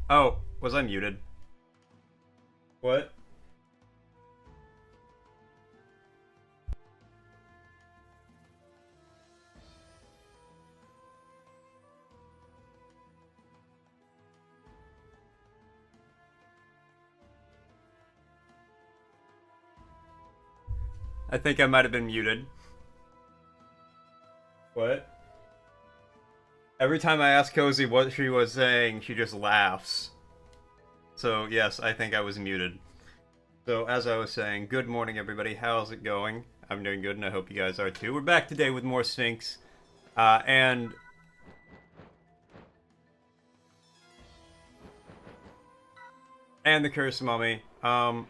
Oh, was I muted? What? I think I might have been muted. What? Every time I ask Cozy what she was saying, she just laughs. So, yes, I think I was muted. So, as I was saying, good morning, everybody. How's it going? I'm doing good, and I hope you guys are too. We're back today with more Sphinx. And... And the Curse Mummy. Oh,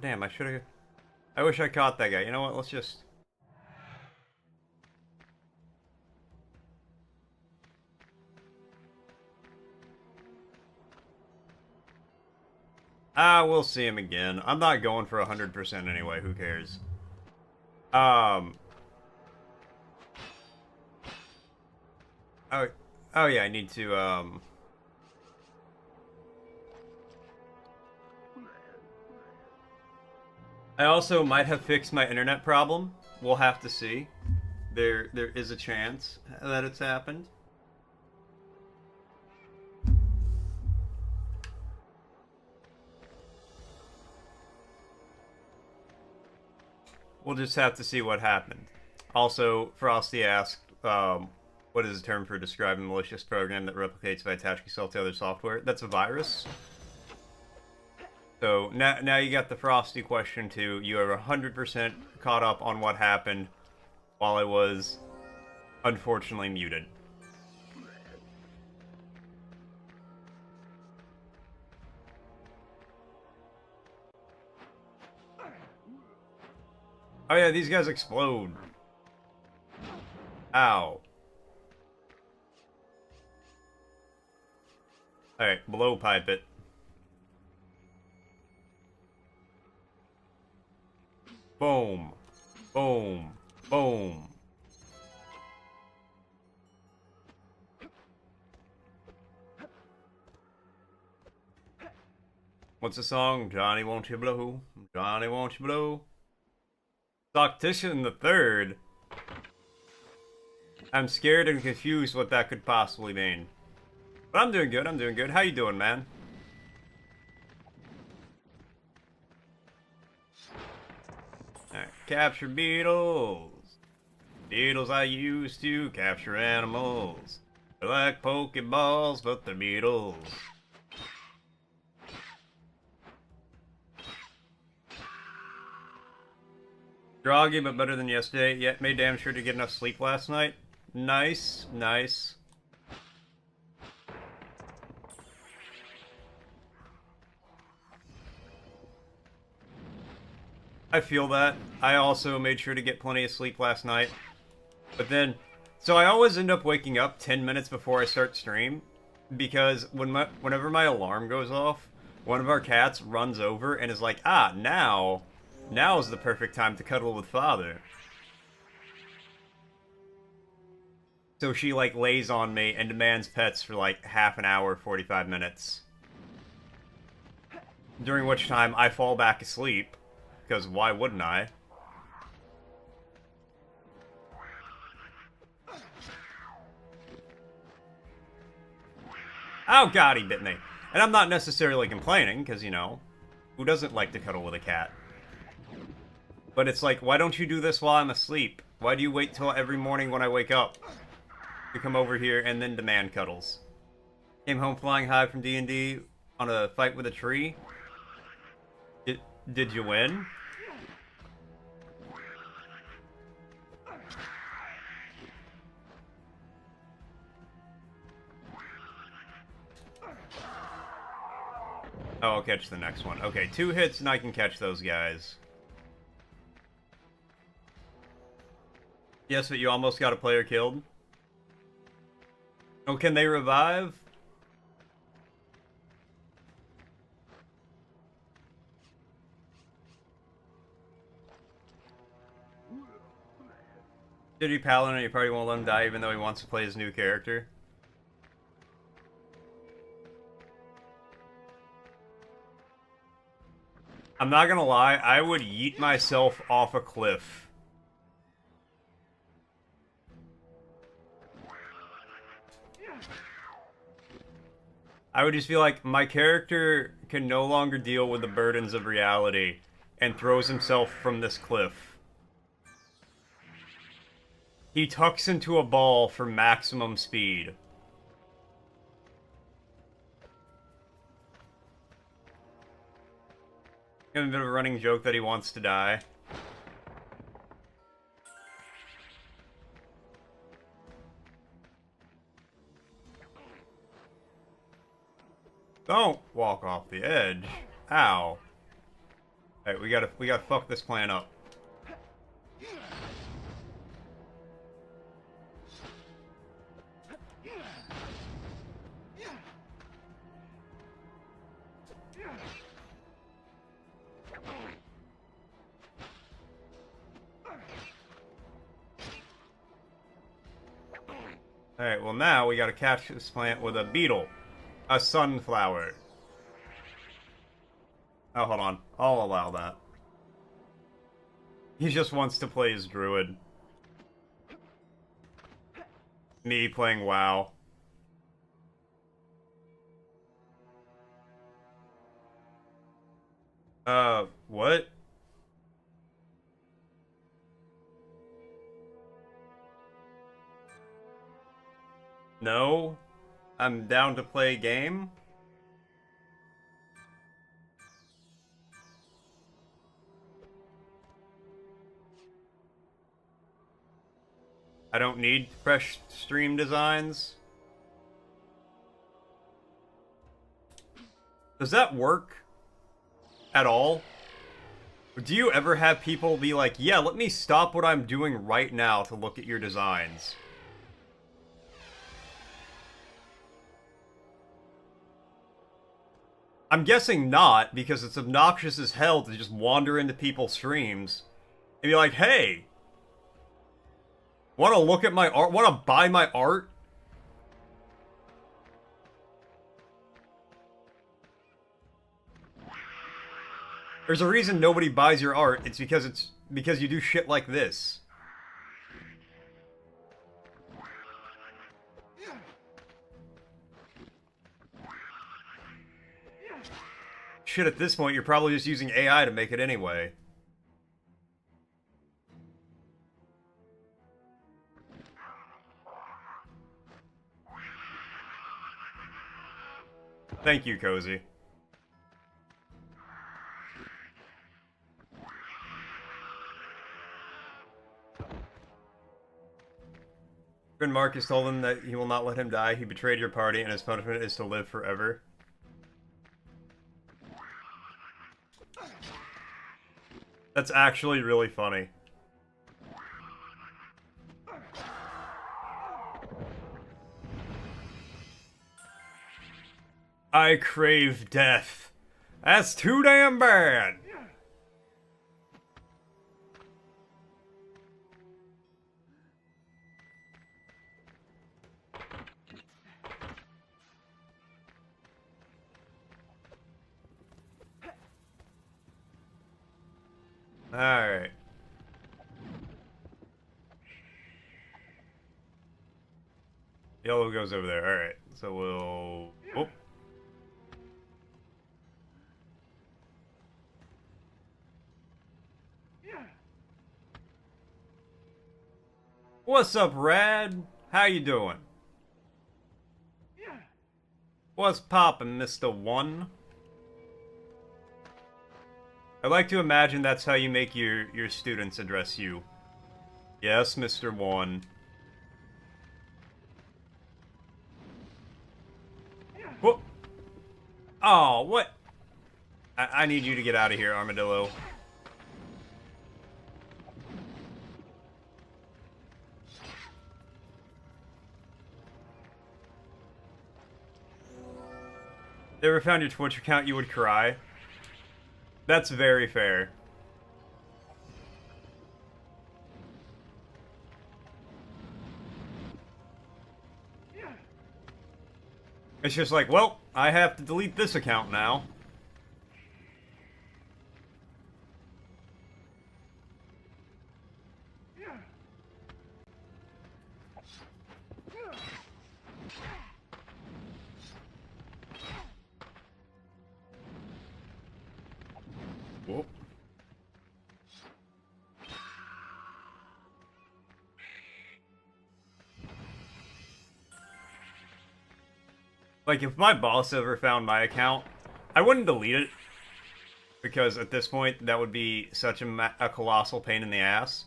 damn, I should've... I wish I caught that guy. You know what, let's just... We'll see him again. I'm not going for 100% anyway, who cares? Um... Oh, oh yeah, I need to, I also might have fixed my internet problem. We'll have to see. There is a chance that it's happened. We'll just have to see what happened. Also, Frosty asked, what is the term for describing a malicious program that replicates by attaching itself to other software? That's a virus. So now you got the Frosty question too. You are 100% caught up on what happened while I was unfortunately muted. Oh yeah, these guys explode. Ow. Alright, blowpipe it. Boom. Boom. Boom. What's the song? Johnny, won't you blow? Johnny, won't you blow? Doctician the Third? I'm scared and confused what that could possibly mean. But I'm doing good, I'm doing good. How you doing, man? Alright, capture beetles. Beetles I use to capture animals. They're like Pokeballs, but they're beetles. Groggy, but better than yesterday. Yet made damn sure to get enough sleep last night. Nice, nice. I feel that. I also made sure to get plenty of sleep last night. But then, so I always end up waking up 10 minutes before I start stream. Because whenever my alarm goes off, one of our cats runs over and is like, now is the perfect time to cuddle with father. So she like lays on me and demands pets for like half an hour, 45 minutes. During which time I fall back asleep. Because why wouldn't I? Oh god, he bit me. And I'm not necessarily complaining, because, you know, who doesn't like to cuddle with a cat? But it's like, why don't you do this while I'm asleep? Why do you wait till every morning when I wake up to come over here and then demand cuddles? Came home flying high from D&D on a fight with a tree. Did you win? Oh, I'll catch the next one. Okay, 2 hits and I can catch those guys. Yes, but you almost got a player killed. Oh, can they revive? Shitty Paladin and your party won't let him die even though he wants to play his new character. I'm not gonna lie, I would yeet myself off a cliff. I would just feel like my character can no longer deal with the burdens of reality and throws himself from this cliff. He tucks into a ball for maximum speed. A bit of a running joke that he wants to die. Don't walk off the edge. Ow. Alright, we gotta fuck this plan up. Alright, well now we gotta catch this plant with a beetle. A sunflower. Oh, hold on. I'll allow that. He just wants to play as druid. Me playing WoW. What? No? I'm down to play a game? I don't need fresh stream designs? Does that work? At all? Do you ever have people be like, yeah, let me stop what I'm doing right now to look at your designs? I'm guessing not, because it's obnoxious as hell to just wander into people's streams and be like, hey, want to look at my art? Want to buy my art? There's a reason nobody buys your art. It's because you do shit like this. Shit, at this point, you're probably just using AI to make it anyway. Thank you, Cozy. Friend Marcus told him that he will not let him die. He betrayed your party, and his punishment is to live forever. That's actually really funny. I crave death. That's too damn bad. Alright. Yellow goes over there. Alright. So we'll... Oh. What's up, Rad? How you doing? What's poppin', Mr. One? I like to imagine that's how you make your students address you. Yes, Mr. One. Whoop. Oh, what? I need you to get out of here, Armadillo. If you ever found your Twitch account, you would cry. That's very fair. It's just like, well, I have to delete this account now. Whoop. Like, if my boss ever found my account, I wouldn't delete it. Because at this point, that would be such a colossal pain in the ass.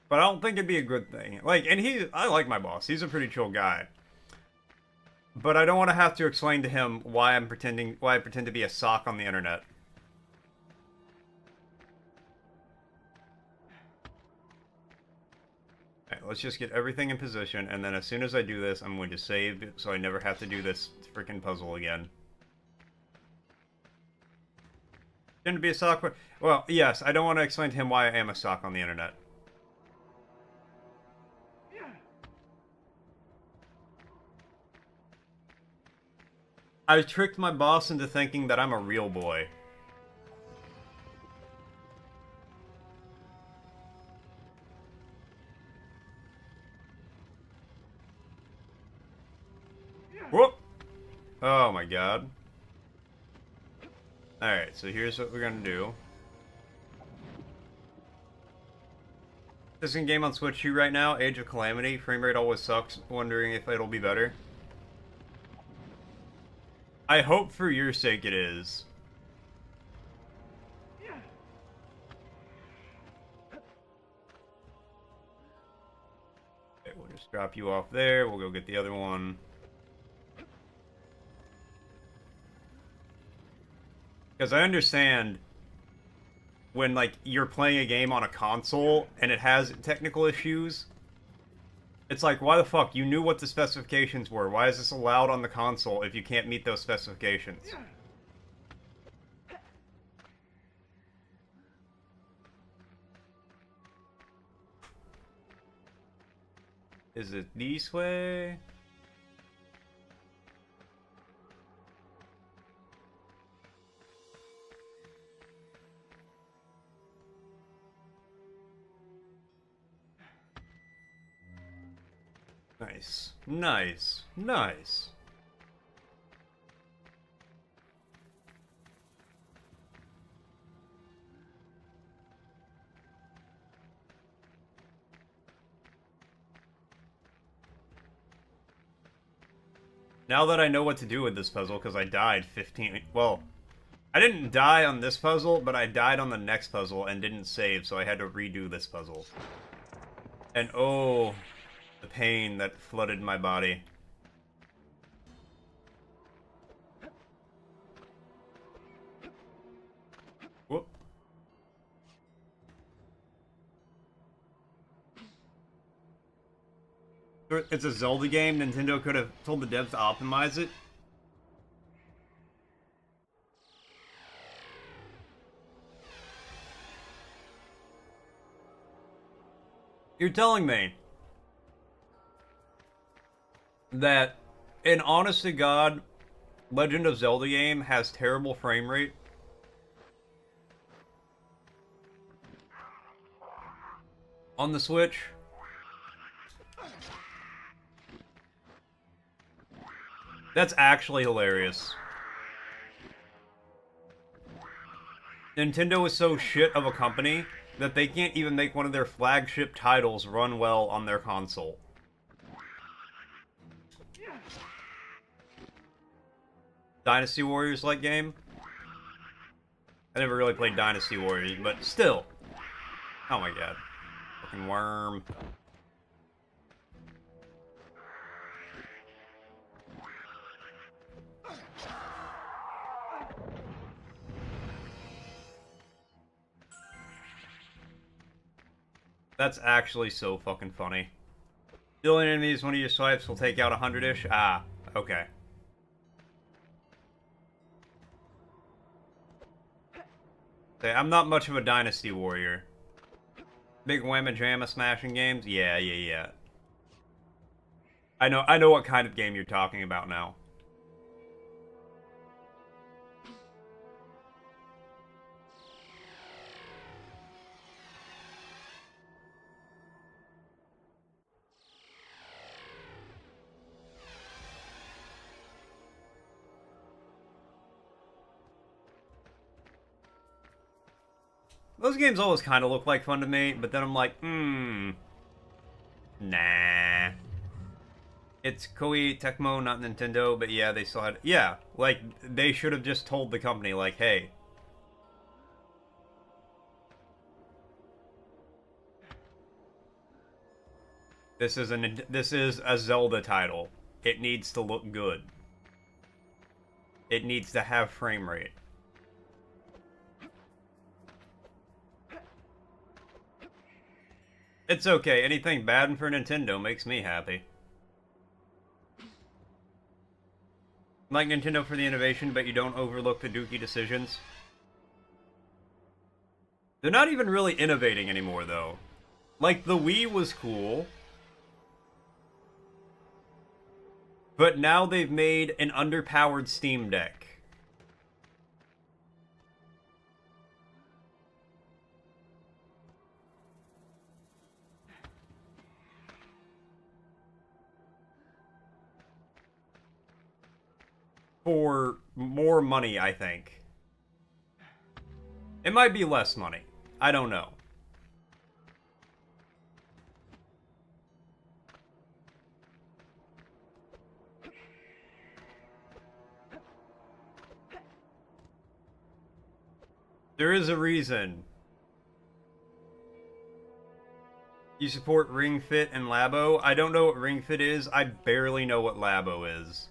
But I don't think it'd be a good thing. Like, and I like my boss. He's a pretty chill guy. But I don't want to have to explain to him why I pretend to be a sock on the internet. Alright, let's just get everything in position, and then as soon as I do this, I'm going to save, so I never have to do this freaking puzzle again. Pretend to be a sock? Well, yes, I don't want to explain to him why I am a sock on the internet. I tricked my boss into thinking that I'm a real boy. Whoop! Oh my god. Alright, so here's what we're gonna do. This is a game on Switch 2 right now, Age of Calamity. Frame rate always sucks, wondering if it'll be better. I hope for your sake it is. Okay, we'll just drop you off there. We'll go get the other one. Because I understand when, like, you're playing a game on a console and it has technical issues. It's like, why the fuck? You knew what the specifications were. Why is this allowed on the console if you can't meet those specifications? Is it this way? Nice. Nice. Nice. Now that I know what to do with this puzzle, because I died 15... Well, I didn't die on this puzzle, but I died on the next puzzle and didn't save, so I had to redo this puzzle. And oh, the pain that flooded my body. Whoop. It's a Zelda game. Nintendo could have told the devs to optimize it. You're telling me that an honest to God Legend of Zelda game has terrible frame rate? On the Switch? That's actually hilarious. Nintendo is so shit of a company that they can't even make one of their flagship titles run well on their console. Dynasty Warriors-like game? I never really played Dynasty Warriors, but still. Oh my god. Fucking worm. That's actually so fucking funny. Dealing enemies, one of your swipes will take out 100-ish? Ah, okay. Okay, I'm not much of a Dynasty Warrior. Big whamma jamma smashing games? Yeah. I know what kind of game you're talking about now. Those games always kind of look like fun to me, but then I'm like, nah. It's Koei Tecmo, not Nintendo, but yeah, they still had... Yeah, like, they should have just told the company, like, hey... This is a Zelda title. It needs to look good. It needs to have frame rate. It's okay, anything bad for Nintendo makes me happy. Like Nintendo for the innovation, but you don't overlook the dookie decisions. They're not even really innovating anymore, though. Like, the Wii was cool. But now they've made an underpowered Steam Deck. For more money, I think. It might be less money. I don't know. There is a reason. You support Ring Fit and Labo? I don't know what Ring Fit is. I barely know what Labo is.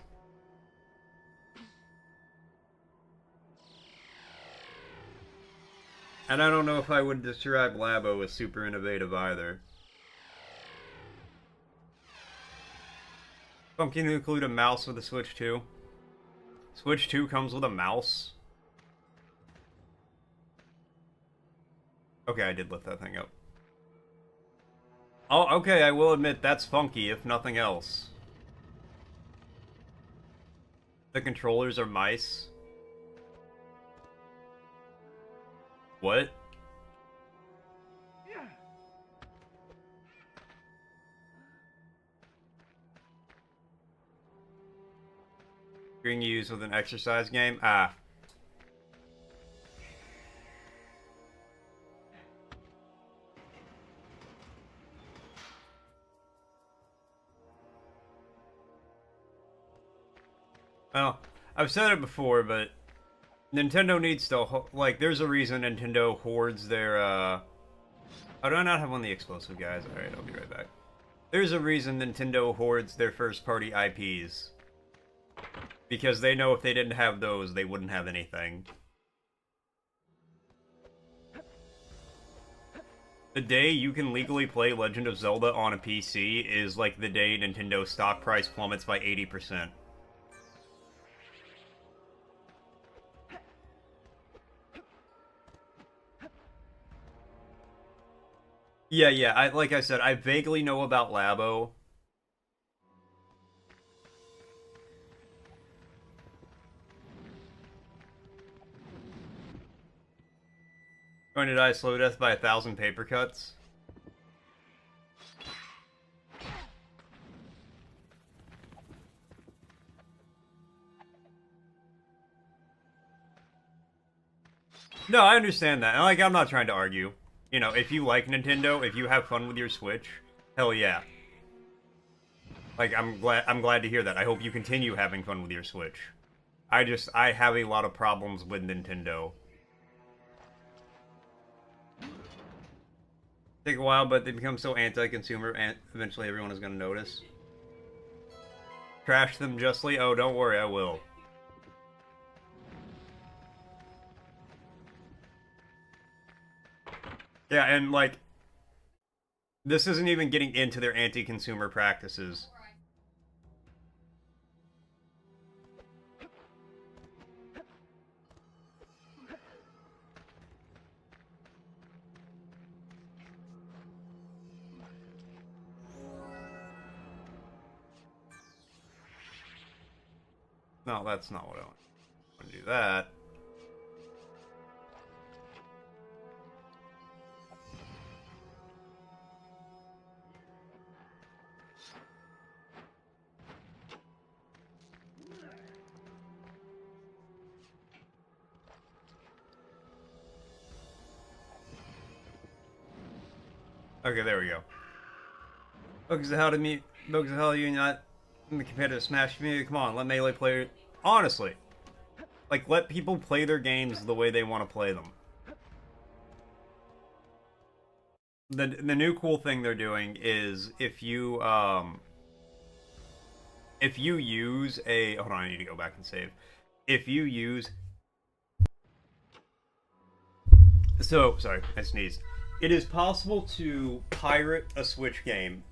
And I don't know if I would describe Labo as super innovative either. Pumpkin include a mouse with a Switch 2. Switch 2 comes with a mouse? Okay, I did lift that thing up. Oh, okay, I will admit, that's funky, if nothing else. The controllers are mice. What? Being used with an exercise game? Ah. Well, I've said it before, but Nintendo needs to, like, there's a reason Nintendo hoards their, Oh, do I not have one of the explosive guys? Alright, I'll be right back. There's a reason Nintendo hoards their first-party IPs. Because they know if they didn't have those, they wouldn't have anything. The day you can legally play Legend of Zelda on a PC is like the day Nintendo's stock price plummets by 80%. Yeah, like I said, I vaguely know about Labo. Going to die slow death by 1,000 paper cuts. No, I understand that. Like, I'm not trying to argue. You know, if you like Nintendo, if you have fun with your Switch, hell yeah. Like, I'm glad to hear that. I hope you continue having fun with your Switch. I have a lot of problems with Nintendo. Take a while, but they become so anti-consumer, and eventually everyone is going to notice. Trash them justly? Oh, don't worry, I will. Yeah, and, like, this isn't even getting into their anti-consumer practices. No, that's not what I want. I want to do that. Okay, there we go. Because how to me? Because how are you not in the competitive Smash community? Come on, let Melee players. Honestly, like let people play their games the way they want to play them. The new cool thing they're doing is if you use a hold on, I need to go back and save. If you use sorry, I sneezed. It is possible to pirate a Switch game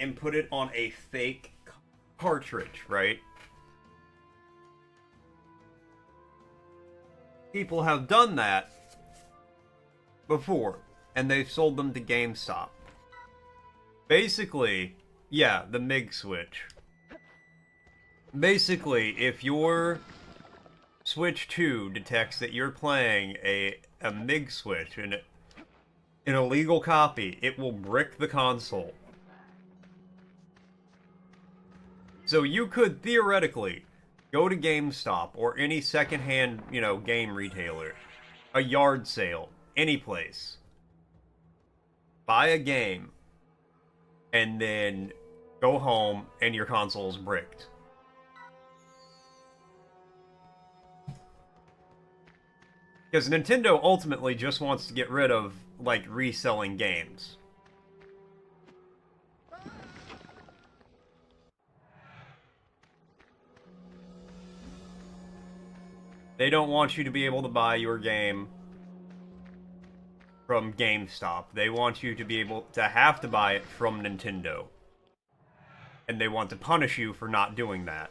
and put it on a fake cartridge, right? People have done that before, and they've sold them to GameStop. Basically, yeah, the MIG switch. Basically, if your Switch 2 detects that you're playing a MIG switch and an illegal copy, it will brick the console. So you could theoretically go to GameStop or any secondhand, game retailer, a yard sale, any place, buy a game, and then go home and your console's bricked. Because Nintendo ultimately just wants to get rid of, like, reselling games. They don't want you to be able to buy your game from GameStop. They want you to be able to have to buy it from Nintendo. And they want to punish you for not doing that.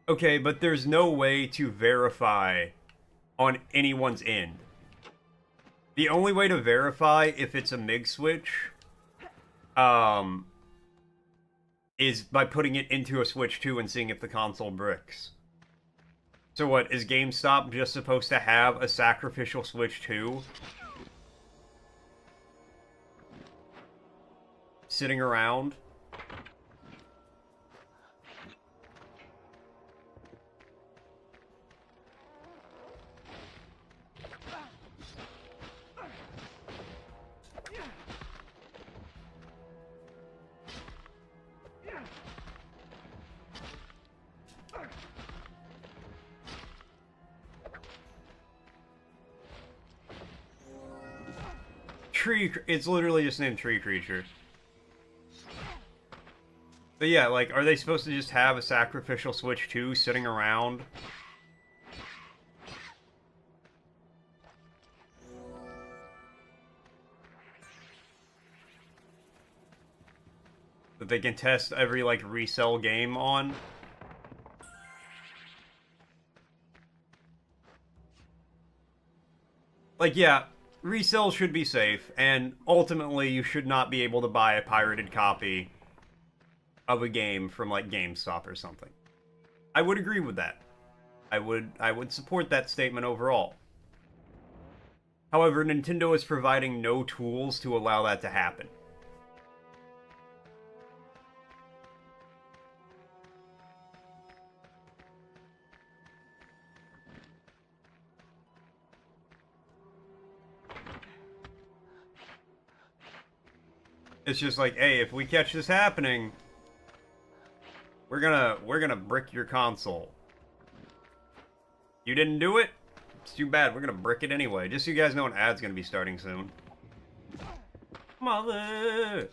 Okay, but there's no way to verify on anyone's end. The only way to verify if it's a MIG switch, is by putting it into a Switch 2 and seeing if the console bricks. So what, is GameStop just supposed to have a sacrificial Switch 2? Sitting around? It's literally just named Tree Creature. But yeah, like, are they supposed to just have a sacrificial Switch 2 sitting around? That they can test every, like, resell game on? Like, yeah, resale should be safe, and ultimately you should not be able to buy a pirated copy of a game from, like, GameStop or something. I would agree with that. I would support that statement overall. However, Nintendo is providing no tools to allow that to happen. It's just like, hey, if we catch this happening, we're gonna brick your console. You didn't do it? It's too bad. We're gonna brick it anyway. Just so you guys know, an ad's gonna be starting soon. Mother.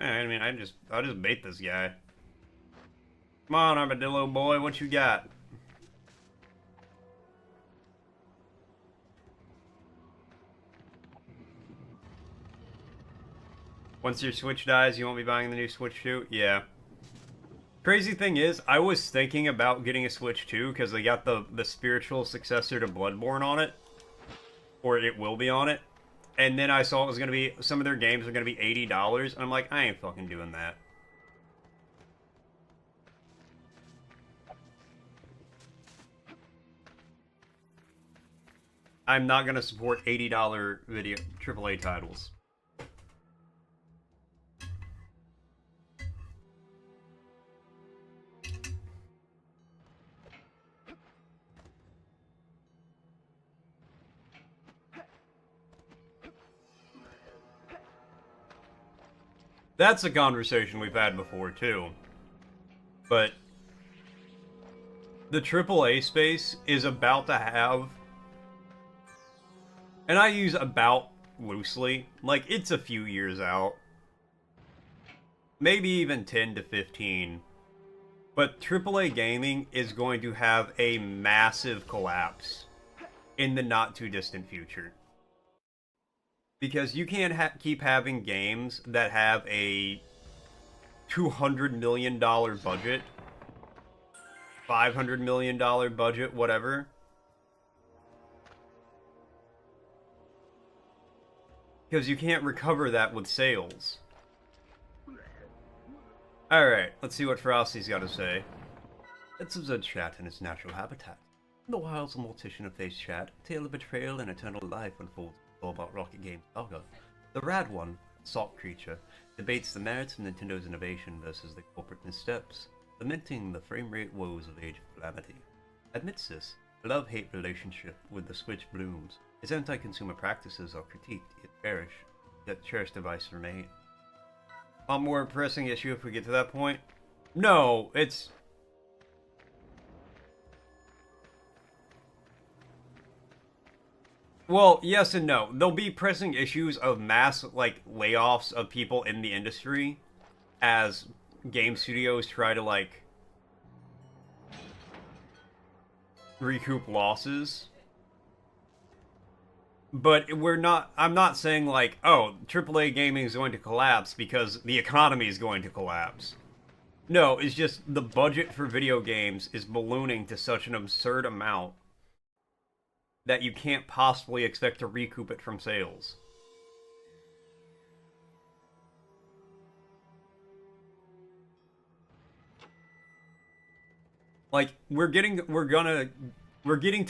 I mean, I'll just bait this guy. Come on, Armadillo boy, what you got? Once your Switch dies, you won't be buying the new Switch 2? Yeah. Crazy thing is, I was thinking about getting a Switch 2 because they got the spiritual successor to Bloodborne on it. Or it will be on it. And then I saw it was going to be, some of their games are going to be $80, and I'm like, I ain't fucking doing that. I'm not going to support $80 video AAA titles. That's a conversation we've had before, too. But the AAA space is about to have... And I use about loosely. Like, it's a few years out. Maybe even 10 to 15. But AAA gaming is going to have a massive collapse in the not-too-distant future. Because you can't keep having games that have a $200 million budget, $500 million budget, whatever. Because you can't recover that with sales. Alright, let's see what Frosty's got to say. Let's observe chat in its natural habitat. In the wilds of Mortician of Face chat, a tale of betrayal and eternal life unfolds. All about Rocket Games saga. The Rad One, Salt Creature, debates the merits of Nintendo's innovation versus the corporate missteps, lamenting the frame rate woes of Age of Calamity. Amidst this, a love-hate relationship with the Switch blooms. Its anti-consumer practices are critiqued, yet cherished devices remain. A more pressing issue if we get to that point? No, it's... Well, yes and no. There'll be pressing issues of mass, like, layoffs of people in the industry as game studios try to, like, recoup losses. But I'm not saying, like, oh, AAA gaming is going to collapse because the economy is going to collapse. No, it's just the budget for video games is ballooning to such an absurd amount that you can't possibly expect to recoup it from sales. Like, we're getting to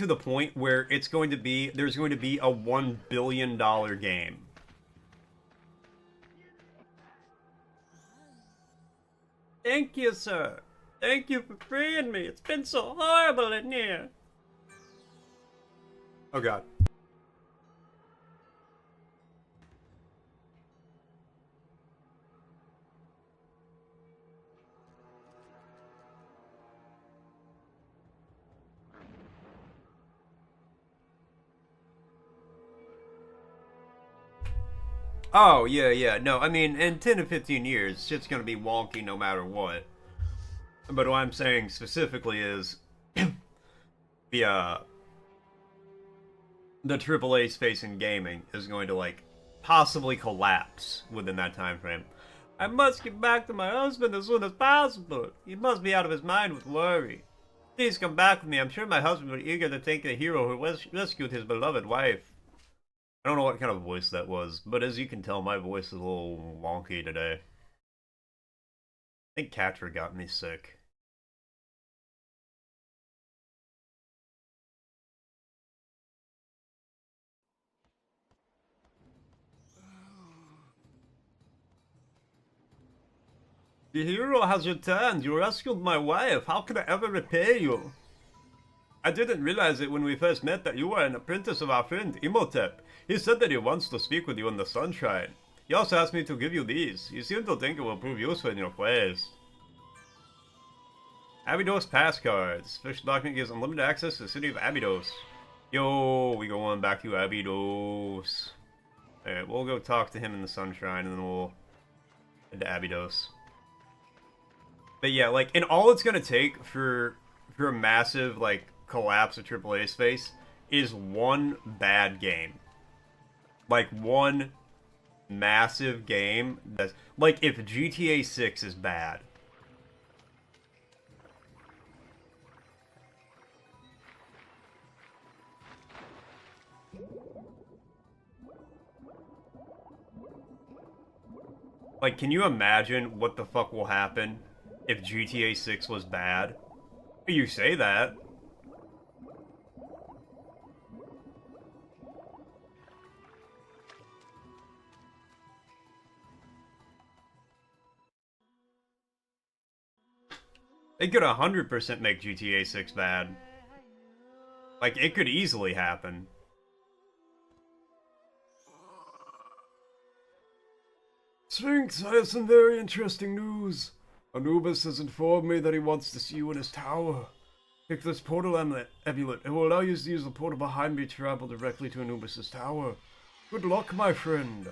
the point where there's going to be a $1 billion game. Thank you, sir. Thank you for freeing me. It's been so horrible in here. Oh god. Oh, yeah. No, I mean, in 10 to 15 years, shit's gonna be wonky no matter what. But what I'm saying specifically is... the AAA space in gaming is going to, like, possibly collapse within that time frame. I must get back to my husband as soon as possible. He must be out of his mind with worry. Please come back with me. I'm sure my husband will be eager to thank the hero who rescued his beloved wife. I don't know what kind of voice that was, but as you can tell, my voice is a little wonky today. I think Catra got me sick. The hero has returned. You rescued my wife. How could I ever repay you? I didn't realize it when we first met that you were an apprentice of our friend, Imhotep. He said that he wants to speak with you in the sunshine. He also asked me to give you these. You seem to think it will prove useful in your quest. Abydos pass cards. Official document gives unlimited access to the city of Abydos. Yo, we going back to Abydos. Alright, we'll go talk to him in the sunshine and then we'll head to Abydos. But yeah, like, and all it's gonna take for a massive, like, collapse of AAA space is one bad game. Like, one massive game that's like if GTA 6 is bad. Like, can you imagine what the fuck will happen if GTA 6 was bad? You say that. They could 100% make GTA 6 bad. Like, it could easily happen. Sphinx, I have some very interesting news. Anubis has informed me that he wants to see you in his tower. Pick this portal amulet. It will allow you to use the portal behind me to travel directly to Anubis' tower. Good luck, my friend.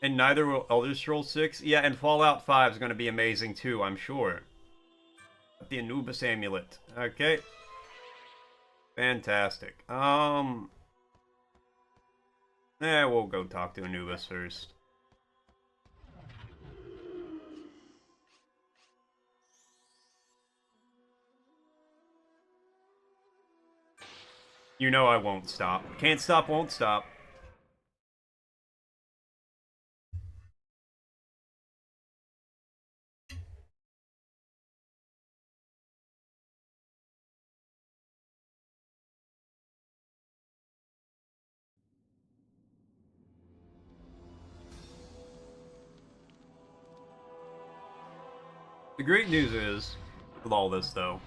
And neither will Elder Scrolls 6? Yeah, and Fallout 5 is going to be amazing too, I'm sure. The Anubis amulet. Okay. Fantastic. We'll go talk to Anubis first. You know I won't stop. Can't stop, won't stop. The great news is, with all this though,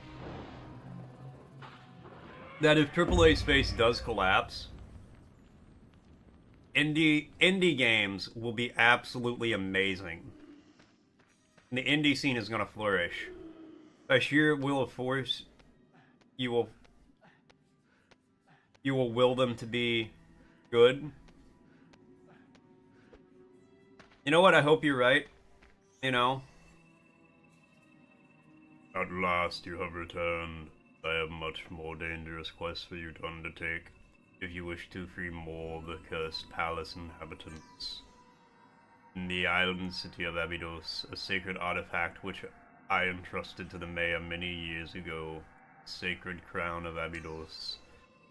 that if AAA space does collapse, indie games will be absolutely amazing. And the indie scene is going to flourish. By sheer will of force, you will will them to be good. You know what? I hope you're right. You know. At last you have returned. I have much more dangerous quests for you to undertake, if you wish to free more of the cursed palace inhabitants. In the island city of Abydos, a sacred artifact which I entrusted to the mayor many years ago, the sacred crown of Abydos.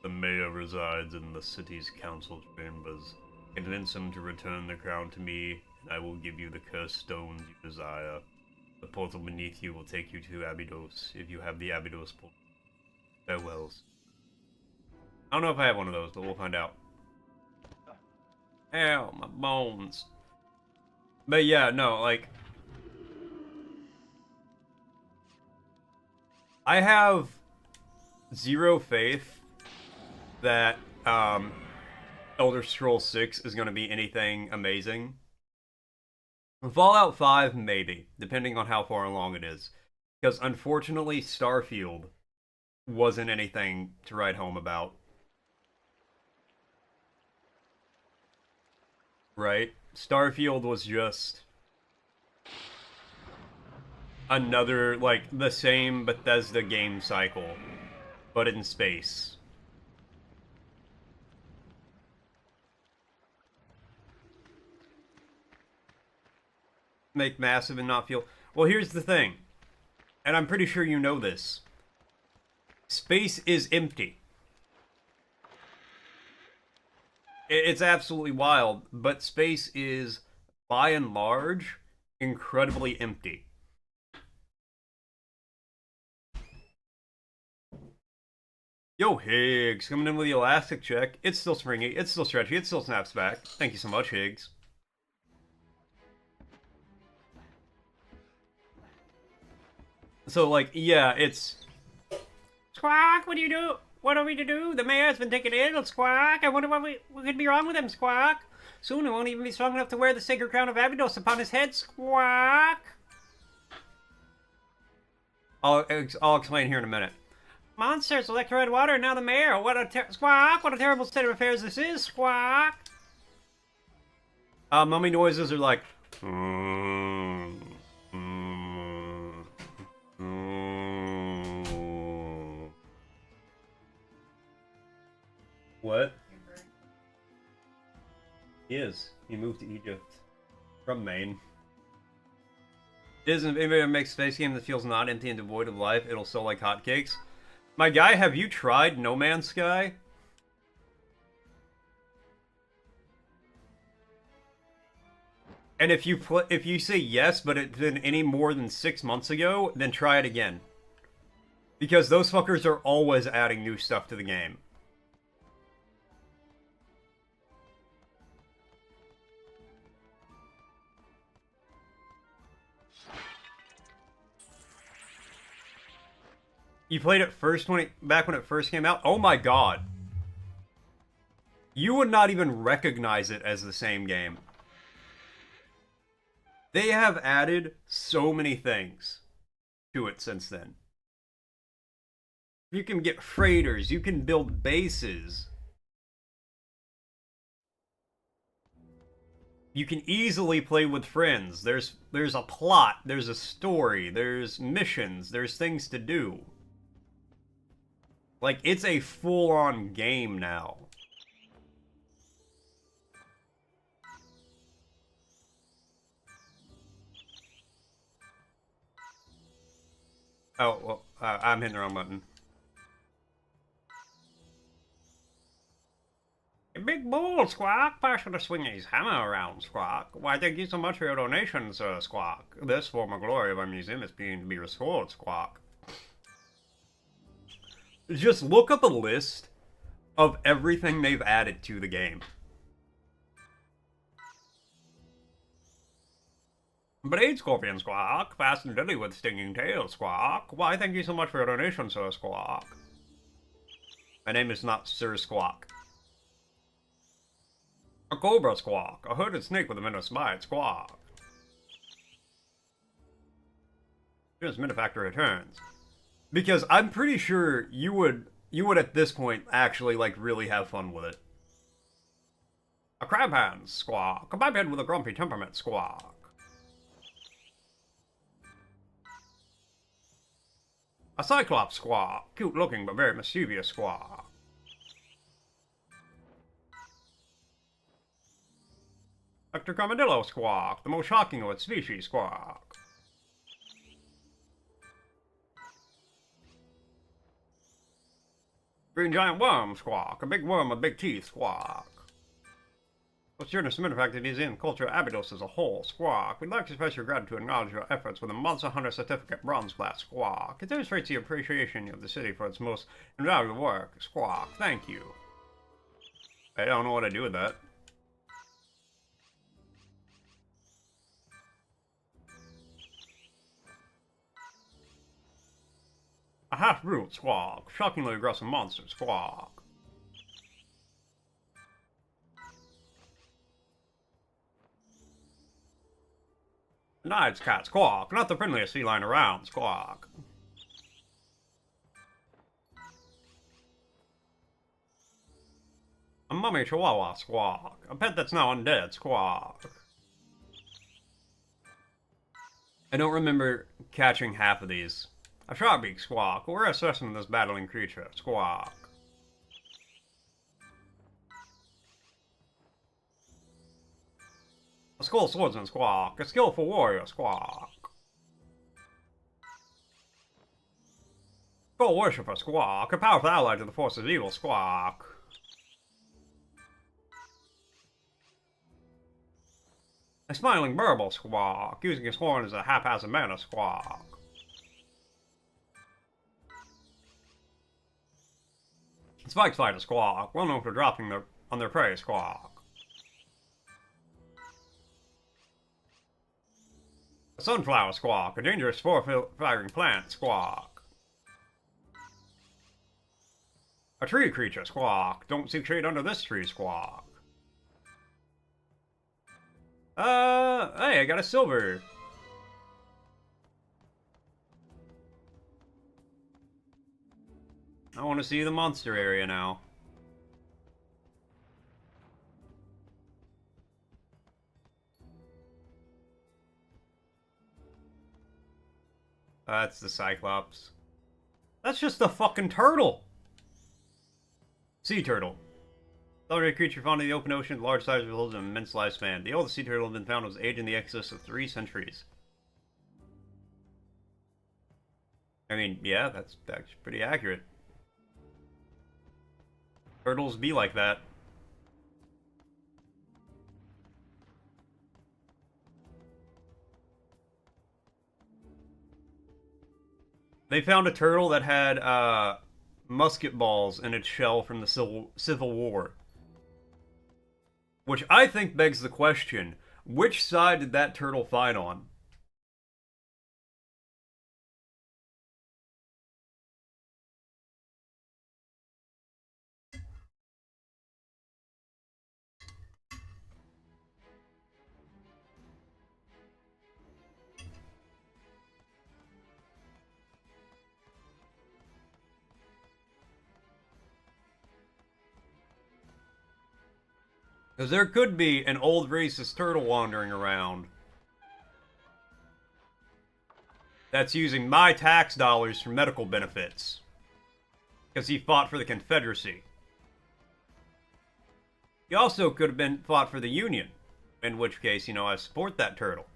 The mayor resides in the city's council chambers. Convince him to return the crown to me, and I will give you the cursed stones you desire. The portal beneath you will take you to Abydos, if you have the Abydos portal. Farewells. I don't know if I have one of those, but we'll find out. Ow, my bones. But yeah, no, like... I have zero faith that, Elder Scrolls 6 is going to be anything amazing. Fallout 5, maybe, depending on how far along it is. Because unfortunately, Starfield wasn't anything to write home about. Right? Starfield was just another, like, the same Bethesda game cycle, but in space. Make massive and not feel... Well, here's the thing, and I'm pretty sure you know this. Space is empty. It's absolutely wild, but space is, by and large, incredibly empty. Yo, Higgs, coming in with the elastic check. It's still springy, it's still stretchy, it still snaps back. Thank you so much, Higgs. So, like, yeah, it's... Squawk, what do you do? What are we to do? The mayor's been taken ill, Squawk. I wonder what could be wrong with him, Squawk. Soon he won't even be strong enough to wear the sacred crown of Abydos upon his head, Squawk. I'll explain here in a minute. Monsters, electrolyte water, and now the mayor. What a Squawk! What a terrible state of affairs this is, Squawk. Mummy noises are like. What? He is. He moved to Egypt from Maine. Isn't if it makes a space game that feels not empty and devoid of life, it'll sell like hotcakes. My guy, have you tried No Man's Sky? And if you say yes, but it's been any more than 6 months ago, then try it again. Because those fuckers are always adding new stuff to the game. You played it back when it first came out? Oh my god. You would not even recognize it as the same game. They have added so many things to it since then. You can get freighters, you can build bases. You can easily play with friends. There's a plot, there's a story, there's missions, there's things to do. Like, it's a full-on game now. Oh, well, I'm hitting the wrong button. A big bull, Squawk. Pass to swing his hammer around, Squawk. Why, thank you so much for your donations, Squawk. This form of glory of our museum is being to be restored, Squawk. Just look up a list of everything they've added to the game. Blade Scorpion, Squawk. Fast and deadly with stinging tail, Squawk. Why, thank you so much for your donation, Sir Squawk. My name is not Sir Squawk. A cobra, Squawk. A hooded snake with a venomous bite, Squawk. Here's Minifactor returns. Because I'm pretty sure you would at this point actually like really have fun with it. A crab hand, Squawk. A biped with a grumpy temperament, Squawk. A cyclops, Squawk. Cute looking but very mischievous, Squawk. Hector Carmadillo, Squawk. The most shocking of its species, Squawk. Green giant worm, Squawk. A big worm with big teeth, Squawk. What's your fact that is in culture Abydos as a whole, Squawk? We'd like to express your gratitude and acknowledge your efforts with a Monster Hunter Certificate Bronze Class, Squawk. It demonstrates the appreciation of the city for its most invaluable work, Squawk. Thank you. I don't know what to do with that. A half-brute, Squawk. Shockingly aggressive monster, Squawk. A Knight's cat, Squawk. Not the friendliest feline around, Squawk. A mummy chihuahua, Squawk. A pet that's now undead, Squawk. I don't remember catching half of these. A Sharkbeak, Squawk. We're assessing this battling creature, Squawk. A Skull Swordsman, Squawk. A skillful warrior, Squawk. Skull Worshipper, Squawk. A powerful ally to the forces of evil, Squawk. A Smiling Burble, Squawk. Using his horn as a haphazard manner, Squawk. Spike Spider, Squawk. Well known for dropping on their prey, Squawk. A Sunflower, Squawk. A dangerous spore-firing plant, Squawk. A tree creature, Squawk. Don't seek shade under this tree, Squawk. Hey, I got a silver. I want to see the monster area now. That's the Cyclops. That's just a fucking turtle. Sea turtle. Solitary creature found in the open ocean, large size results in an immense lifespan. The oldest sea turtle been found was aged in the excess of 3 centuries. I mean, yeah, that's pretty accurate. Turtles be like that. They found a turtle that had musket balls in its shell from the Civil War. Which I think begs the question, which side did that turtle fight on? Because there could be an old racist turtle wandering around that's using my tax dollars for medical benefits. Because he fought for the Confederacy. He also could have been fought for the Union. In which case, you know, I support that turtle.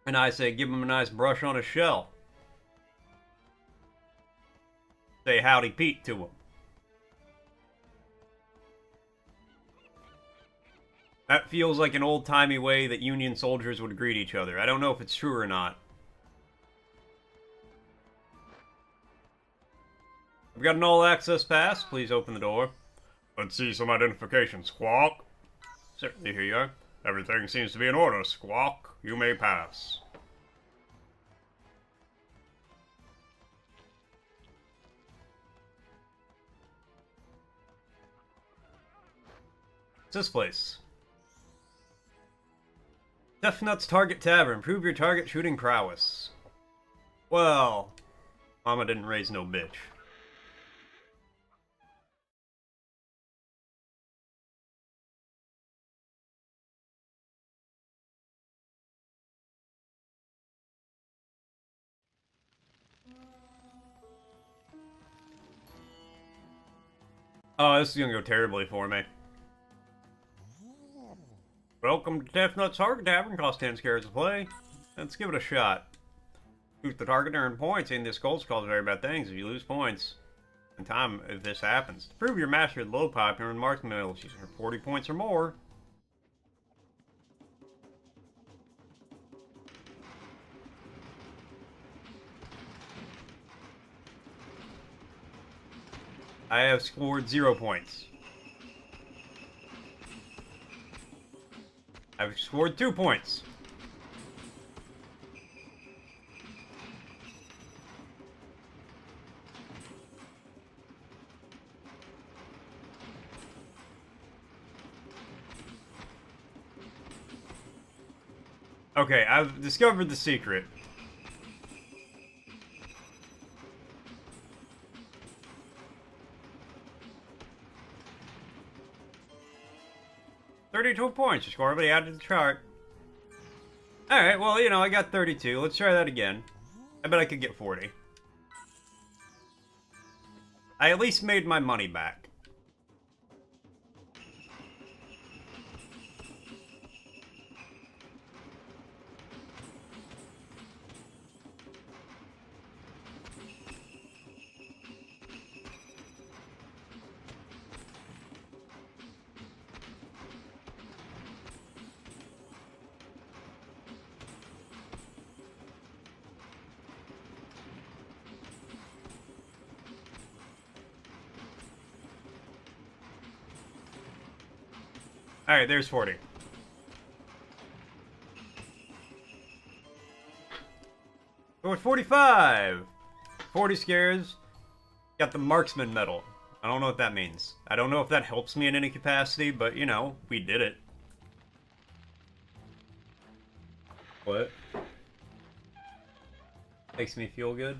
And I say, give him a nice brush on his shell. Say howdy Pete to him. That feels like an old-timey way that Union soldiers would greet each other. I don't know if it's true or not. I've got an all-access pass. Please open the door. Let's see some identification, Squawk. Certainly, here you are. Everything seems to be in order, Squawk. You may pass. What's this place? Deathnuts Target Tavern. Prove your target shooting prowess. Well, Mama didn't raise no bitch. Oh, this is gonna go terribly for me. Welcome to Deathnuts Target Tavern. Cost 10 scares to play. Let's give it a shot. Shoot the target to earn points. Aim this goals cause very bad things. If you lose points in time, if this happens. To prove you're master of the low pipe, earn marksman abilities for 40 points or more. I have scored 0 points. I've scored 2 points. Okay, I've discovered the secret. $32 points. Your score already added to the chart. Alright, well, you know, I got 32. Let's try that again. I bet I could get 40. I at least made my money back. Alright, there's 40. We're 45! 40 scares. Got the marksman medal. I don't know what that means. I don't know if that helps me in any capacity, but, you know, we did it. What? Makes me feel good?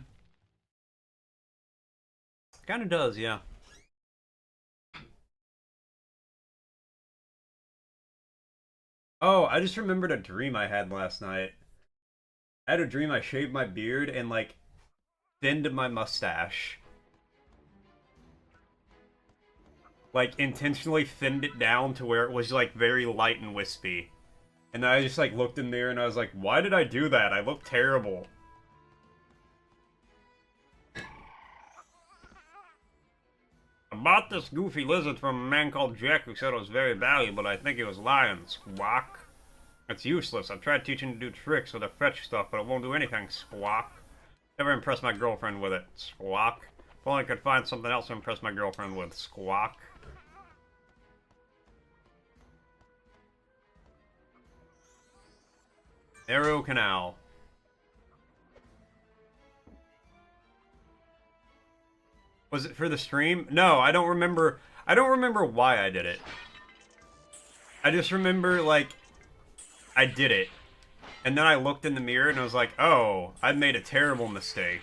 Kinda does, yeah. Oh, I just remembered a dream I had last night. I had a dream I shaved my beard and, like, thinned my mustache. like, intentionally thinned it down to where it was, like, very light and wispy. And then I just, like, looked in there and I was like, why did I do that? I look terrible. I bought this goofy lizard from a man called Jack who said it was very valuable. I think he was lying. Squawk. It's useless. I've tried teaching it to do tricks or to fetch stuff, but it won't do anything. Squawk. Never impressed my girlfriend with it. Squawk. If only I could find something else to impress my girlfriend with. Squawk. Arrow Canal. Was it for the stream? No, I don't remember. I don't remember why I did it. I just remember, like, I did it. And then I looked in the mirror and I was like, oh, I made a terrible mistake.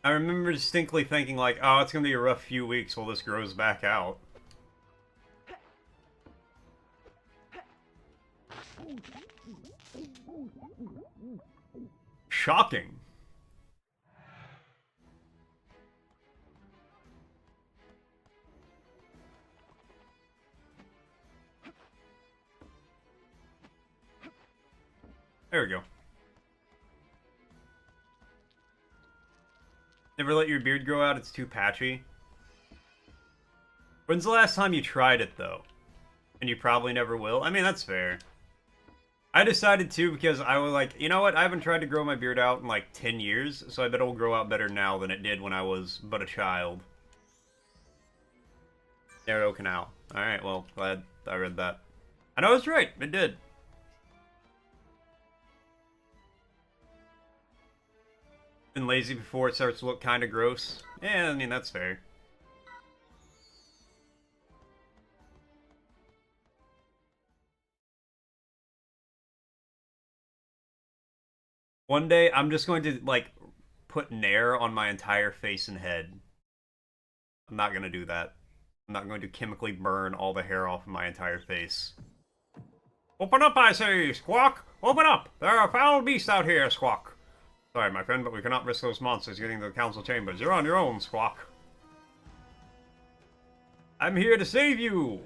I remember distinctly thinking, like, oh, it's gonna be a rough few weeks while this grows back out. Shocking. There we go. Never let your beard grow out, it's too patchy. When's the last time you tried it, though? And you probably never will? I mean, that's fair. I decided to because I was like, you know what? I haven't tried to grow my beard out in like 10 years, so I bet it'll grow out better now than it did when I was but a child. Arrow Canal. Alright, well, glad I read that. And I was right, it did. Been lazy before it starts to look kind of gross. Yeah, I mean, that's fair. One day, I'm just going to, like, put Nair on my entire face and head. I'm not going to do that. I'm not going to chemically burn all the hair off of my entire face. Open up, I say, Squawk! Open up! There are foul beasts out here, Squawk! Sorry, my friend, but we cannot risk those monsters getting to the council chambers. You're on your own, Squawk. I'm here to save you!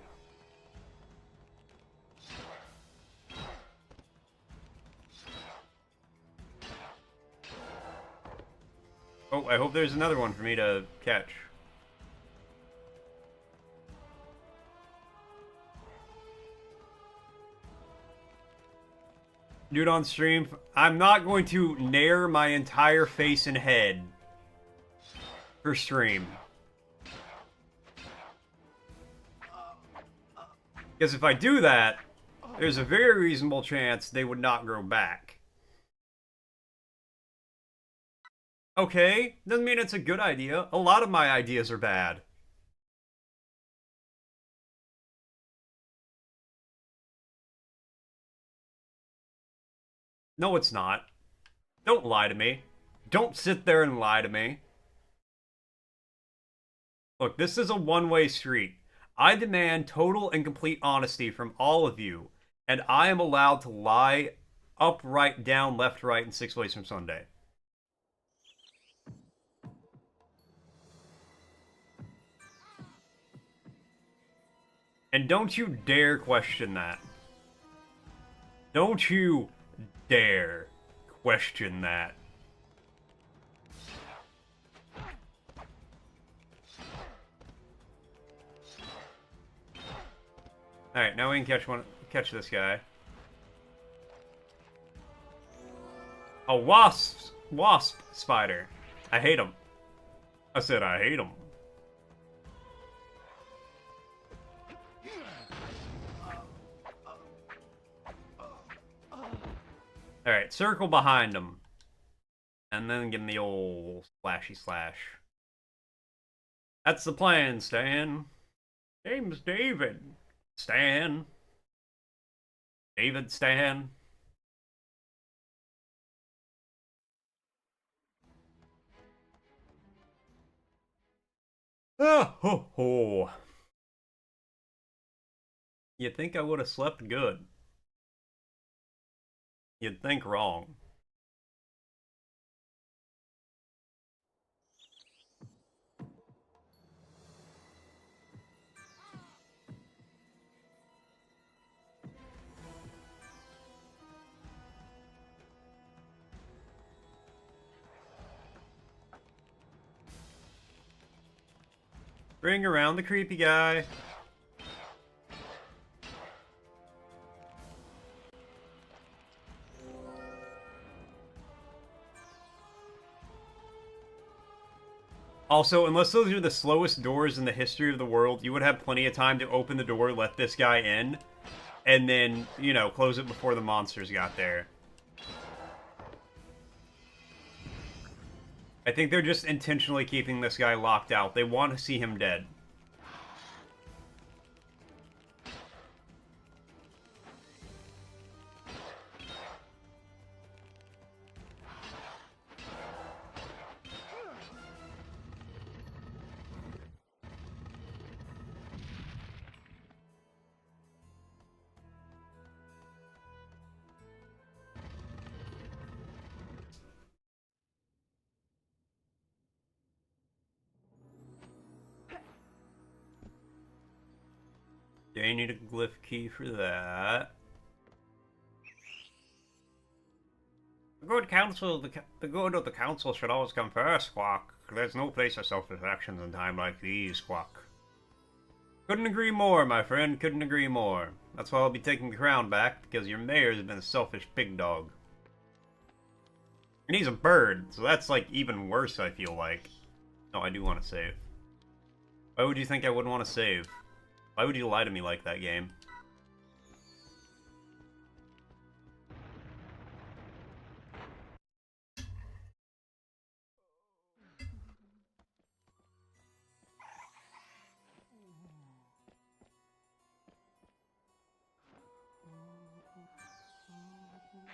Oh, I hope there's another one for me to catch. Dude on stream, I'm not going to nair my entire face and head for stream. Because if I do that, there's a very reasonable chance they would not grow back. Okay, doesn't mean it's a good idea. A lot of my ideas are bad. No, it's not. Don't lie to me. Don't sit there and lie to me. Look, this is a one-way street. I demand total and complete honesty from all of you, and I am allowed to lie up, right, down, left, right, and 6 ways from Sunday. And don't you dare question that. Don't you dare question that. Alright, now we can catch this guy. A wasp spider. I hate him. I said I hate him. Alright, circle behind him. And then give him the old splashy slash. That's the plan, Stan. Name's David. Stan. David Stan. Ah, ho, ho. You'd think I would have slept good. You'd think wrong. Bring around the creepy guy. Also, unless those are the slowest doors in the history of the world, you would have plenty of time to open the door, let this guy in, and then, you know, close it before the monsters got there. I think they're just intentionally keeping this guy locked out. They want to see him dead. Yeah, you need a glyph key for that. The good counsel, the good of the council should always come first, Squawk. There's no place for selfish actions in time like these, Squawk. Couldn't agree more, my friend, couldn't agree more. That's why I'll be taking the crown back, because your mayor's been a selfish pig dog. And he's a bird, so that's, like, even worse, I feel like. No, I do want to save. Why would you think I wouldn't want to save? Why would you lie to me like that, game?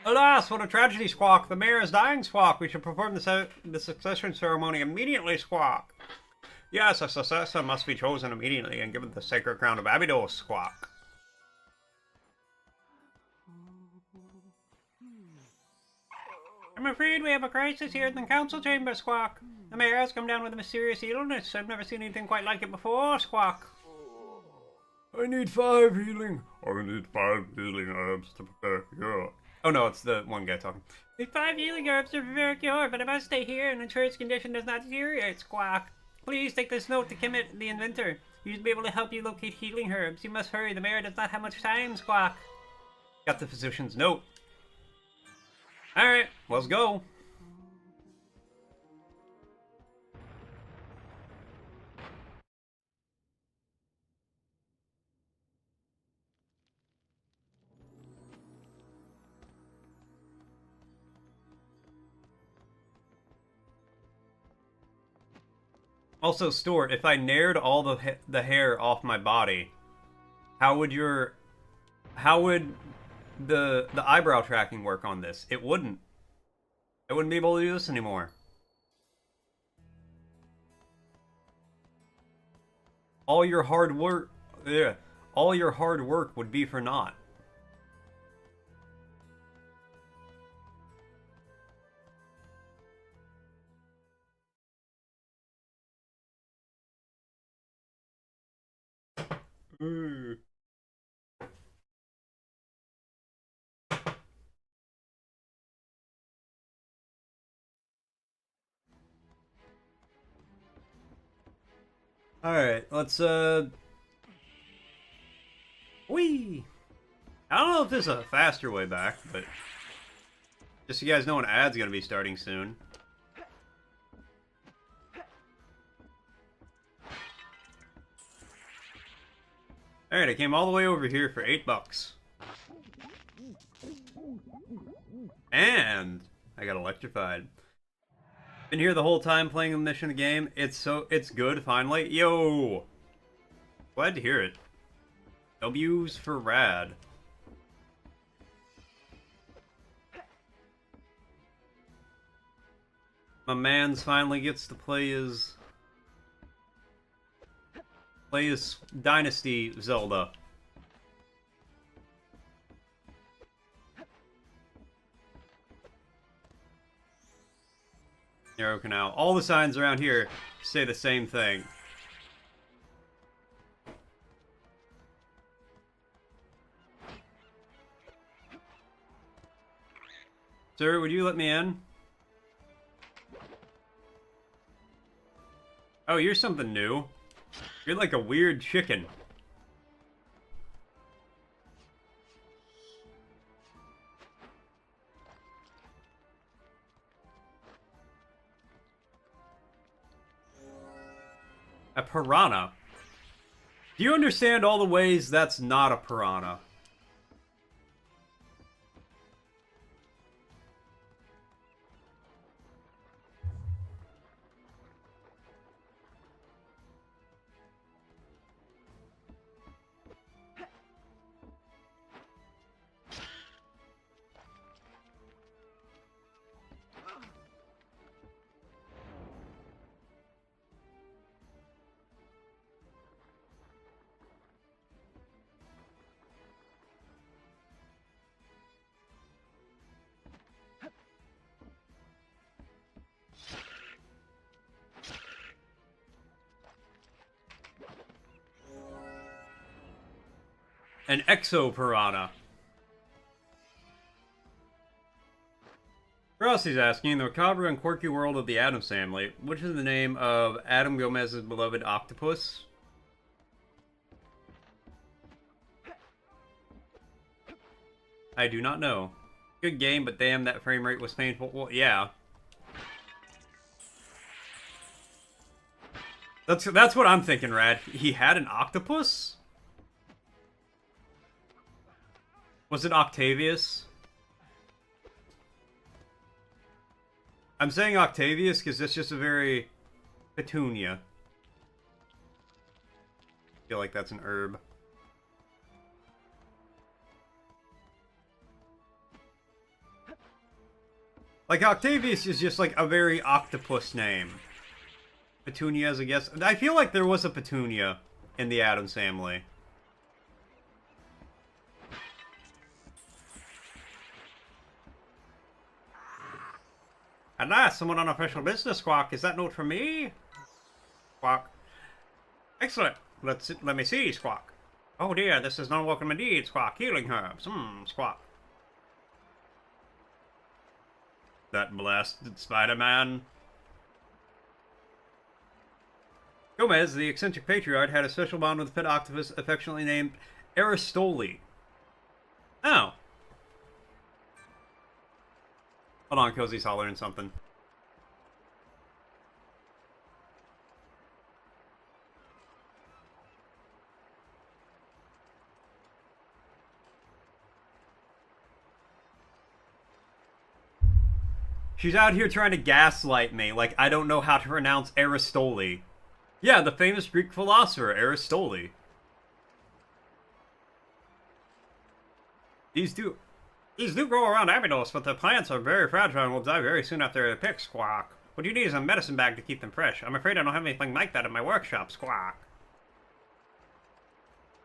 Alas, what a tragedy, Squawk! The mayor is dying, Squawk! We should perform the succession ceremony immediately, Squawk! Yes, a successor must be chosen immediately and given the sacred crown of Abydos, Squawk! I'm afraid we have a crisis here in the council chamber, Squawk. The mayor has come down with a mysterious illness. I've never seen anything quite like it before, Squawk. I need 5 healing. I need 5 healing herbs to prepare cure. Oh no, it's the one guy talking. Need 5 healing herbs to prepare cure, but I must stay here and ensure its condition does not deteriorate, Squawk. Please take this note to Kemet, the inventor. He should be able to help you locate healing herbs. You must hurry. The mayor does not have much time, Squawk. Got the physician's note. Alright, let's go. Also, Stuart, if I nared all the hair off my body, how would the eyebrow tracking work on this? It wouldn't. I wouldn't be able to do this anymore. All your hard work, yeah, all your hard work would be for naught. Alright, let's, whee! I don't know if there's a faster way back, but just so you guys know, an ad's gonna be starting soon. Alright, I came all the way over here for $8. And I got electrified. Been here the whole time playing the mission game. It's good finally. Yo! Glad to hear it. W's for rad. My man's finally gets to play his Plays Dynasty Zelda. Narrow Canal. All the signs around here say the same thing. Sir, would you let me in? Oh, you're something new. You're like a weird chicken. A piranha? Do you understand all the ways that's not a piranha? An exo-piranha. Rossi's asking, in the macabre and quirky world of the Addams Family, which is the name of Adam Gomez's beloved octopus? I do not know. Good game, but damn, that frame rate was painful. Well, yeah. That's what I'm thinking, Rad. He had an octopus? Was it Octavius? I'm saying Octavius because that's just a very petunia. I feel like that's an herb. Like, Octavius is just like a very octopus name. Petunia as a guess. I feel like there was a Petunia in the Addams Family. Alas, someone on official business, Squawk. Is that note for me? Squawk. Excellent. Let me see, Squawk. Oh dear, this is not welcome indeed, Squawk. Healing herbs. Squawk. That blasted Spider-Man. Gomez, the eccentric patriarch, had a special bond with the pet octopus affectionately named Aristole. Oh. Hold on, Cozy's hollering something. She's out here trying to gaslight me, like I don't know how to pronounce Aristole. Yeah, the famous Greek philosopher, Aristole. These do grow around Abydos, but the plants are very fragile and will die very soon after they're picked, Squawk. What you need is a medicine bag to keep them fresh. I'm afraid I don't have anything like that in my workshop, Squawk.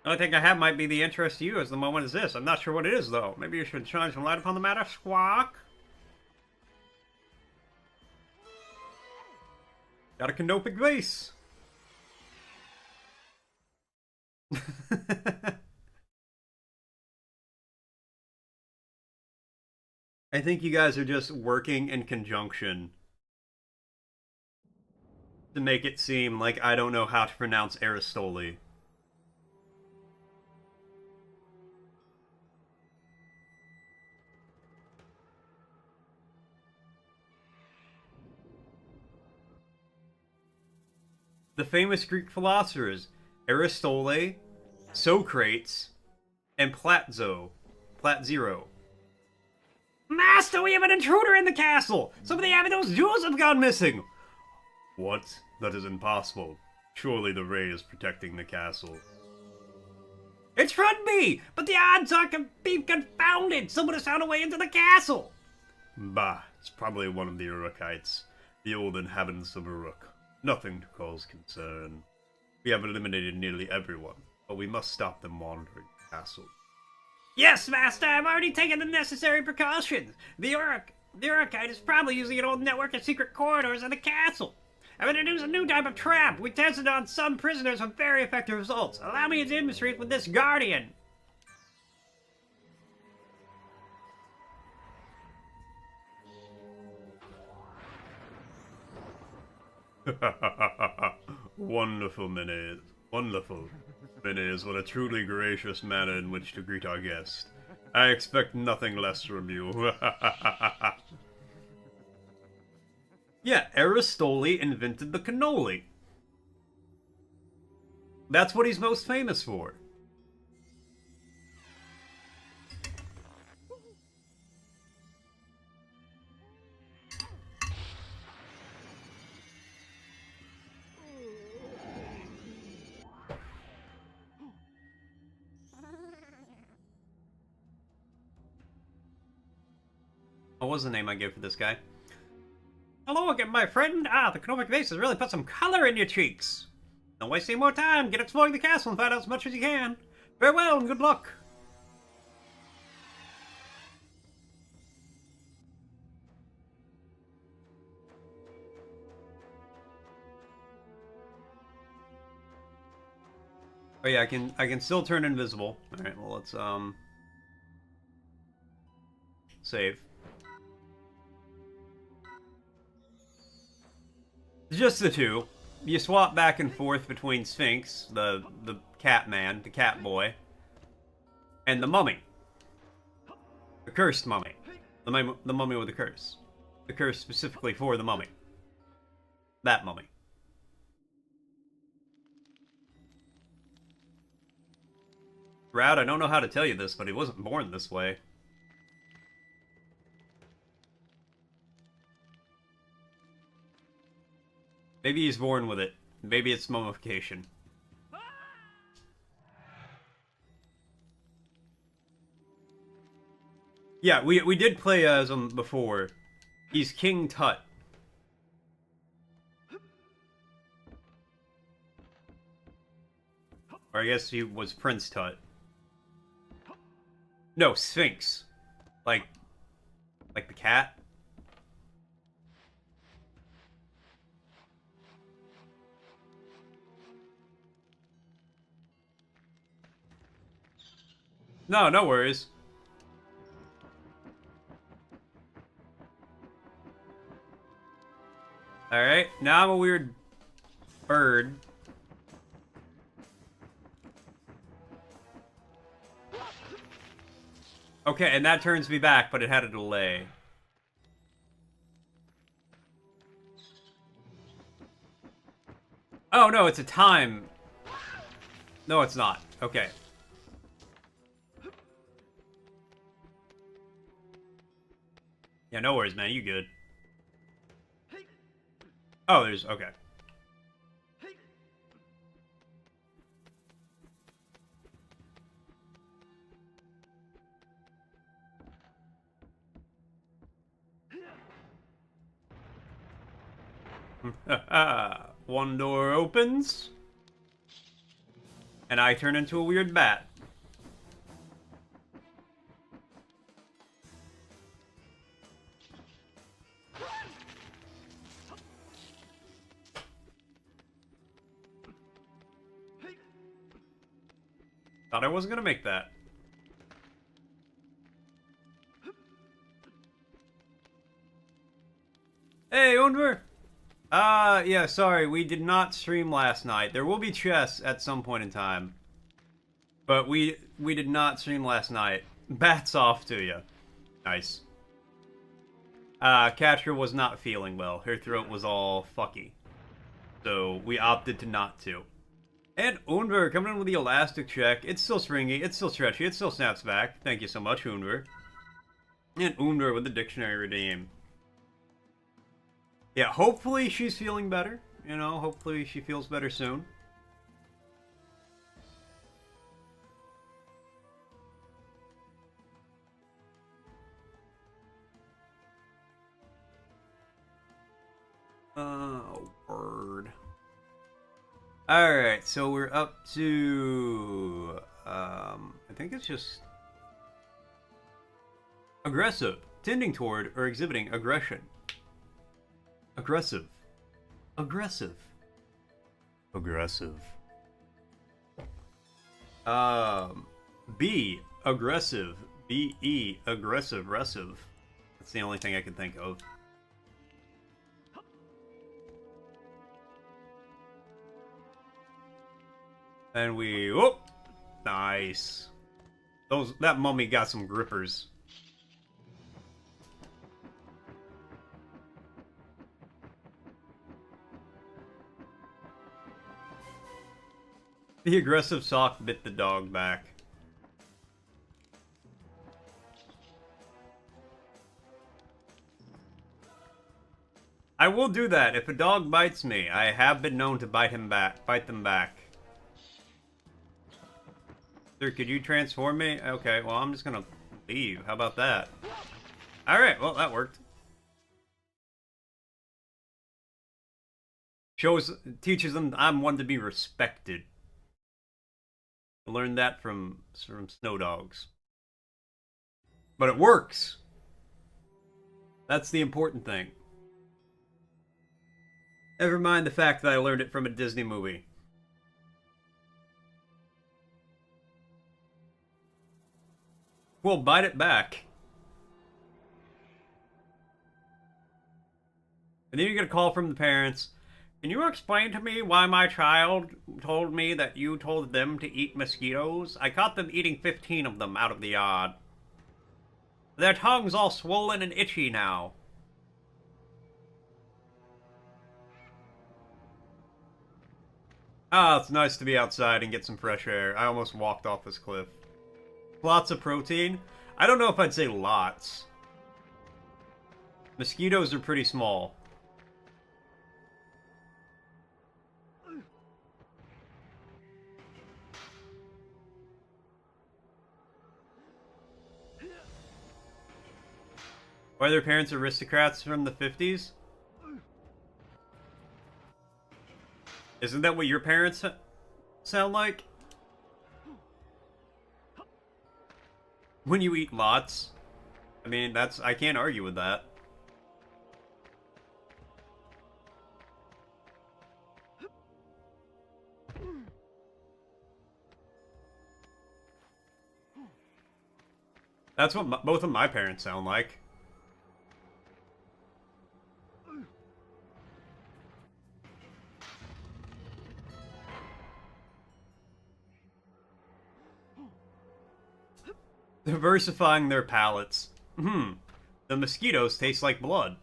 The only thing I have might be the interest to you as the moment is this. I'm not sure what it is, though. Maybe you should shine some light upon the matter, Squawk? Got a canopic vase. I think you guys are just working in conjunction to make it seem like I don't know how to pronounce Aristole. The famous Greek philosophers Aristole, Socrates, and Plato. Platzero. Master, we have an intruder in the castle! Some of the Abydos jewels have gone missing! What? That is impossible. Surely the ray is protecting the castle. It should be! But the odds are be confounded! Someone has found a way into the castle! Bah, it's probably one of the Urukites. The old inhabitants of Uruk. Nothing to cause concern. We have eliminated nearly everyone, but we must stop them wandering the castle. Yes, Master, I've already taken the necessary precautions. The Urukite is probably using an old network of secret corridors in the castle. I've introduced a new type of trap. We tested on some prisoners with very effective results. Allow me to demonstrate with this Guardian. Wonderful, Menes. Wonderful. Menes, what a truly gracious manner in which to greet our guest. I expect nothing less from you. Yeah, Aristoli invented the cannoli. That's what he's most famous for. What was the name I gave for this guy? Hello again, my friend. The Gnomic vase has really put some color in your cheeks. Don't waste any more time. Get exploring the castle and find out as much as you can. Farewell and good luck. Oh yeah, I can still turn invisible. Alright, well let's save. Just the two. You swap back and forth between Sphinx, the cat man, the cat boy, and the mummy. The cursed mummy. The mummy with the curse. The curse specifically for the mummy. That mummy. Rad, I don't know how to tell you this, but he wasn't born this way. Maybe he's born with it. Maybe it's mummification. Yeah, we did play as him before. He's King Tut. Or I guess he was Prince Tut. No, Sphinx. Like the cat? No, no worries. Alright, now I'm a weird bird. Okay, and that turns me back, but it had a delay. Oh, no, it's a time. No, it's not. Okay. Yeah, no worries, man. You good. Oh, there's... Okay. One door opens. And I turn into a weird bat. Thought I wasn't gonna make that. Hey, Unver! Yeah, sorry, we did not stream last night. There will be chess at some point in time. But we did not stream last night. Bats off to you. Nice. Katra was not feeling well. Her throat was all fucky. So we opted to not to. And Unver coming in with the elastic check. It's still stringy, it's still stretchy, it still snaps back. Thank you so much, Unver. And Unver with the dictionary redeem. Yeah, hopefully she's feeling better. You know, hopefully she feels better soon. Word. Alright, so we're up to... I think it's just... aggressive. Tending toward or exhibiting aggression. Aggressive. Aggressive. Aggressive. B. Aggressive. B-E. Aggressive. Ressive. That's the only thing I can think of. And we... whoop! Nice. That mummy got some grippers. The aggressive sock bit the dog back. I will do that. If a dog bites me, I have been known to bite them back. Sir, could you transform me? Okay, well, I'm just gonna leave. How about that? Alright, well, that worked. Teaches them I'm one to be respected. I learned that from Snow Dogs. But it works! That's the important thing. Never mind the fact that I learned it from a Disney movie. Well, bite it back. And then you get a call from the parents. Can you explain to me why my child told me that you told them to eat mosquitoes? I caught them eating 15 of them out of the yard. Their tongue's all swollen and itchy now. Ah, it's nice to be outside and get some fresh air. I almost walked off this cliff. Lots of protein? I don't know if I'd say lots. Mosquitoes are pretty small. Are their parents aristocrats from the 50s? Isn't that what your parents sound like? When you eat lots? I mean, I can't argue with that. That's what both of my parents sound like. Diversifying their palates. The mosquitoes taste like blood.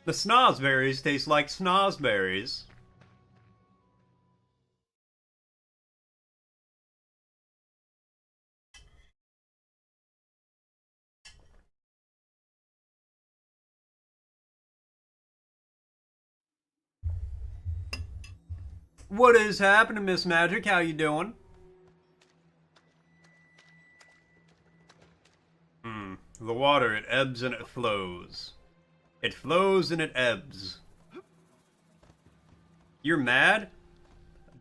The snozberries taste like snozberries. What is happening, Miss Magic? How you doing? The water, it ebbs and it flows. It flows and it ebbs. You're mad?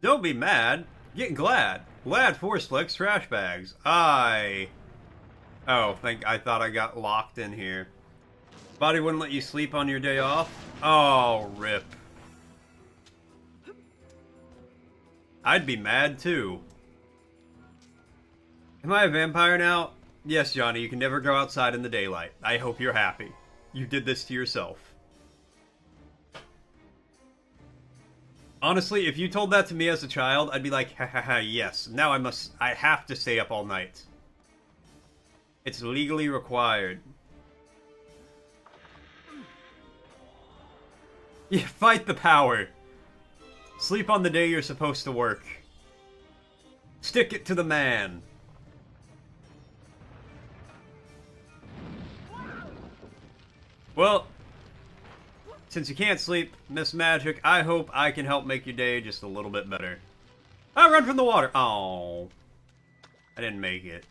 Don't be mad. Get glad. Glad Force Flex trash bags. Oh, I thought I got locked in here. Body wouldn't let you sleep on your day off? Oh, rip. I'd be mad too. Am I a vampire now? Yes, Johnny, you can never go outside in the daylight. I hope you're happy. You did this to yourself. Honestly, if you told that to me as a child, I'd be like, ha ha ha, yes. Now I have to stay up all night. It's legally required. Yeah, fight the power. Sleep on the day you're supposed to work. Stick it to the man. Well, since you can't sleep, Miss Magic, I hope I can help make your day just a little bit better. I run from the water. Oh, I didn't make it.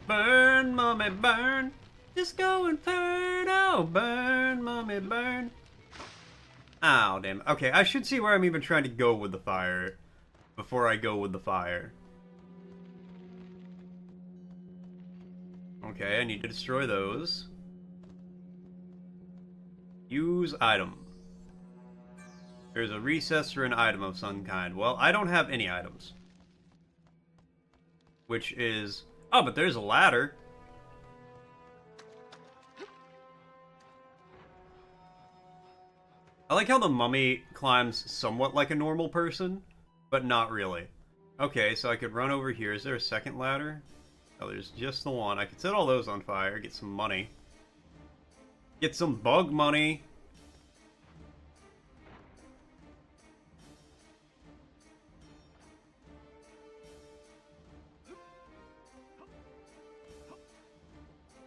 Burn, mommy, burn. Just go inferno. Burn, mommy, burn. Ow, damn. Okay, I should see where I'm even trying to go with the fire before I go with the fire. Okay, I need to destroy those. Use item. There's a recess for an item of some kind. Well, I don't have any items. Which is... Oh, but there's a ladder. I like how the mummy climbs somewhat like a normal person, but not really. Okay, so I could run over here. Is there a second ladder? Oh, there's just the one. I could set all those on fire, get some money. Get some bug money.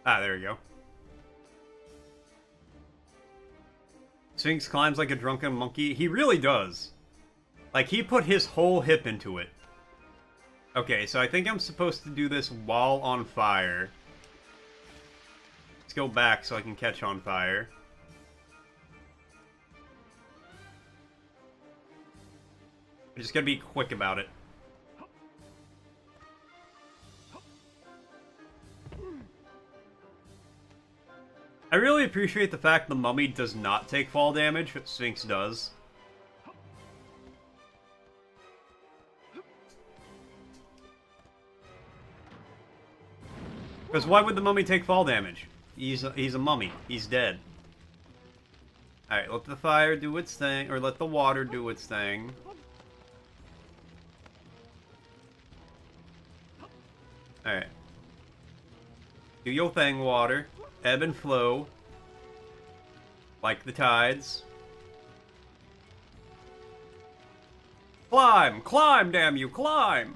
Ah, there we go. Sphinx climbs like a drunken monkey. He really does. Like, he put his whole hip into it. Okay, so I think I'm supposed to do this while on fire. Let's go back so I can catch on fire. I just gotta be quick about it. I really appreciate the fact the mummy does not take fall damage, but Sphinx does. Because why would the mummy take fall damage? He's a mummy. He's dead. Alright, let the fire do its thing, or let the water do its thing. Alright. Do your thing, water. Ebb and flow. Like the tides. Climb! Climb, damn you! Climb!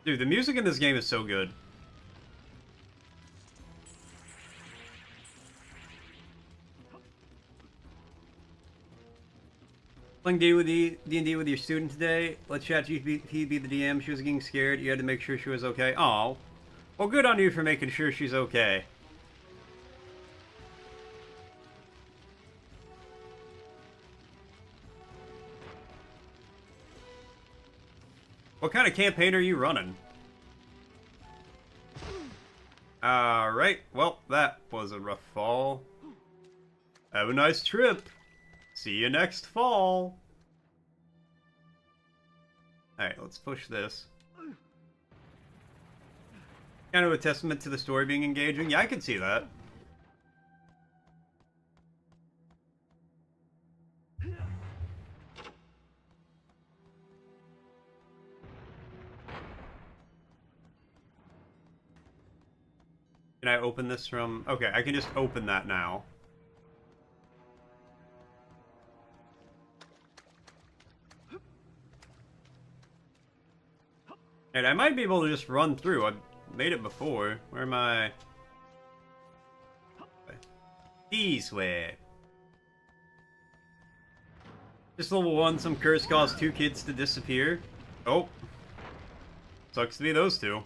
Dude, the music in this game is so good. Playing D&D with your student today. Let ChatGPT be the DM. She was getting scared. You had to make sure she was okay. Oh, well, good on you for making sure she's okay. What kind of campaign are you running? Alright, well, that was a rough fall. Have a nice trip. See you next fall. Alright, let's push this. Kind of a testament to the story being engaging. Yeah, I can see that. Can I open this from... Okay, I can just open that now. And I might be able to just run through. I've made it before. Where am I? This way. Just level 1, some curse caused 2 kids to disappear. Oh. Sucks to be those 2.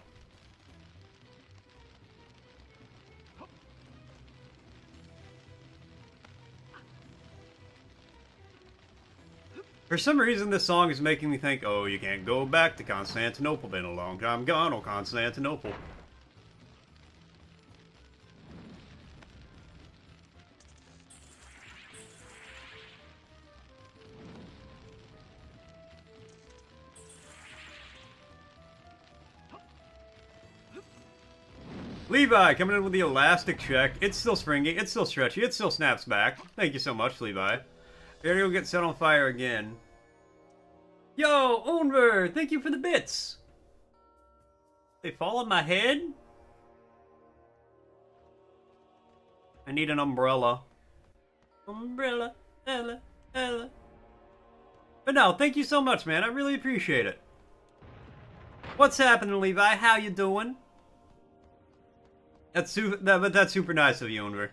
For some reason, this song is making me think, oh, you can't go back to Constantinople. Been a long time gone, oh, Constantinople. Levi, coming in with the elastic check. It's still springy, it's still stretchy, it still snaps back. Thank you so much, Levi. There you'll get set on fire again. Yo, Onver, thank you for the bits. They fall on my head? I need an umbrella. Umbrella, Ella, Ella. But no, thank you so much, man. I really appreciate it. What's happening, Levi? How you doing? But that's super nice of you, Unver.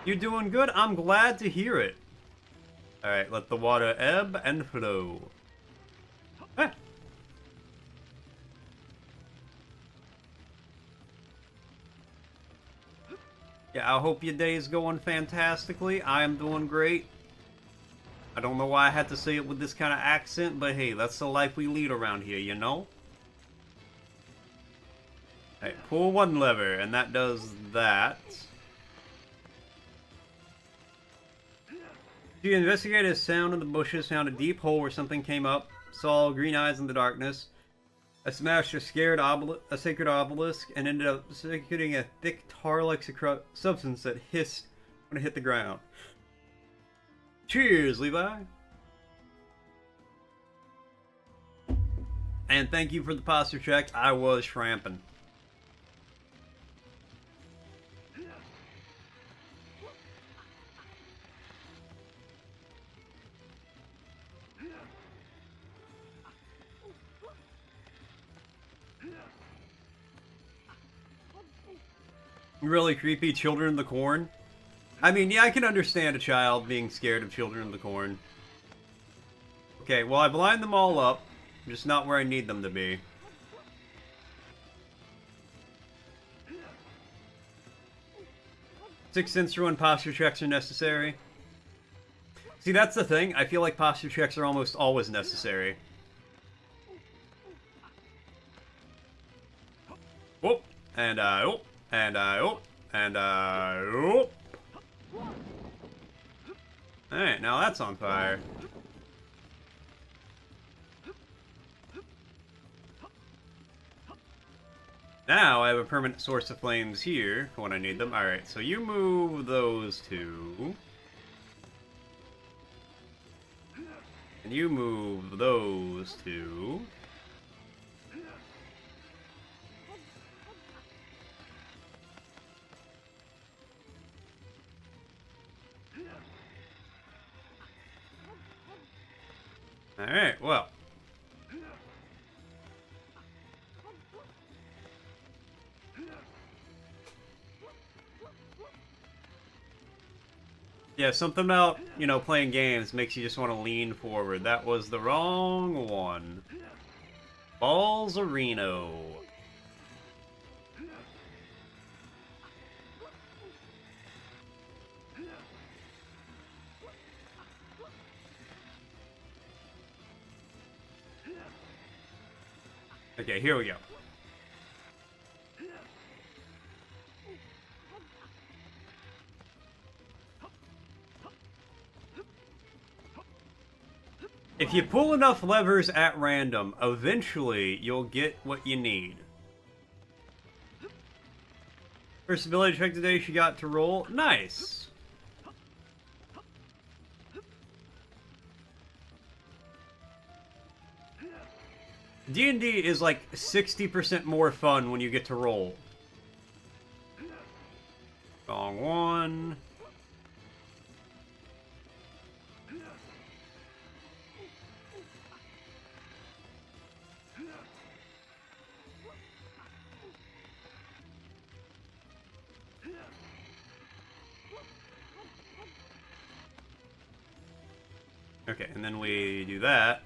You doing good? I'm glad to hear it. Alright, let the water ebb and flow. Ah. Yeah, I hope your day is going fantastically. I am doing great. I don't know why I had to say it with this kind of accent, but hey, that's the life we lead around here, you know? Alright, pull one lever, and that does that. She investigated a sound in the bushes, found a deep hole where something came up, saw green eyes in the darkness. I smashed a sacred obelisk and ended up executing a thick tar-like substance that hissed when it hit the ground. Cheers, Levi! And thank you for the posture check. I was shramping. Really creepy Children of the Corn. I mean, yeah, I can understand a child being scared of Children of the Corn. Okay, well, I've lined them all up, just not where I need them to be. Sixth sense when posture checks are necessary. See, that's the thing. I feel like posture checks are almost always necessary. Whoop, and whoop. And oh, and oh. Alright, now that's on fire. Now I have a permanent source of flames here when I need them. Alright, so you move those two. And you move those two. Alright, well. Yeah, something about, you know, playing games makes you just want to lean forward. That was the wrong one. Balzarino. Okay, here we go. If you pull enough levers at random, eventually you'll get what you need. First ability check today, she got to roll. Nice. D&D is like 60% more fun when you get to roll. Wrong one. Okay, and then we do that.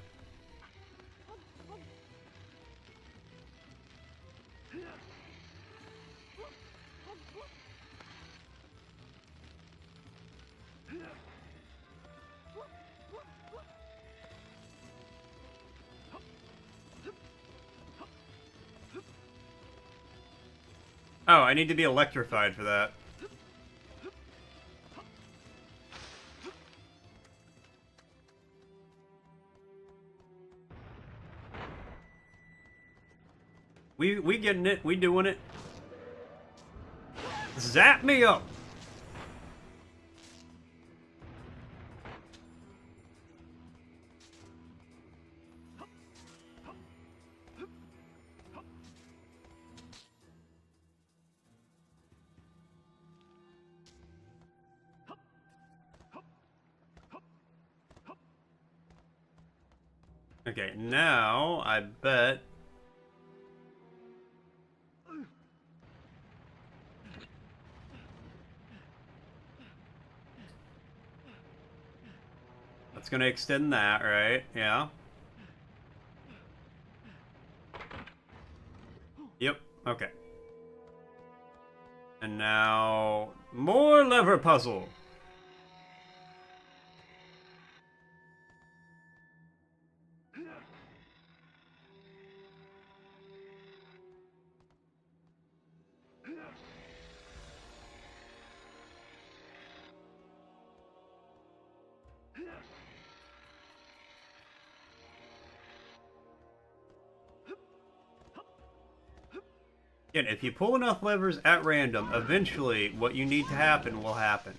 Oh, I need to be electrified for that. We getting it. We doing it. Zap me up. Okay, now I bet. That's gonna extend that, right? Yeah. Yep, okay. And now, more lever puzzle. Again, if you pull enough levers at random, eventually what you need to happen will happen.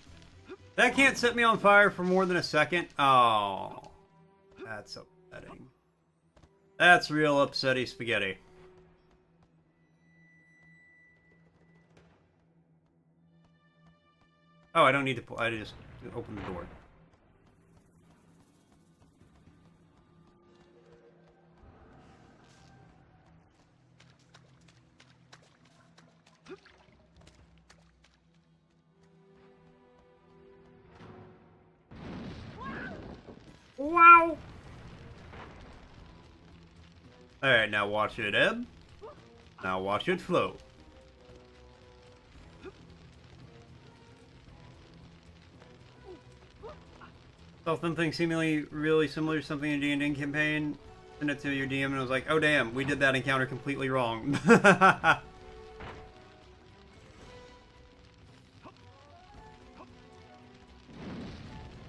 That can't set me on fire for more than a second. Oh, that's upsetting. That's real upsetty spaghetti. Oh, I don't need to pull. I just open the door. Wow! Alright, now watch it ebb. Now watch it flow. Saw something seemingly really similar to something in D&D campaign. Sent it to your DM and I was like, oh damn, we did that encounter completely wrong.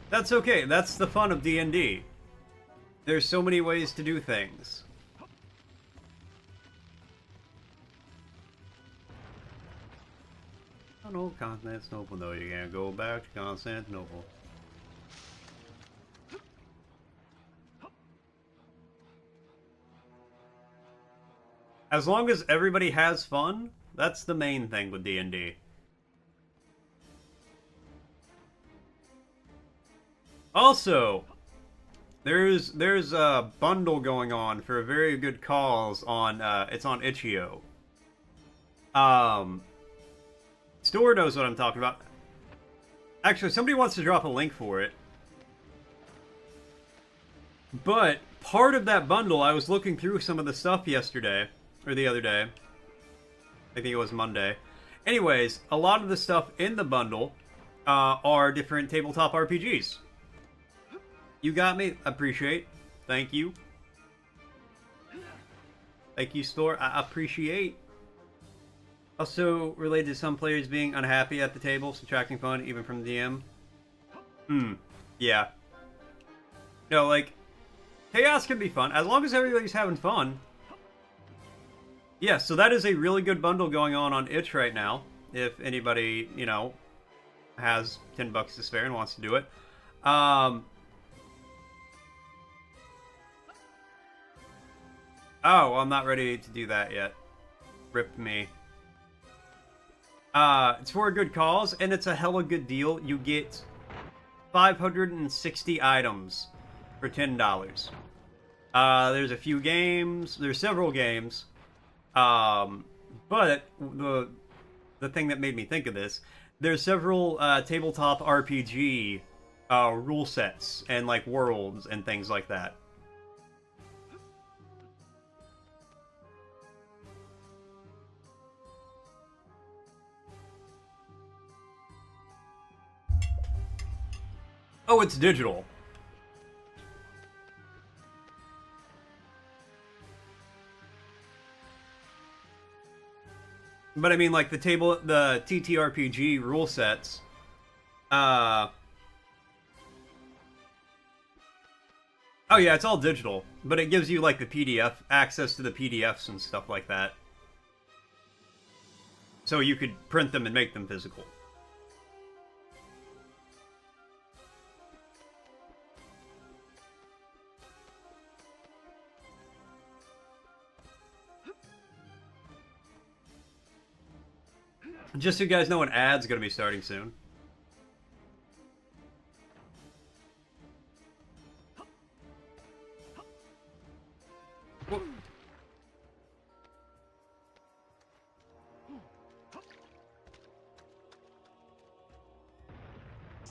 That's okay, that's the fun of D&D. There's so many ways to do things. Oh no, Constantinople, though. You can't go back to Constantinople. As long as everybody has fun, that's the main thing with D&D. Also, there's a bundle going on for a very good cause on it's on Itch.io. Store knows what I'm talking about. Actually, somebody wants to drop a link for it. But part of that bundle, I was looking through some of the stuff yesterday, or the other day. I think it was Monday. Anyways, a lot of the stuff in the bundle are different tabletop RPGs. You got me. Appreciate. Thank you. Thank you, store. I appreciate. Also related to some players being unhappy at the table, subtracting fun even from the DM. Yeah. No, like, chaos can be fun as long as everybody's having fun. Yeah, so that is a really good bundle going on Itch right now. If anybody, you know, has $10 to spare and wants to do it. Oh, I'm not ready to do that yet. Rip me. It's for a good cause, and it's a hella good deal. You get 560 items for $10. There's a few games. There's several games. But the thing that made me think of this, there's several tabletop RPG rule sets and like worlds and things like that. Oh, it's digital. But I mean, like the TTRPG rule sets. Oh yeah, it's all digital, but it gives you like the PDF access to the PDFs and stuff like that. So you could print them and make them physical. Just so you guys know, an ad's gonna be starting soon.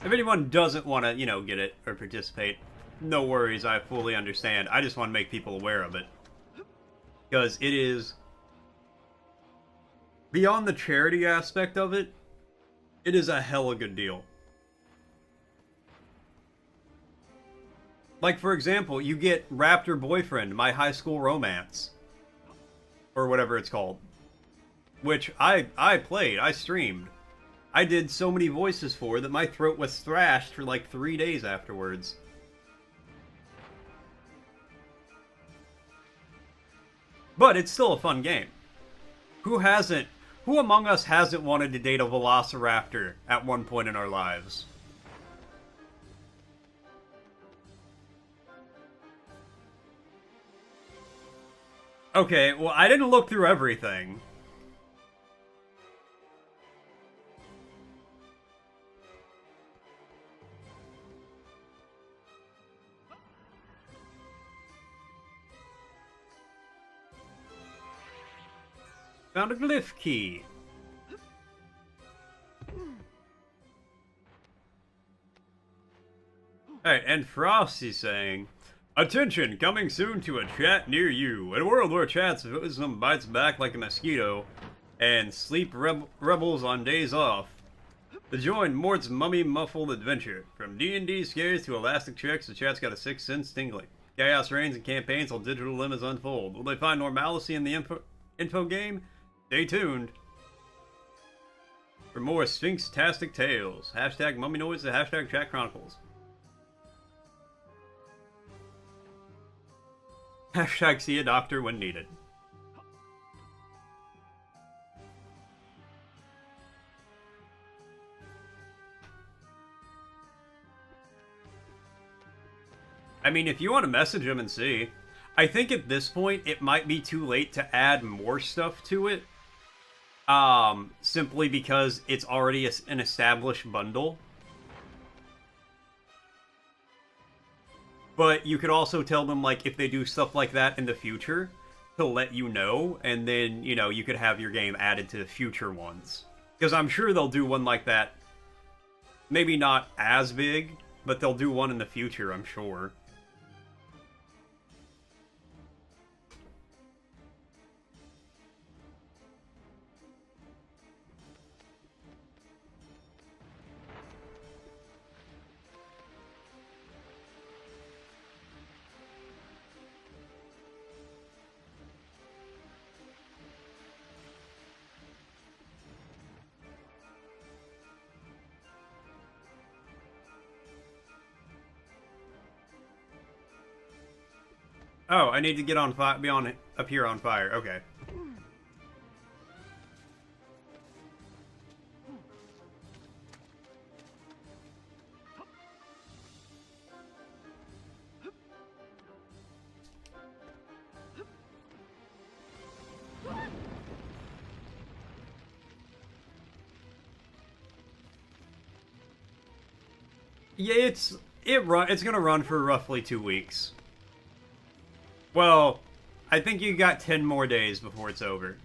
If anyone doesn't want to, get it or participate, no worries, I fully understand. I just want to make people aware of it. Because it is, beyond the charity aspect of it, it is a hella good deal. Like, for example, you get Raptor Boyfriend, My High School Romance. Or whatever it's called. Which I played, I streamed. I did so many voices for that my throat was thrashed for like 3 days afterwards. But it's still a fun game. Who among us hasn't wanted to date a Velociraptor at one point in our lives? Okay, well, I didn't look through everything. Found a glyph key. Alright, and Frosty's saying, attention, coming soon to a chat near you. In a world where chat's wisdom bites back like a mosquito, and sleep rebels on days off. To join Mort's mummy-muffled adventure. From D&D scares to elastic checks, the chat's got a sixth sense tingling. Chaos reigns and campaigns while digital limits unfold. Will they find normalcy in the info game? Stay tuned. For more Sphinx-tastic tales. Hashtag mummy noise and hashtag chat chronicles. Hashtag see a doctor when needed. I mean, if you want to message him and see. I think at this point, it might be too late to add more stuff to it. Simply because it's already an established bundle. But you could also tell them, like, if they do stuff like that in the future, to let you know, and then, you could have your game added to future ones. Because I'm sure they'll do one like that. Maybe not as big, but they'll do one in the future, I'm sure. Oh, I need to get on fire, up here on fire. Okay. Yeah, it's gonna run for roughly 2 weeks. Well, I think you got 10 more days before it's over.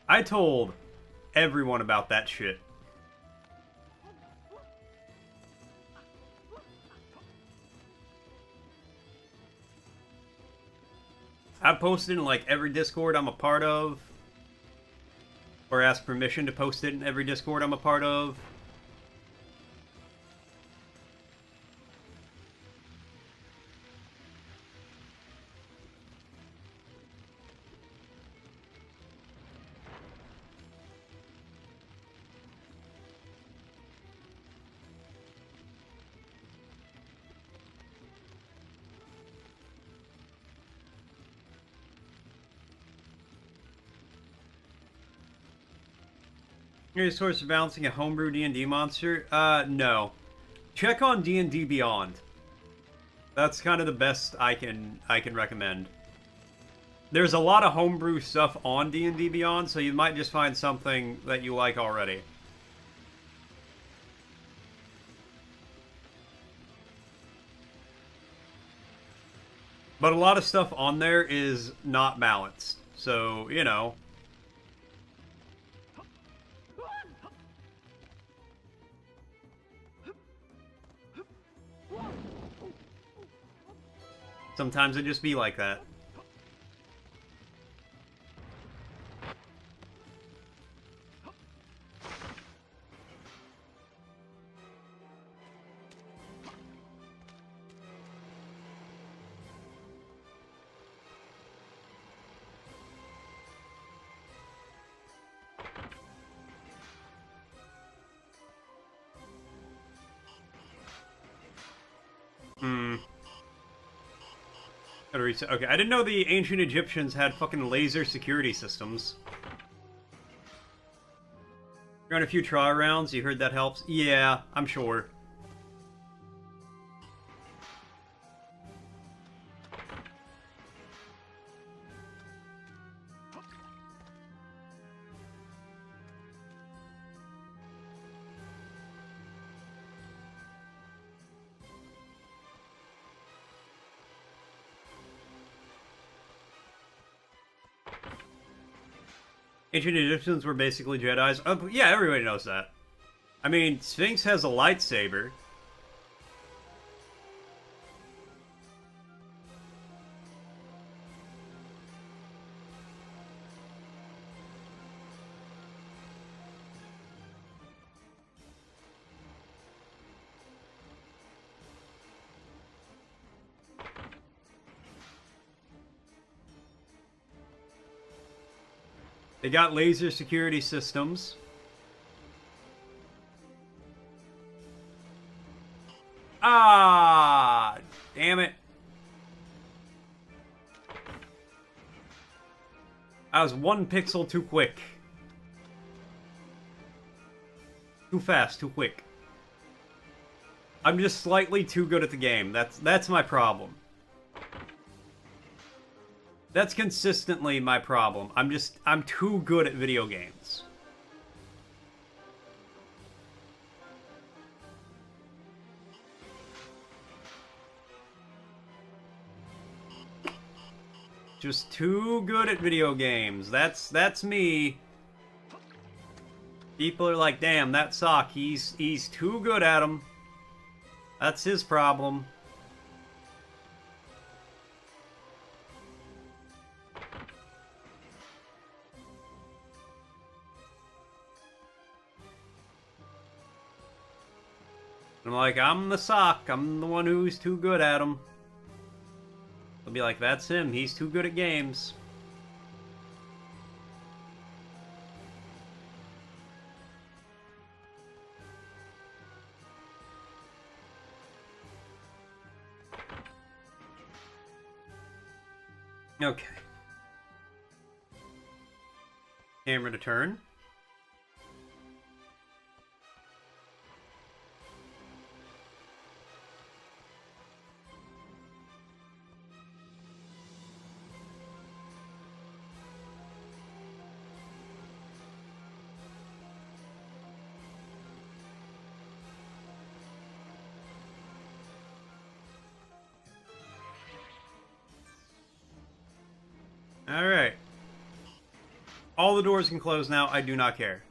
I told everyone about that shit. I posted in like every Discord I'm a part of. Or ask permission to post it in every Discord I'm a part of. Your source of balancing a homebrew D&D monster? No. Check on D&D Beyond. That's kind of the best I can recommend. There's a lot of homebrew stuff on D&D Beyond, so you might just find something that you like already. But a lot of stuff on there is not balanced. So, you know. Sometimes it just be like that. Gotta reset. Okay, I didn't know the ancient Egyptians had fucking laser security systems. Run a few trial rounds, you heard that helps? Yeah, I'm sure. Ancient Egyptians were basically Jedis. Oh, yeah, everybody knows that. I mean, Sphinx has a lightsaber. They got laser security systems. Ah, damn it. I was 1 pixel too quick. Too fast, too quick. I'm just slightly too good at the game. That's my problem. That's consistently my problem. I'm too good at video games. Just too good at video games. That's me. People are like, damn, that sock, he's too good at them. That's his problem. I'm like, I'm the sock. I'm the one who's too good at them. They'll be like, that's him. He's too good at games. Okay. Camera to turn. Alright. All the doors can close now. I do not care.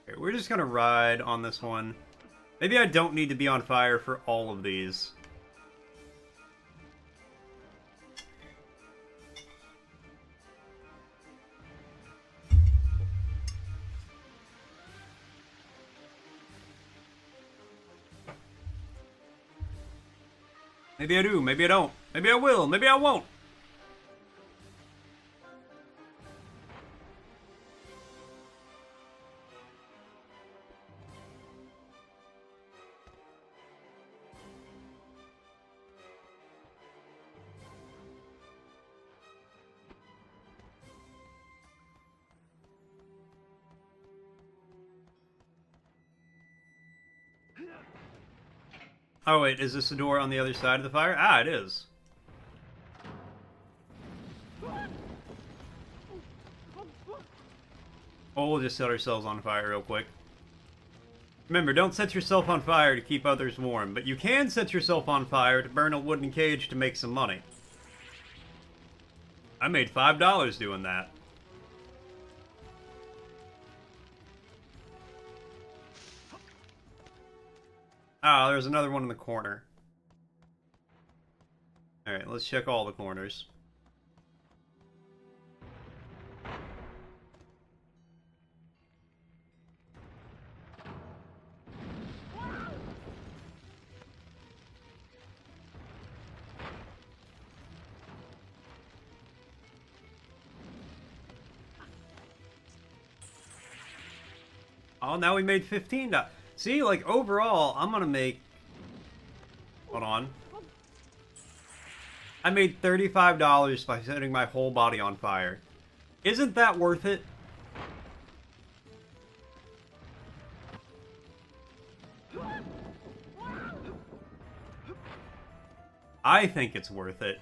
Okay, we're just gonna ride on this one. Maybe I don't need to be on fire for all of these. Maybe I do, maybe I don't. Maybe I will, maybe I won't. Oh wait, is this the door on the other side of the fire? Ah, it is. Oh, we'll just set ourselves on fire real quick. Remember, don't set yourself on fire to keep others warm, but you can set yourself on fire to burn a wooden cage to make some money. I made $5 doing that. Ah, there's another one in the corner. Alright, let's check all the corners. Oh, now we made $15. See, like, overall, I'm gonna make... Hold on. I made $35 by setting my whole body on fire. Isn't that worth it? I think it's worth it.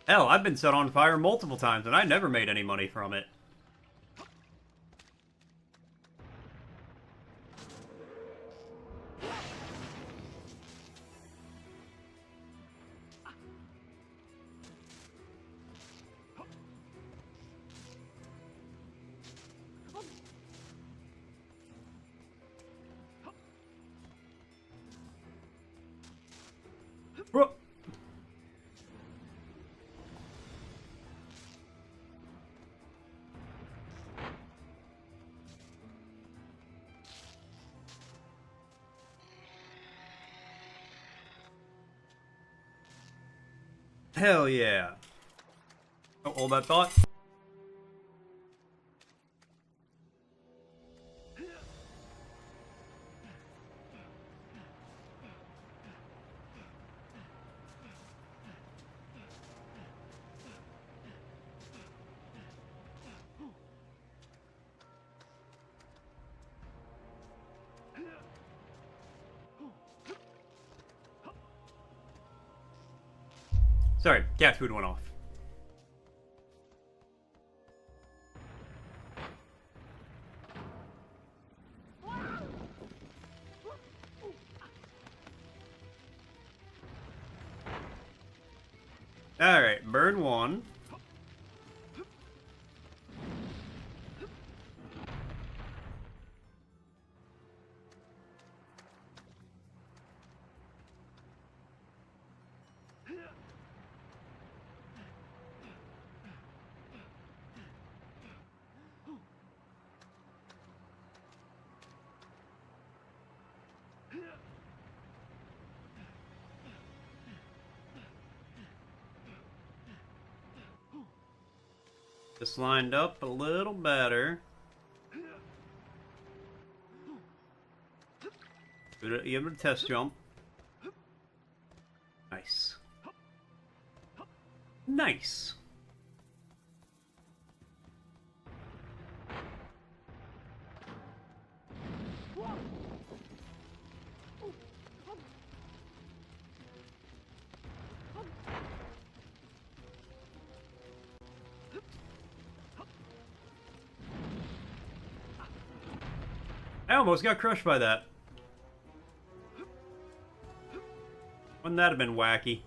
Hell, I've been set on fire multiple times and I never made any money from it. Bro. Hell yeah. Oh, hold that thought. Sorry, cat food went off. Alright, burn one. Just lined up a little better. Give it a test jump. Nice. Nice. I almost got crushed by that. Wouldn't that have been wacky?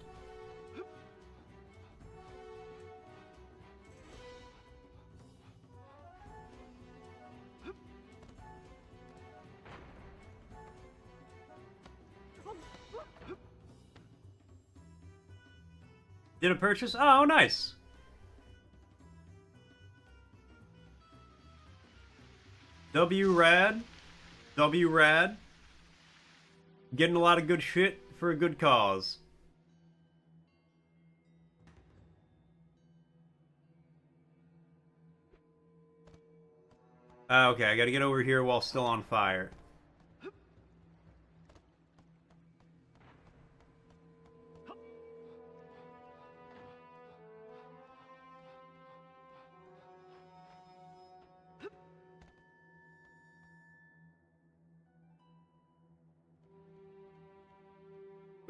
Did a purchase? Oh, nice. W-Rad. W-Rad. Getting a lot of good shit for a good cause. Okay, I gotta get over here while still on fire.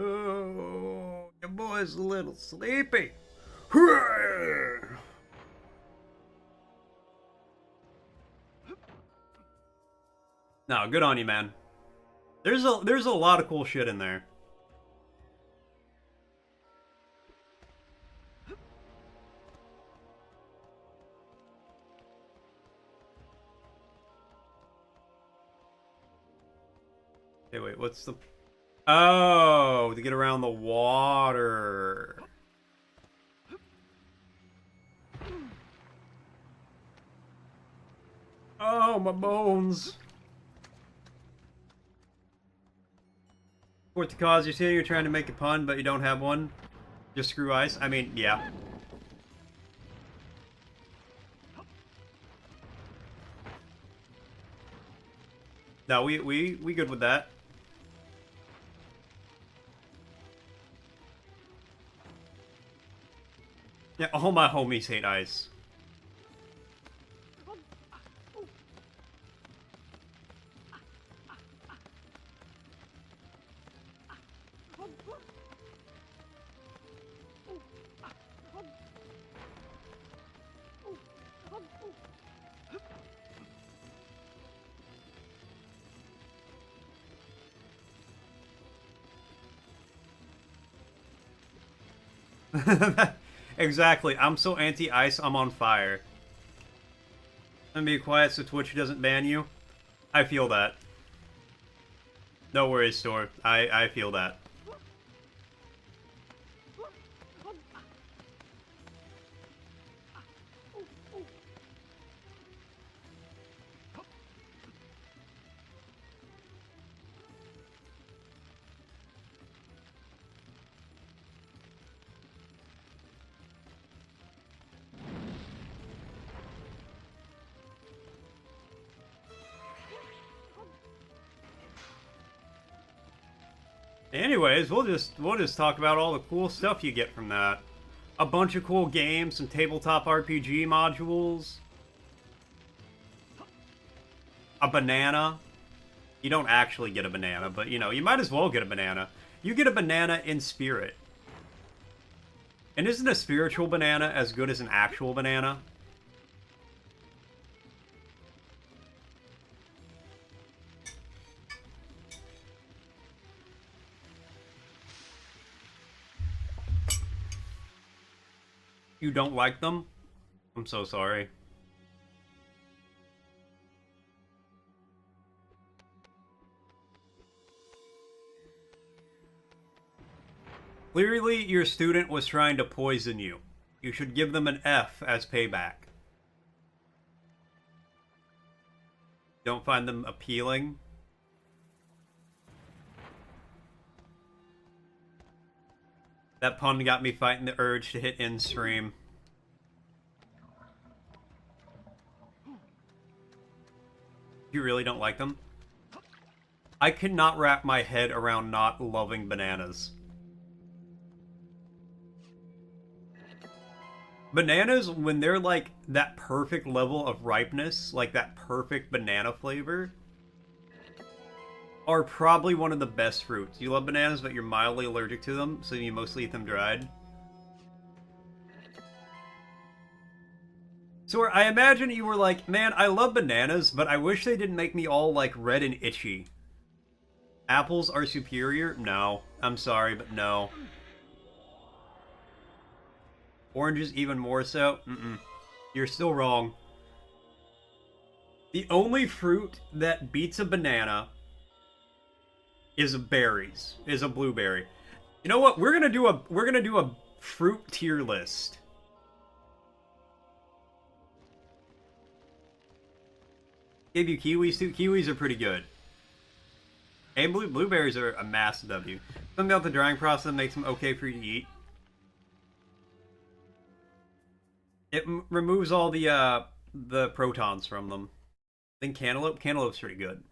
Oh, your boy's a little sleepy. No, good on you, man. There's a lot of cool shit in there. Okay, wait, what's the... Oh, to get around the water. Oh, my bones. What the cause? You're saying you're trying to make a pun, but you don't have one? Just screw ice? I mean, yeah. No, we good with that. Yeah, all my homies hate ice. Exactly. I'm so anti-ice, I'm on fire. And be quiet so Twitch doesn't ban you. I feel that. No worries, Store. I feel that. Anyways, we'll just talk about all the cool stuff you get from that. A bunch of cool games, some tabletop RPG modules. A banana. You don't actually get a banana, but you know, you might as well get a banana. You get a banana in spirit. And isn't a spiritual banana as good as an actual banana? You don't like them? I'm so sorry. Clearly, your student was trying to poison you. You should give them an F as payback. Don't find them appealing? That pun got me fighting the urge to hit end stream. You really don't like them? I cannot wrap my head around not loving bananas. Bananas, when they're like that perfect level of ripeness, like that perfect banana flavor, are probably one of the best fruits. You love bananas, but you're mildly allergic to them, so you mostly eat them dried. So I imagine you were like, man, I love bananas, but I wish they didn't make me all like red and itchy. Apples are superior? No. I'm sorry, but no. Oranges even more so? Mm-mm. You're still wrong. The only fruit that beats a banana is berries. Is a blueberry. You know what? We're gonna do a fruit tier list. Gave you kiwis too? Kiwis are pretty good. And blueberries are a massive W. Something about the drying process makes them okay for you to eat. It removes all the protons from them. Then cantaloupe? Cantaloupe's pretty good.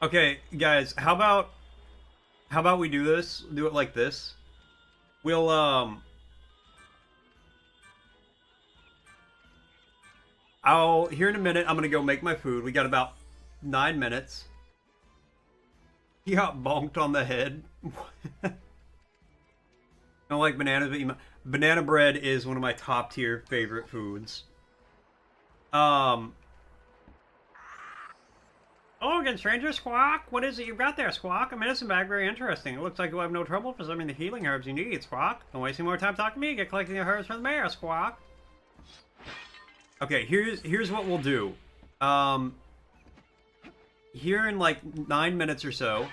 Okay, guys, how about we do this? Do it like this. We'll Here in a minute, I'm gonna go make my food. We got about 9 minutes. He got bonked on the head. I don't like bananas, but banana bread is one of my top tier favorite foods. Oh, again, stranger, Squawk. What is it you've got there, Squawk? A medicine bag, very interesting. It looks like you'll have no trouble for some of the healing herbs you need, Squawk. Don't waste any more time talking to me. Get collecting the herbs from the mayor, Squawk. Okay, here's what we'll do. Here in like 9 minutes or so,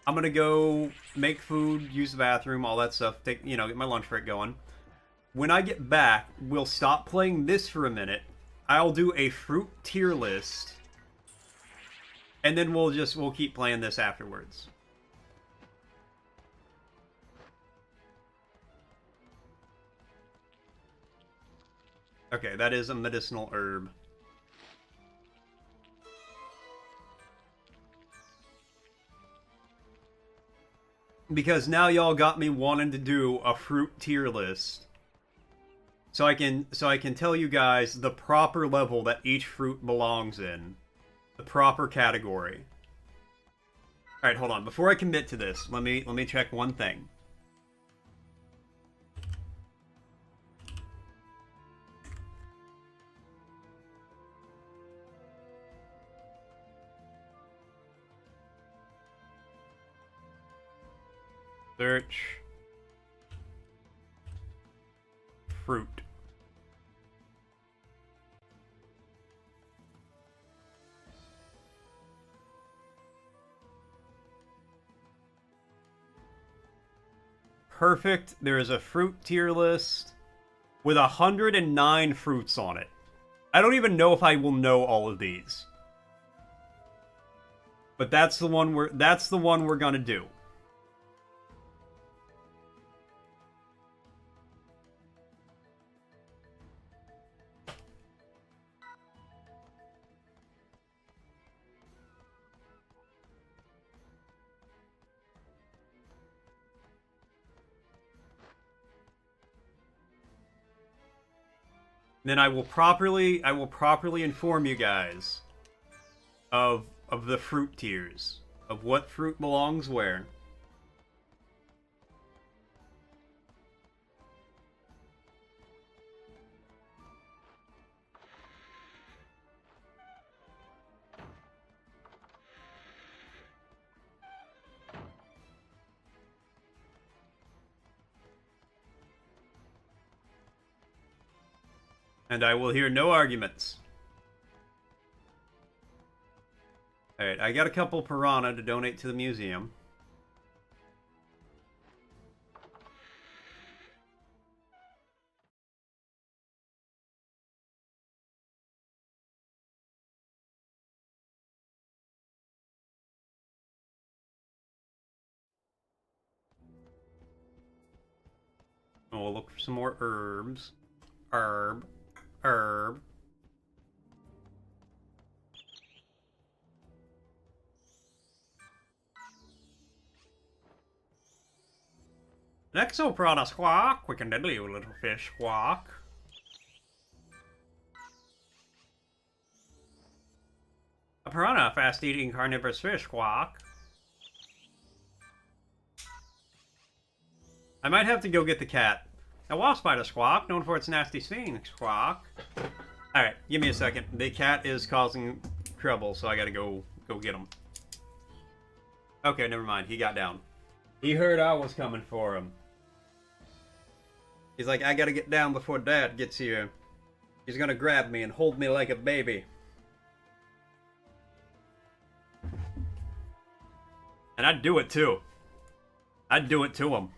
I'm gonna go make food, use the bathroom, all that stuff. Get my lunch break going. When I get back, we'll stop playing this for a minute. I'll do a fruit tier list, and then we'll keep playing this afterwards. Okay, that is a medicinal herb. Because now y'all got me wanting to do a fruit tier list. So I can tell you guys the proper level that each fruit belongs in. The proper category. Alright, hold on. Before I commit to this, let me check one thing. Search fruit. Perfect. There is a fruit tier list with 109 fruits on it. I don't even know if I will know all of these. But that's the one we're gonna do. Then I will properly inform you guys of the fruit tiers, of what fruit belongs where. And I will hear no arguments. Alright, I got a couple piranha to donate to the museum. And we'll look for some more herbs. Herb. Nexo piranha, Squawk. Quick and deadly, you little fish, Squawk. A piranha, fast-eating carnivorous fish, Squawk. I might have to go get the cat. A wasp spider, Squawk, known for its nasty sting, Squawk. Alright, give me a second. The cat is causing trouble, so I gotta go get him. Okay, never mind. He got down. He heard I was coming for him. He's like, I gotta get down before Dad gets here. He's gonna grab me and hold me like a baby. And I'd do it too. I'd do it to him.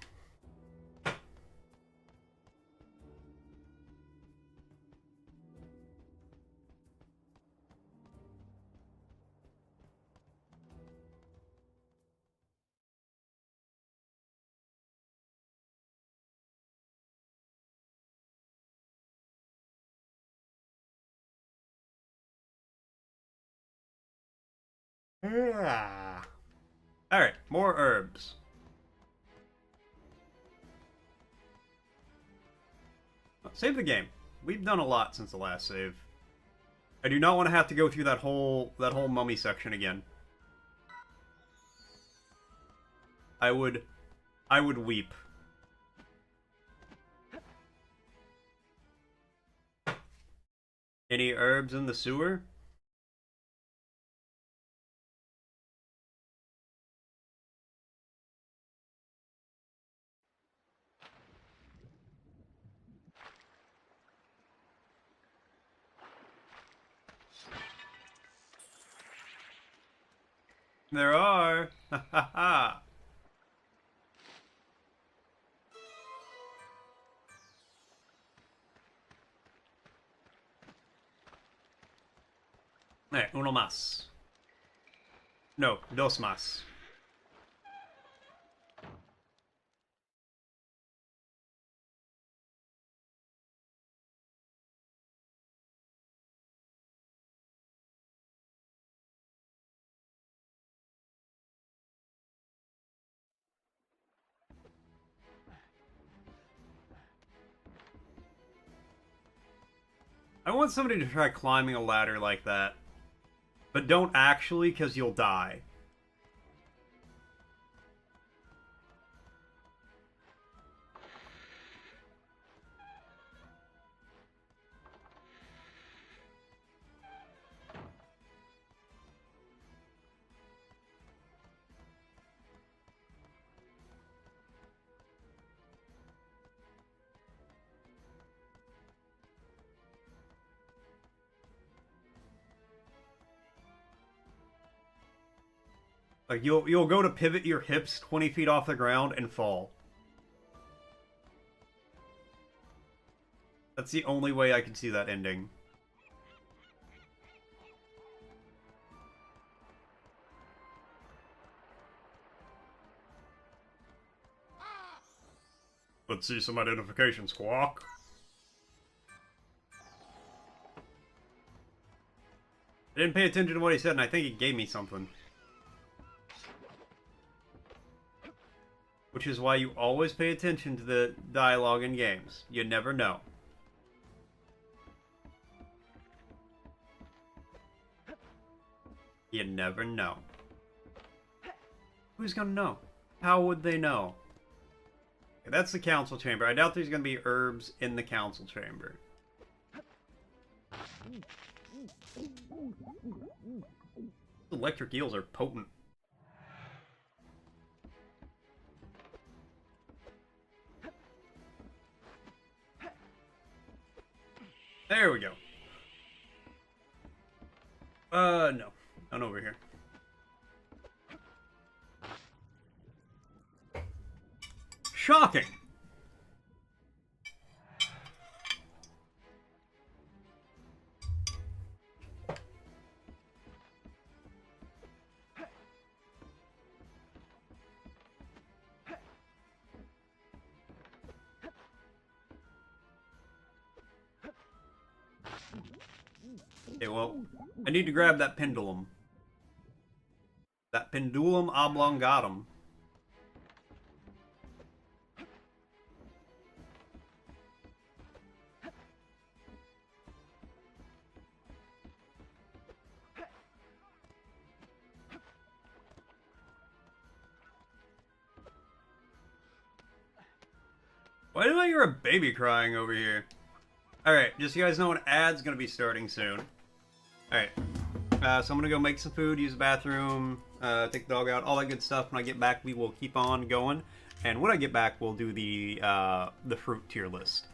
Alright, more herbs. Save the game. We've done a lot since the last save. I do not want to have to go through that whole mummy section again. I would weep. Any herbs in the sewer? There are. Ha ha ha. Uno más. No, dos más. I want somebody to try climbing a ladder like that. But don't actually, because you'll die. Like you'll go to pivot your hips 20 feet off the ground and fall. That's the only way I can see that ending. Let's see some identification, Squawk. I didn't pay attention to what he said, and I think he gave me something. Which is why you always pay attention to the dialogue in games. You never know. You never know. Who's gonna know? How would they know? Okay, that's the council chamber. I doubt there's gonna be herbs in the council chamber. Electric eels are potent. There we go. No. None over here. Shocking! Okay, well, I need to grab that pendulum. That pendulum oblongatum. Why do I hear a baby crying over here? Alright, just so you guys know, an ad's gonna be starting soon. Alright. So I'm gonna go make some food, use the bathroom, take the dog out, all that good stuff. When I get back, we will keep on going. And when I get back, we'll do the fruit tier list.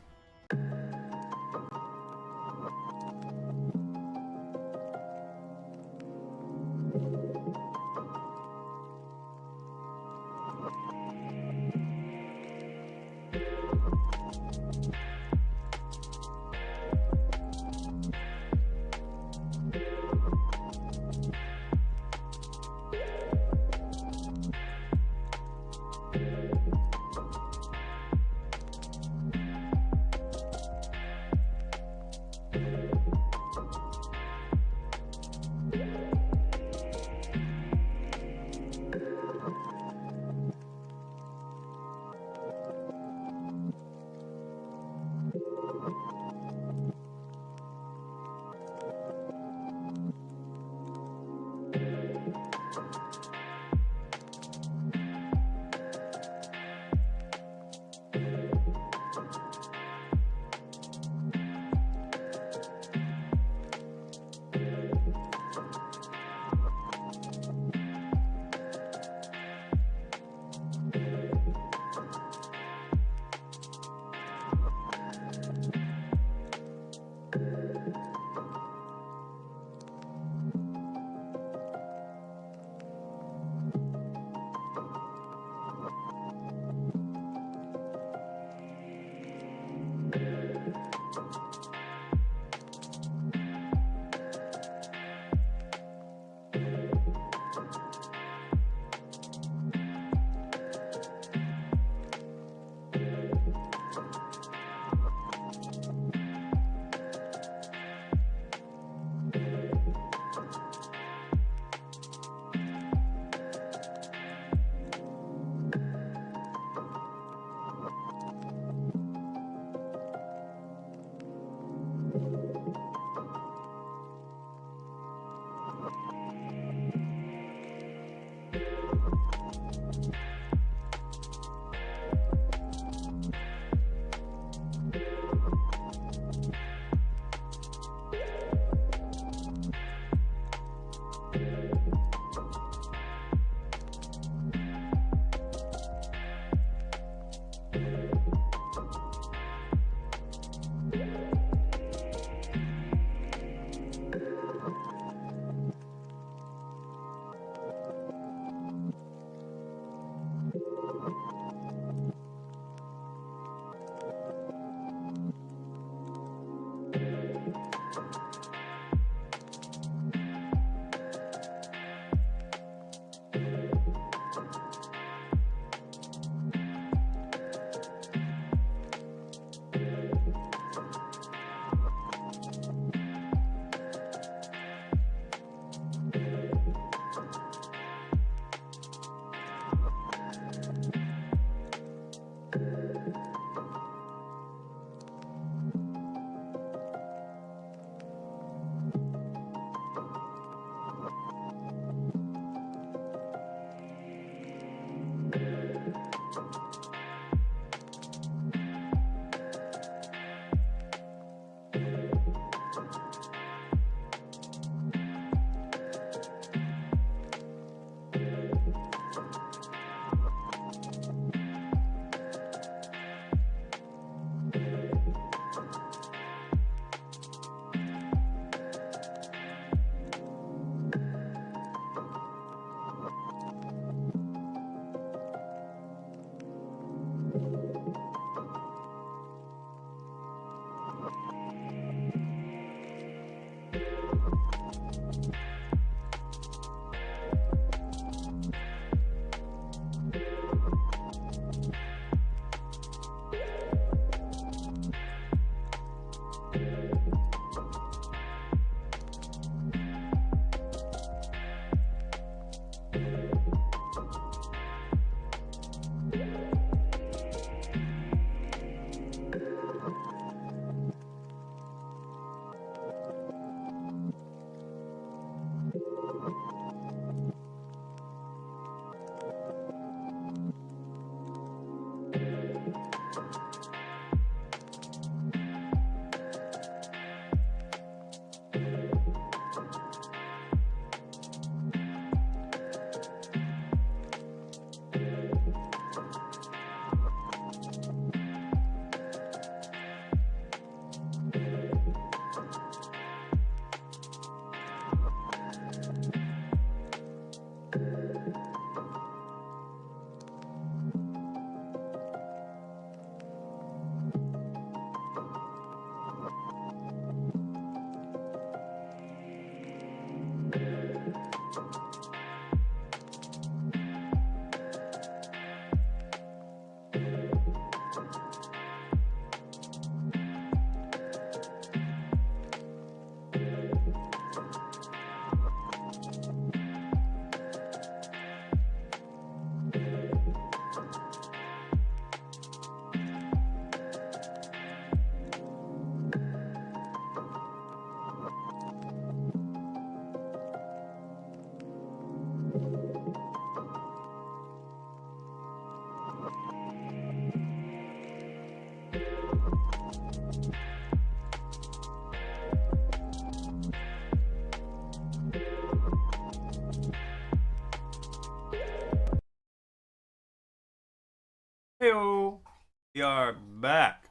are back.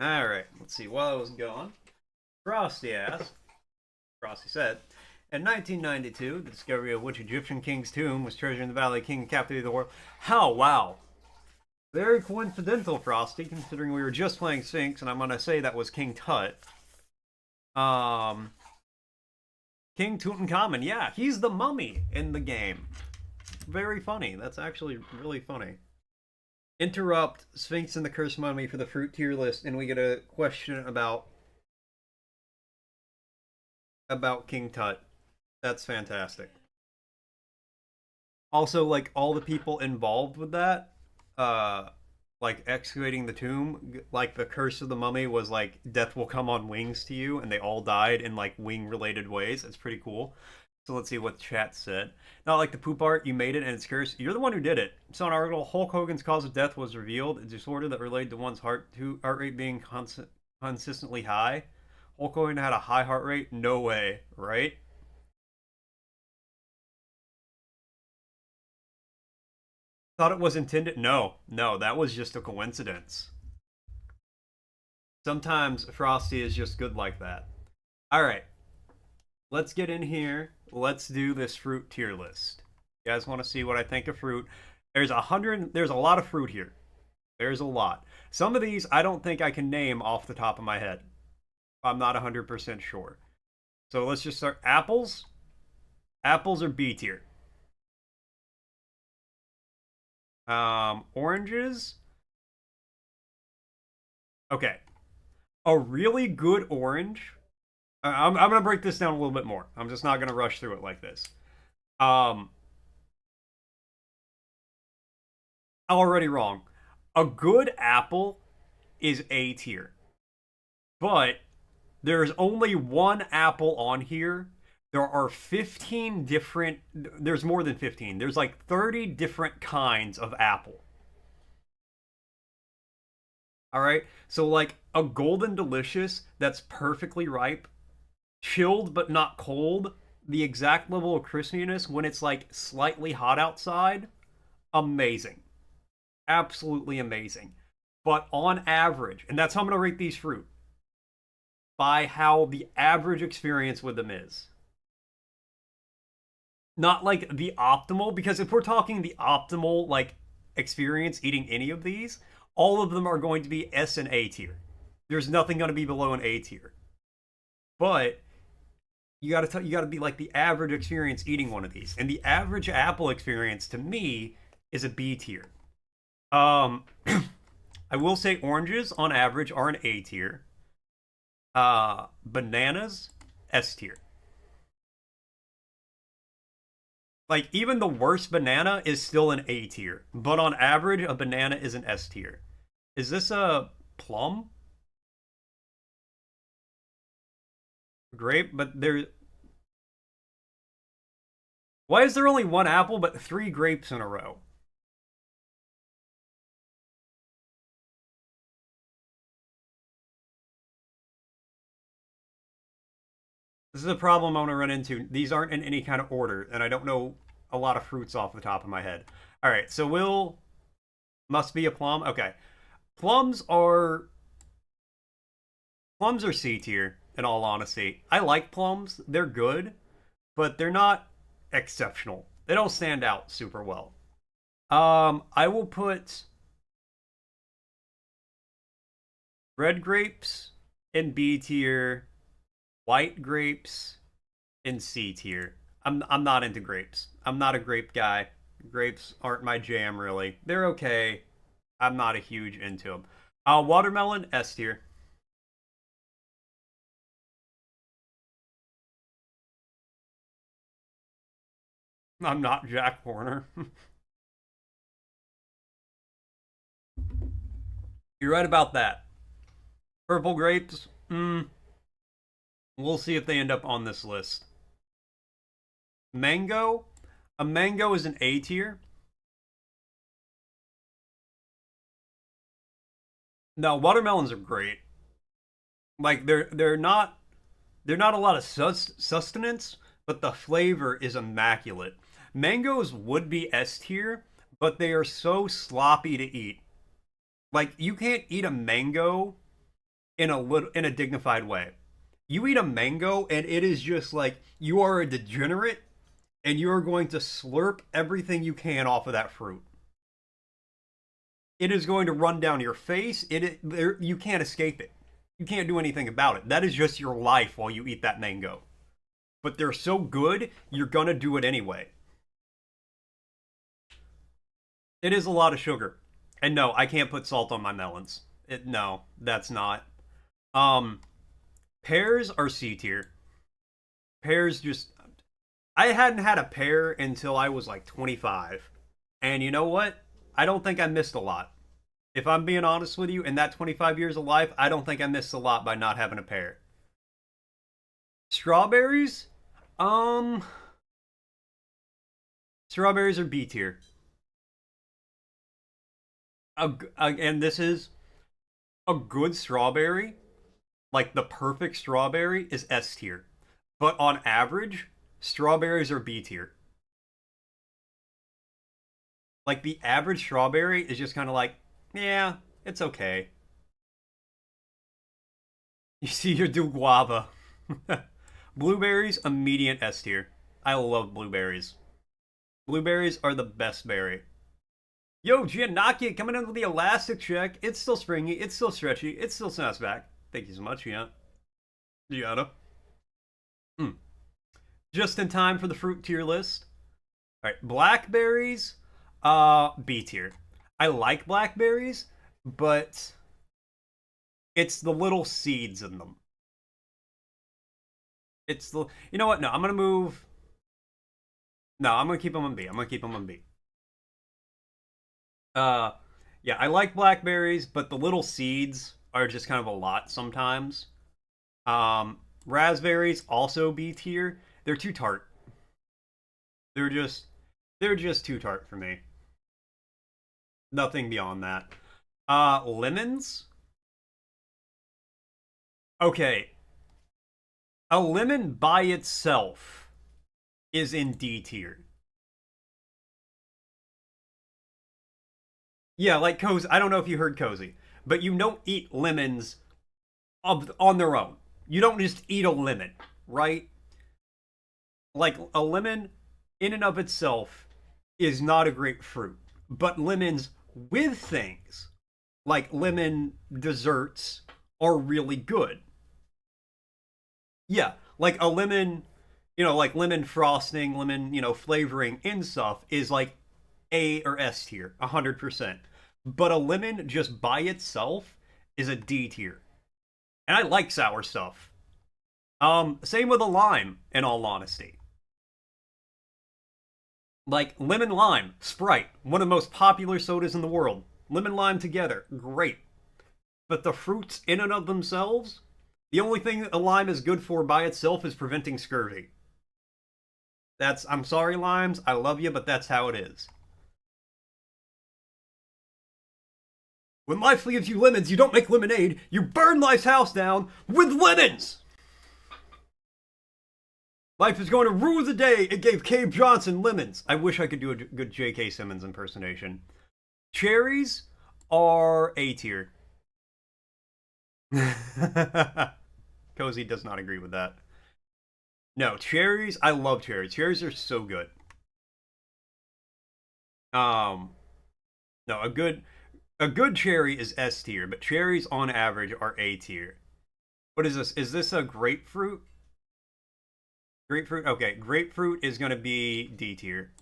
Alright, let's see. While I was gone, Frosty asked, Frosty said, in 1992, the discovery of which Egyptian king's tomb was treasured in the Valley King captivated the world. How? Wow. Very coincidental, Frosty, considering we were just playing Sphinx, and I'm going to say that was King Tut. King Tutankhamun, yeah, he's the mummy in the game. Very funny. That's actually really funny. Interrupt Sphinx and the Cursed Mummy for the fruit tier list, and we get a question about King Tut. That's fantastic. Also, like, all the people involved with that, like, excavating the tomb, like, the curse of the mummy was, like, death will come on wings to you, and they all died in, like, wing-related ways. It's pretty cool. So let's see what the chat said. Not like the poop art, you made it and it's cursed. You're the one who did it. So an article, Hulk Hogan's cause of death was revealed. A disorder that related to one's heart rate being consistently high. Hulk Hogan had a high heart rate? No way, right? Thought it was intended? No, that was just a coincidence. Sometimes Frosty is just good like that. Alright. Let's get in here. Let's do this fruit tier list. You guys want to see what I think of fruit? There's a lot of fruit here. There's a lot. Some of these I don't think I can name off the top of my head. I'm not 100% sure. So let's just start. Apples. Apples are B tier. Oranges. Okay. A really good orange. I'm going to break this down a little bit more. I'm just not going to rush through it like this. Already wrong. A good apple is A tier. But there's only one apple on here. There are 15 different... There's more than 15. There's like 30 different kinds of apple. Alright? So like a Golden Delicious that's perfectly ripe, chilled but not cold, the exact level of crispiness when it's like slightly hot outside, amazing. Absolutely amazing. But on average, and that's how I'm going to rate these fruit, by how the average experience with them is. Not like the optimal, because if we're talking the optimal like experience eating any of these, all of them are going to be S and A tier. There's nothing going to be below an A tier. But you got to be like the average experience eating one of these. And the average apple experience to me is a B tier. I will say oranges on average are an A tier. Bananas, S tier. Like, even the worst banana is still an A tier. But on average, a banana is an S tier. Is this a plum? Grape? But there... Why is there only one apple but 3 grapes in a row? This is a problem I'm going to run into. These aren't in any kind of order, and I don't know a lot of fruits off the top of my head. Alright, so must be a plum? Okay. Plums are C tier, in all honesty. I like plums. They're good, but they're not exceptional. They don't stand out super well. I will put red grapes in B tier. White grapes in C tier. I'm not into grapes. I'm not a grape guy. Grapes aren't my jam, really. They're okay. I'm not a huge into them. Watermelon, S tier. I'm not Jack Horner. You're right about that. Purple grapes, we'll see if they end up on this list. Mango? A mango is an A tier. No, watermelons are great. Like, they're not a lot of sustenance, but the flavor is immaculate. Mangoes would be S tier, but they are so sloppy to eat. Like, you can't eat a mango in a dignified way. You eat a mango and it is just like you are a degenerate and you are going to slurp everything you can off of that fruit. It is going to run down your face. You can't escape it. You can't do anything about it. That is just your life while you eat that mango. But they're so good, you're gonna do it anyway. It is a lot of sugar. And no, I can't put salt on my melons. No, that's not. Um, Pears are C tier. Pears just. I hadn't had a pear until I was like 25. And you know what? I don't think I missed a lot. If I'm being honest with you, in that 25 years of life, I don't think I missed a lot by not having a pear. Strawberries? Um. Strawberries are B tier. And this is a good strawberry, like the perfect strawberry, is S tier. But on average, strawberries are B tier. Like the average strawberry is just kind of like, yeah, it's okay. You see your do guava. Blueberries, immediate S tier. I love blueberries. Blueberries are the best berry. Yo, Giannaki coming in with the elastic check. It's still springy. It's still stretchy. It's still snaps back. Thank you so much, Gianna. Just in time for the fruit tier list. All right, blackberries, B tier. I like blackberries, but it's the little seeds in them. It's the, you know what? No, I'm gonna move. No, I'm gonna keep them on B. I'm gonna keep them on B. Uh, yeah, I like blackberries, but the little seeds are just kind of a lot sometimes. Raspberries also B tier. They're too tart. They're just they're just too tart for me. Nothing beyond that. Lemons. Okay, a lemon by itself is in D tier. Yeah, like Cozy. I don't know if you heard Cozy, but you don't eat lemons on their own. You don't just eat a lemon, right? Like a lemon in and of itself is not a great fruit, but lemons with things like lemon desserts are really good. Yeah, like a lemon, like lemon frosting, lemon, flavoring in stuff is like A or S tier, 100%. But a lemon just by itself is a D tier. And I like sour stuff. Same with a lime, in all honesty. Like lemon lime, Sprite, one of the most popular sodas in the world. Lemon lime together, great. But the fruits in and of themselves, the only thing a lime is good for by itself is preventing scurvy. I'm sorry, limes, I love you, but that's how it is. When life gives you lemons, you don't make lemonade, you burn life's house down with lemons! Life is going to rue the day it gave Cave Johnson lemons. I wish I could do a good J.K. Simmons impersonation. Cherries are A tier. Cozy does not agree with that. No, cherries, I love cherries. Cherries are so good. No, a good cherry is S tier, but cherries on average are A tier. What is this? Is this a grapefruit? Grapefruit? Okay, grapefruit is going to be D tier.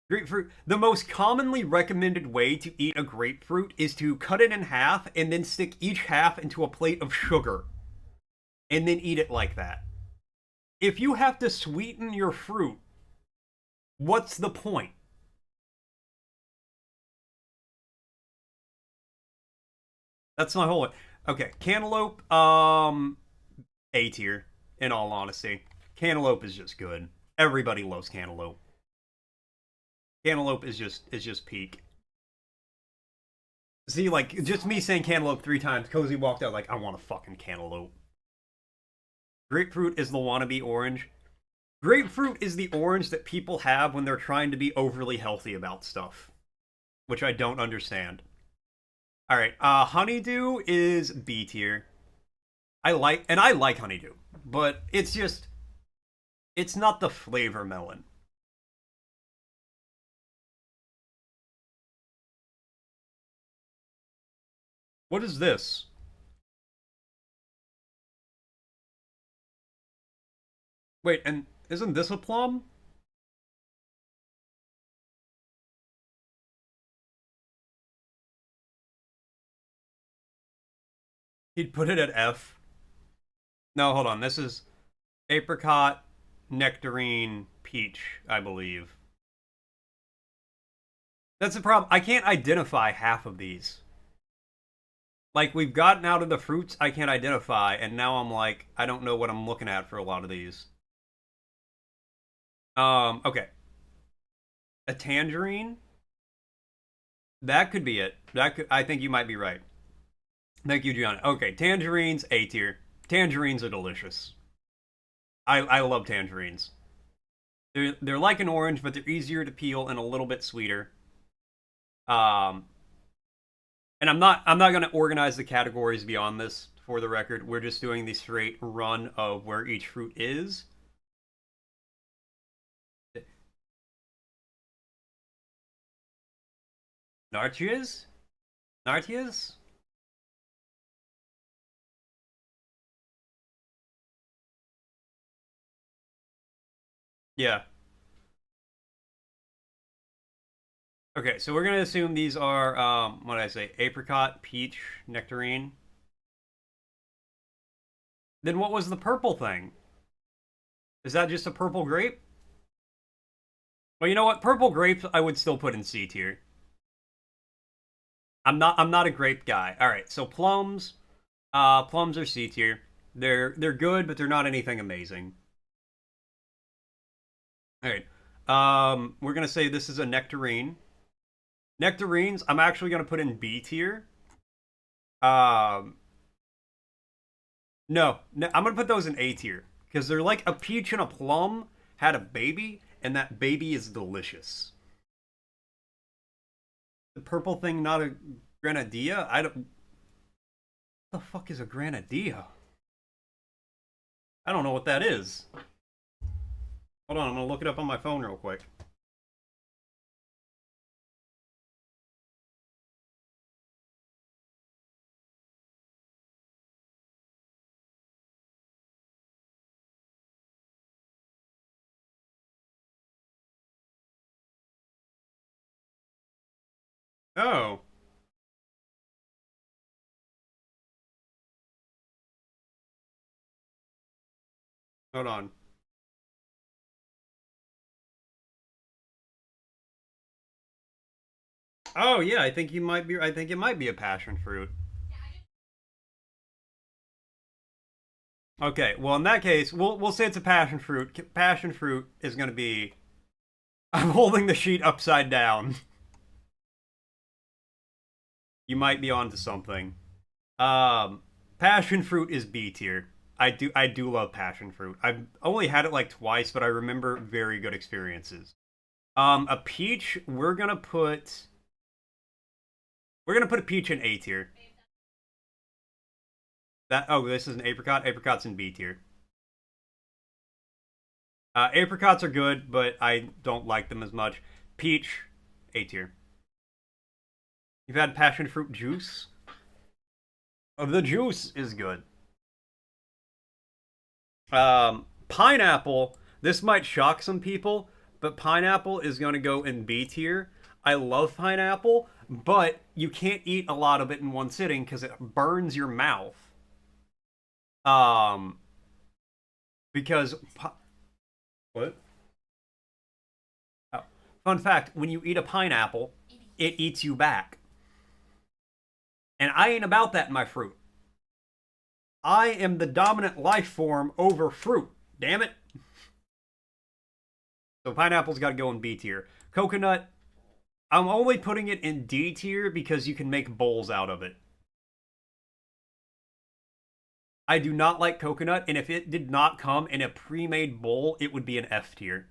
Grapefruit. The most commonly recommended way to eat a grapefruit is to cut it in half and then stick each half into a plate of sugar. And then eat it like that. If you have to sweeten your fruit, what's the point? That's my whole. Okay, cantaloupe, A tier. In all honesty, cantaloupe is just good. Everybody loves cantaloupe. Cantaloupe is just peak. See, like just me saying cantaloupe 3 times, Cozy walked out like I want a fucking cantaloupe. Grapefruit is the wannabe orange. Grapefruit is the orange that people have when they're trying to be overly healthy about stuff, which I don't understand. All right. Honeydew is B tier. I like honeydew, but it's not the flavor melon. What is this? Wait, and isn't this a plum? He'd put it at F. No, hold on. This is apricot, nectarine, peach, I believe. That's the problem. I can't identify half of these. Like, we've gotten out of the fruits I can't identify, and now I'm like, I don't know what I'm looking at for a lot of these. Okay. A tangerine? That could be it. I think you might be right. Thank you, John. Okay, tangerines, A tier. Tangerines are delicious. I love tangerines. They're like an orange, but they're easier to peel and a little bit sweeter. Um, and I'm not gonna organize the categories beyond this for the record. We're just doing the straight run of where each fruit is. Nartias? Nartias? Yeah. Okay, so we're gonna assume these are what did I say? Apricot, peach, nectarine. Then what was the purple thing? Is that just a purple grape? Well, you know what? Purple grapes I would still put in C tier. I'm not a grape guy. All right, so plums, plums are C tier. They're good, but they're not anything amazing. All right. We're gonna say this is a nectarine. Nectarines, I'm actually gonna put in B tier. Um, no, I'm gonna put those in A tier because they're like a peach and a plum had a baby, and that baby is delicious. The purple thing, not a grenadilla. I don't. What the fuck is a grenadilla? I don't know what that is. Hold on, I'm gonna look it up on my phone real quick. Oh, hold on. Oh yeah, I think you might be. I think it might be a passion fruit. Okay, well in that case, we'll say it's a passion fruit. Passion fruit is gonna be. I'm holding the sheet upside down. You might be onto something. Passion fruit is B tier. I do love passion fruit. I've only had it like twice, but I remember very good experiences. A peach, we're gonna put a peach in A tier. This is an apricot. Apricot's in B tier. Apricots are good, but I don't like them as much. Peach, A tier. You've had passion fruit juice? Oh, the juice is good. Pineapple. This might shock some people, but pineapple is going to go in B tier. I love pineapple, but you can't eat a lot of it in one sitting because it burns your mouth. Um, because what? Oh. Fun fact: when you eat a pineapple, it eats you back, and I ain't about that in my fruit. I am the dominant life form over fruit. Damn it. So pineapple's got to go in B tier. Coconut, I'm only putting it in D tier because you can make bowls out of it. I do not like coconut, and if it did not come in a pre-made bowl, it would be an F tier.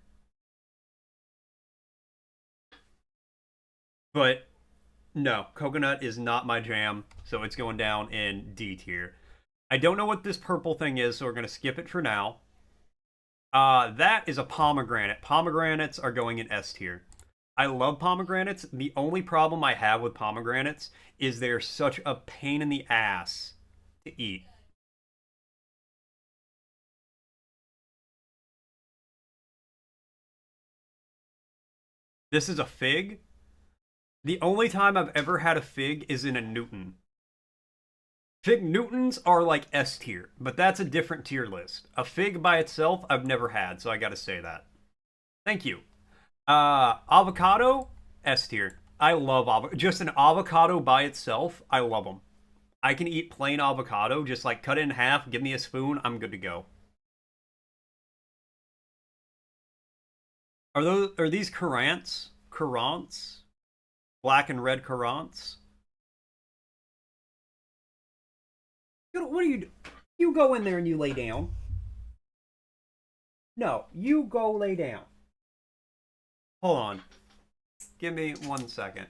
But No, coconut is not my jam, so it's going down in D tier. I don't know what this purple thing is, so we're going to skip it for now. That is a pomegranate. Pomegranates are going in S tier. I love pomegranates. The only problem I have with pomegranates is they're such a pain in the ass to eat. This is a fig. The only time I've ever had a fig is in a Newton. Fig Newtons are like S tier, but that's a different tier list. A fig by itself, I've never had, so I gotta say that. Thank you. Avocado, S tier. I love avocado. Just an avocado by itself, I love them. I can eat plain avocado, just like cut it in half, give me a spoon, I'm good to go. Are these currants? Currants? Black and red currants? What do you do? You go in there and you lay down. No, you go lay down. Hold on. Give me 1 second.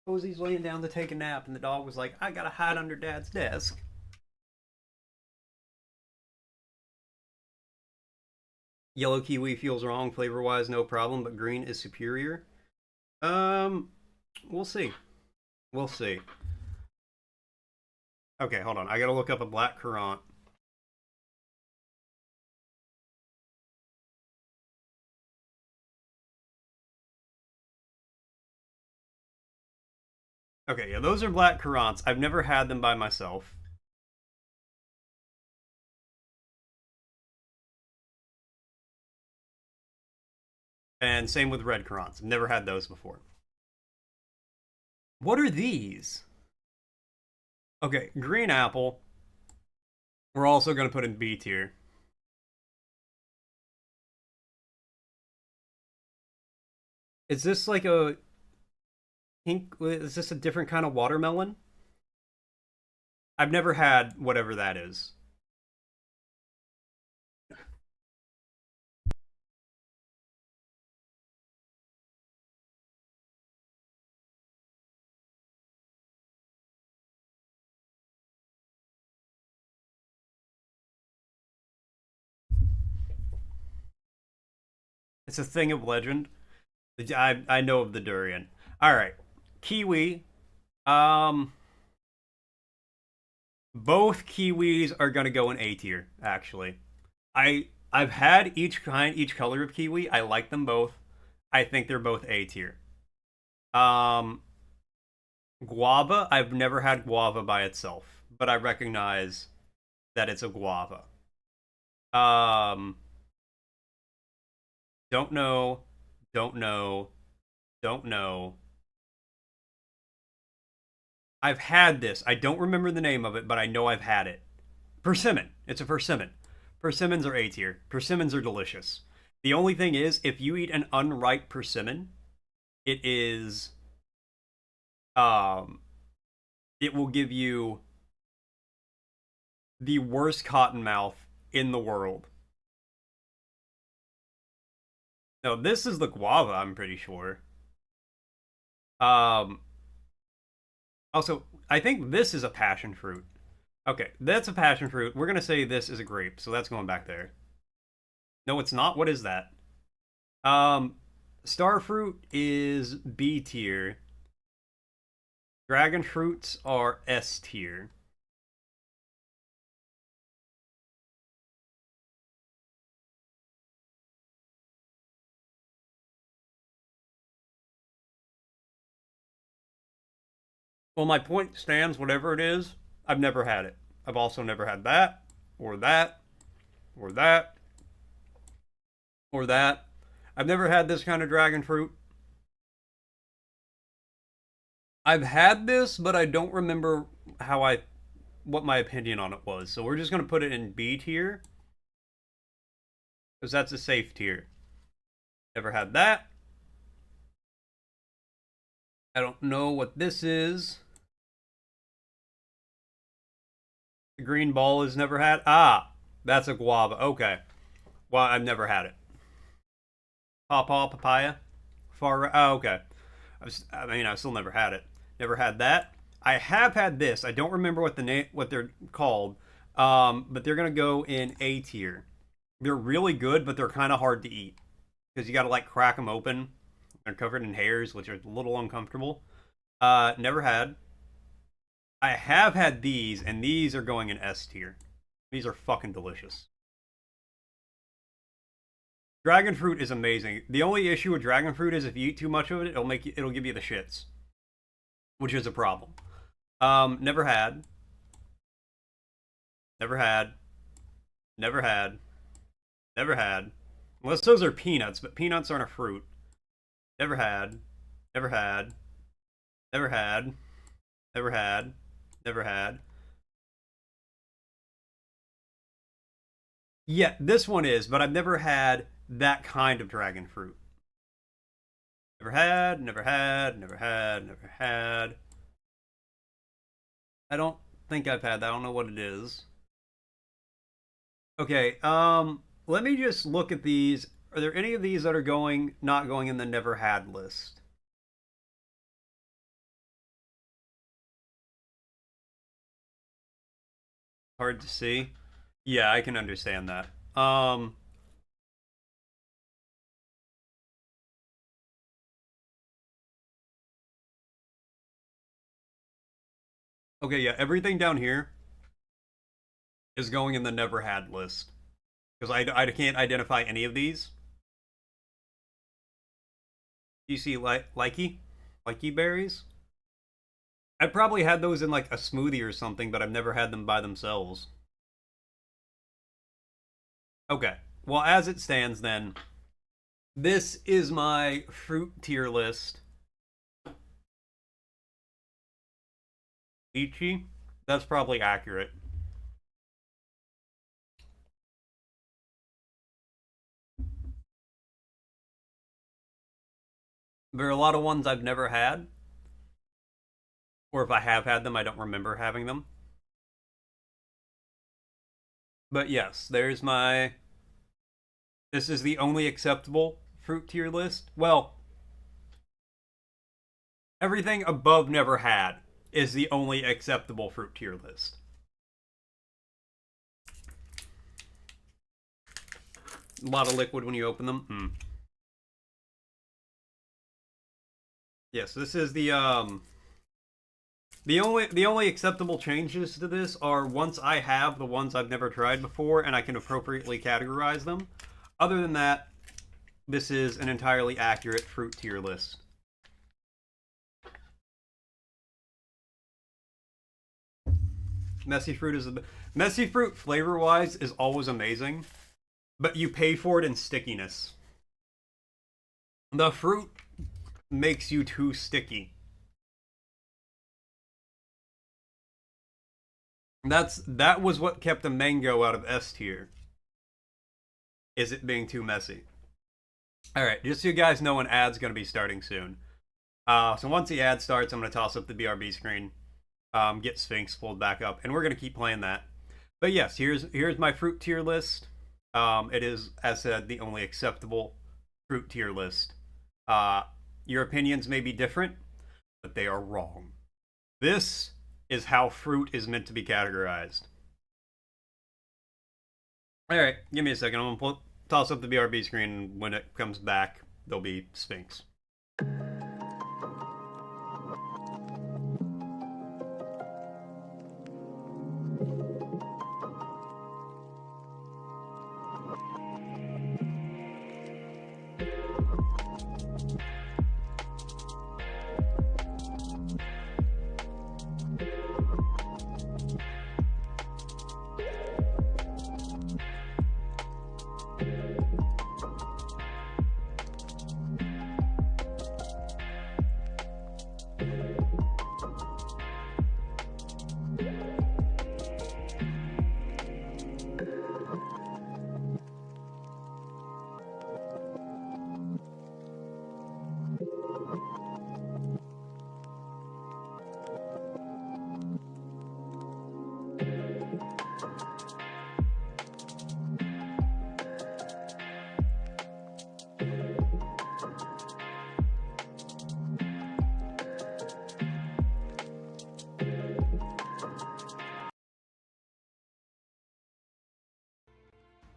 Posey's laying down to take a nap, and the dog was like, I gotta hide under Dad's desk. Yellow kiwi feels wrong flavor wise, no problem, but green is superior. We'll see. We'll see. Okay, hold on. I gotta look up a black currant. Okay, yeah, those are black currants. I've never had them by myself. And same with red currants. I've never had those before. What are these? Okay, green apple. We're also going to put in B tier. Is this like a pink? Is this a different kind of watermelon? I've never had whatever that is. It's a thing of legend. I know of the durian. All right, kiwi. Um, both kiwis are gonna go in A tier. Actually, I've had each color of kiwi. I like them both. I think they're both A tier. Um, guava. I've never had guava by itself, but I recognize that it's a guava. Um, don't know, don't know, don't know. I've had this. I don't remember the name of it, but I know I've had it. Persimmon. It's a persimmon. Persimmons are A tier. Persimmons are delicious. The only thing is, if you eat an unripe persimmon, it is um it will give you the worst cotton mouth in the world. No, this is the guava, I'm pretty sure. Um Also, I think this is a passion fruit. Okay, that's a passion fruit. We're gonna say this is a grape, so that's going back there. No, it's not. What is that? Um, star fruit is B tier. Dragon fruits are S tier. Well, my point stands, whatever it is. I've never had it. I've also never had that, or that, or that, or that. I've never had this kind of dragon fruit. I've had this, but I don't remember what my opinion on it was. So we're just going to put it in B tier. Because that's a safe tier. Never had that. I don't know what this is. The green ball is never had. Ah, that's a guava. Okay. Well, I've never had it. Pawpaw, papaya. Oh, okay. I've still never had it. Never had that. I have had this. I don't remember what they're called. But they're gonna go in A tier. They're really good, but they're kind of hard to eat because you got to like crack them open. They're covered in hairs, which are a little uncomfortable. Never had. I have had these, and these are going in S tier. These are fucking delicious. Dragon fruit is amazing. The only issue with dragon fruit is if you eat too much of it, it'll give you the shits, which is a problem. Never had. Never had. Never had. Never had. Unless those are peanuts, but peanuts aren't a fruit. Never had. Never had. Never had. Never had. Never had. Yeah, this one is, but I've never had that kind of dragon fruit. Never had, never had, never had, never had. I don't think I've had that. I don't know what it is. Okay, let me just look at these. Are there any of these that are not going in the never had list? Hard to see. Yeah, I can understand that. Okay, yeah, everything down here is going in the never had list. Because I can't identify any of these. Do you see likey berries? I probably had those in like a smoothie or something, but I've never had them by themselves. Okay. Well, as it stands then, this is my fruit tier list. Lychee? That's probably accurate. There are a lot of ones I've never had. Or if I have had them, I don't remember having them. But yes, there's my... This is the only acceptable fruit tier list. Well, everything above never had is the only acceptable fruit tier list. A lot of liquid when you open them. Yes, this is the only acceptable changes to this are once I have the ones I've never tried before and I can appropriately categorize them. Other than that, this is an entirely accurate fruit tier list. Messy fruit flavor-wise is always amazing, but you pay for it in stickiness. The fruit makes you too sticky. That was what kept the mango out of S tier. Is it being too messy? Alright, just so you guys know, an ad's going to be starting soon. So once the ad starts, I'm going to toss up the BRB screen, get Sphinx pulled back up, and we're going to keep playing that. But yes, here's my fruit tier list. It is, as said, the only acceptable fruit tier list. Your opinions may be different, but they are wrong. This is how fruit is meant to be categorized. Alright, give me a second. I'm going to toss up the BRB screen, and when it comes back, there'll be Sphinx.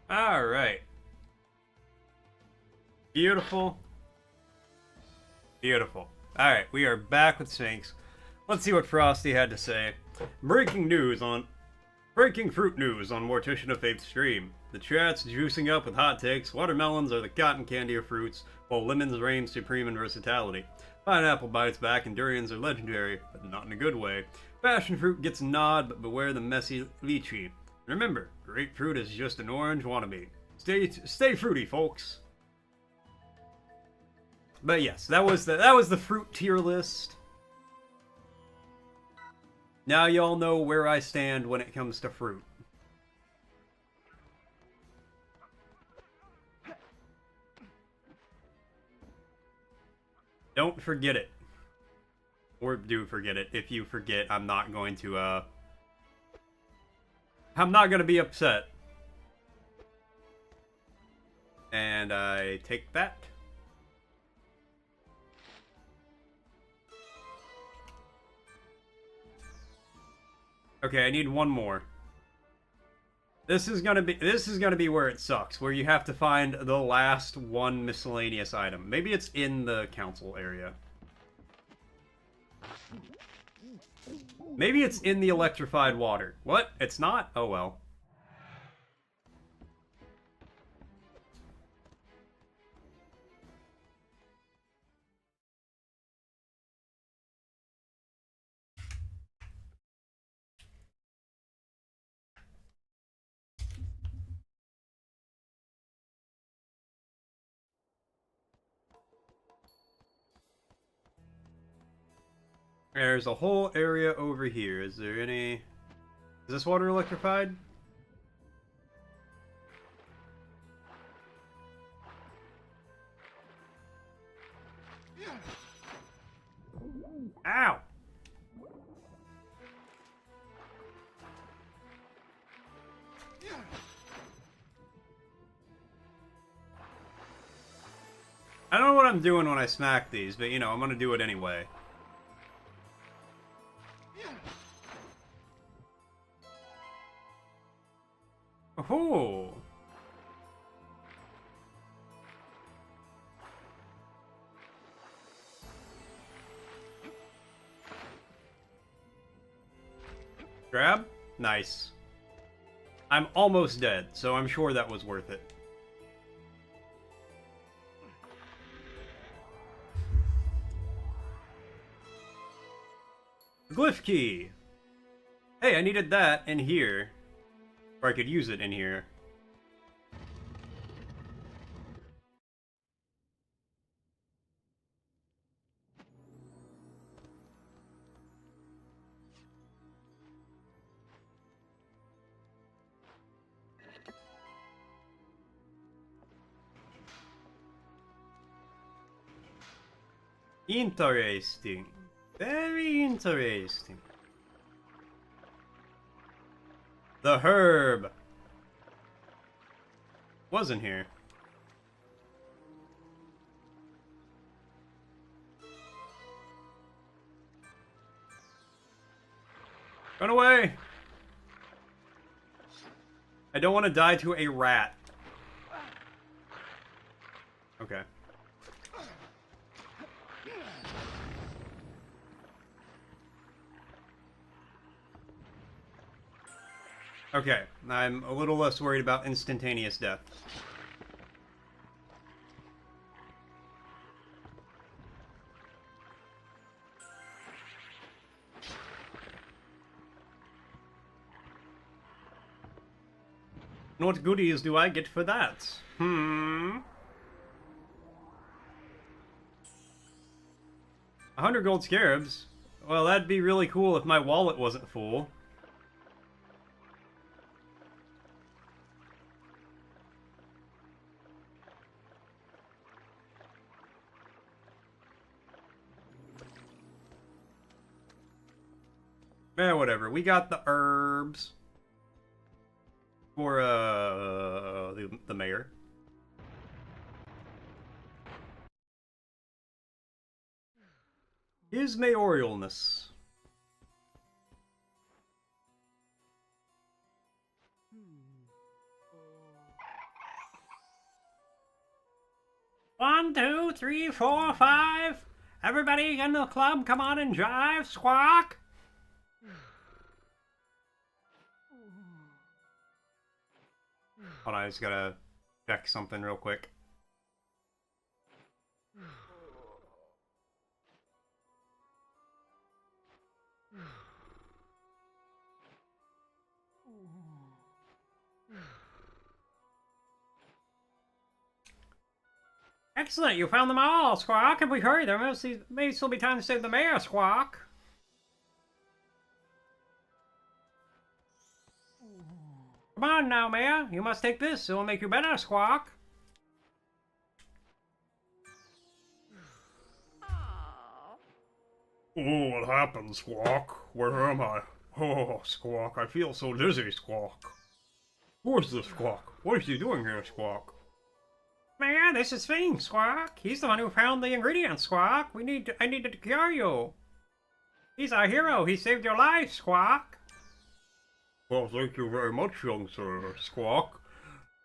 Alright. Beautiful. Beautiful. Alright, we are back with Sphinx. Let's see what Frosty had to say. Breaking fruit news on Mortician of Faith stream. The chat's juicing up with hot takes. Watermelons are the cotton candy of fruits, while lemons reign supreme in versatility. Pineapple bites back and durians are legendary, but not in a good way. Passion fruit gets a nod, but beware the messy lychee. Remember, grapefruit is just an orange wannabe. Stay fruity, folks. But yes, that was the fruit tier list. Now y'all know where I stand when it comes to fruit. Don't forget it. Or do forget it. If you forget, I'm not going to be upset. And I take that. Okay, I need one more. This is gonna be where it sucks, where you have to find the last one miscellaneous item. Maybe it's in the council area. Maybe it's in the electrified water. What? It's not? Oh well. There's a whole area over here. Is there any... Is this water electrified? Ow! I don't know what I'm doing when I smack these, but you know, I'm gonna do it anyway. Oh. Grab? Nice. I'm almost dead, so I'm sure that was worth it. Glyph key! Hey, I needed that in here. Or I could use it in here. Interesting. Very interesting. The herb wasn't here. Run away! I don't want to die to a rat. Okay. Okay, I'm a little less worried about instantaneous death. And what goodies do I get for that? 100 gold scarabs? Well, that'd be really cool if my wallet wasn't full. Eh, whatever. We got the herbs. For, the mayor. His mayoralness. 1, 2, 3, 4, 5. Everybody in the club, come on and jive, squawk. Hold on, I just gotta check something real quick. Excellent, you found them all, Squawk. If we hurry, there may still be time to save the mayor, Squawk. Come on now, Mayor. You must take this. It will make you better, Squawk. Oh, what happened, Squawk? Where am I? Oh, Squawk, I feel so dizzy, Squawk. Who is this, Squawk? What is he doing here, Squawk? Mayor, this is Sphinx, Squawk. He's the one who found the ingredients, Squawk. I needed to cure you. He's our hero. He saved your life, Squawk. Well, thank you very much, young sir, Squawk.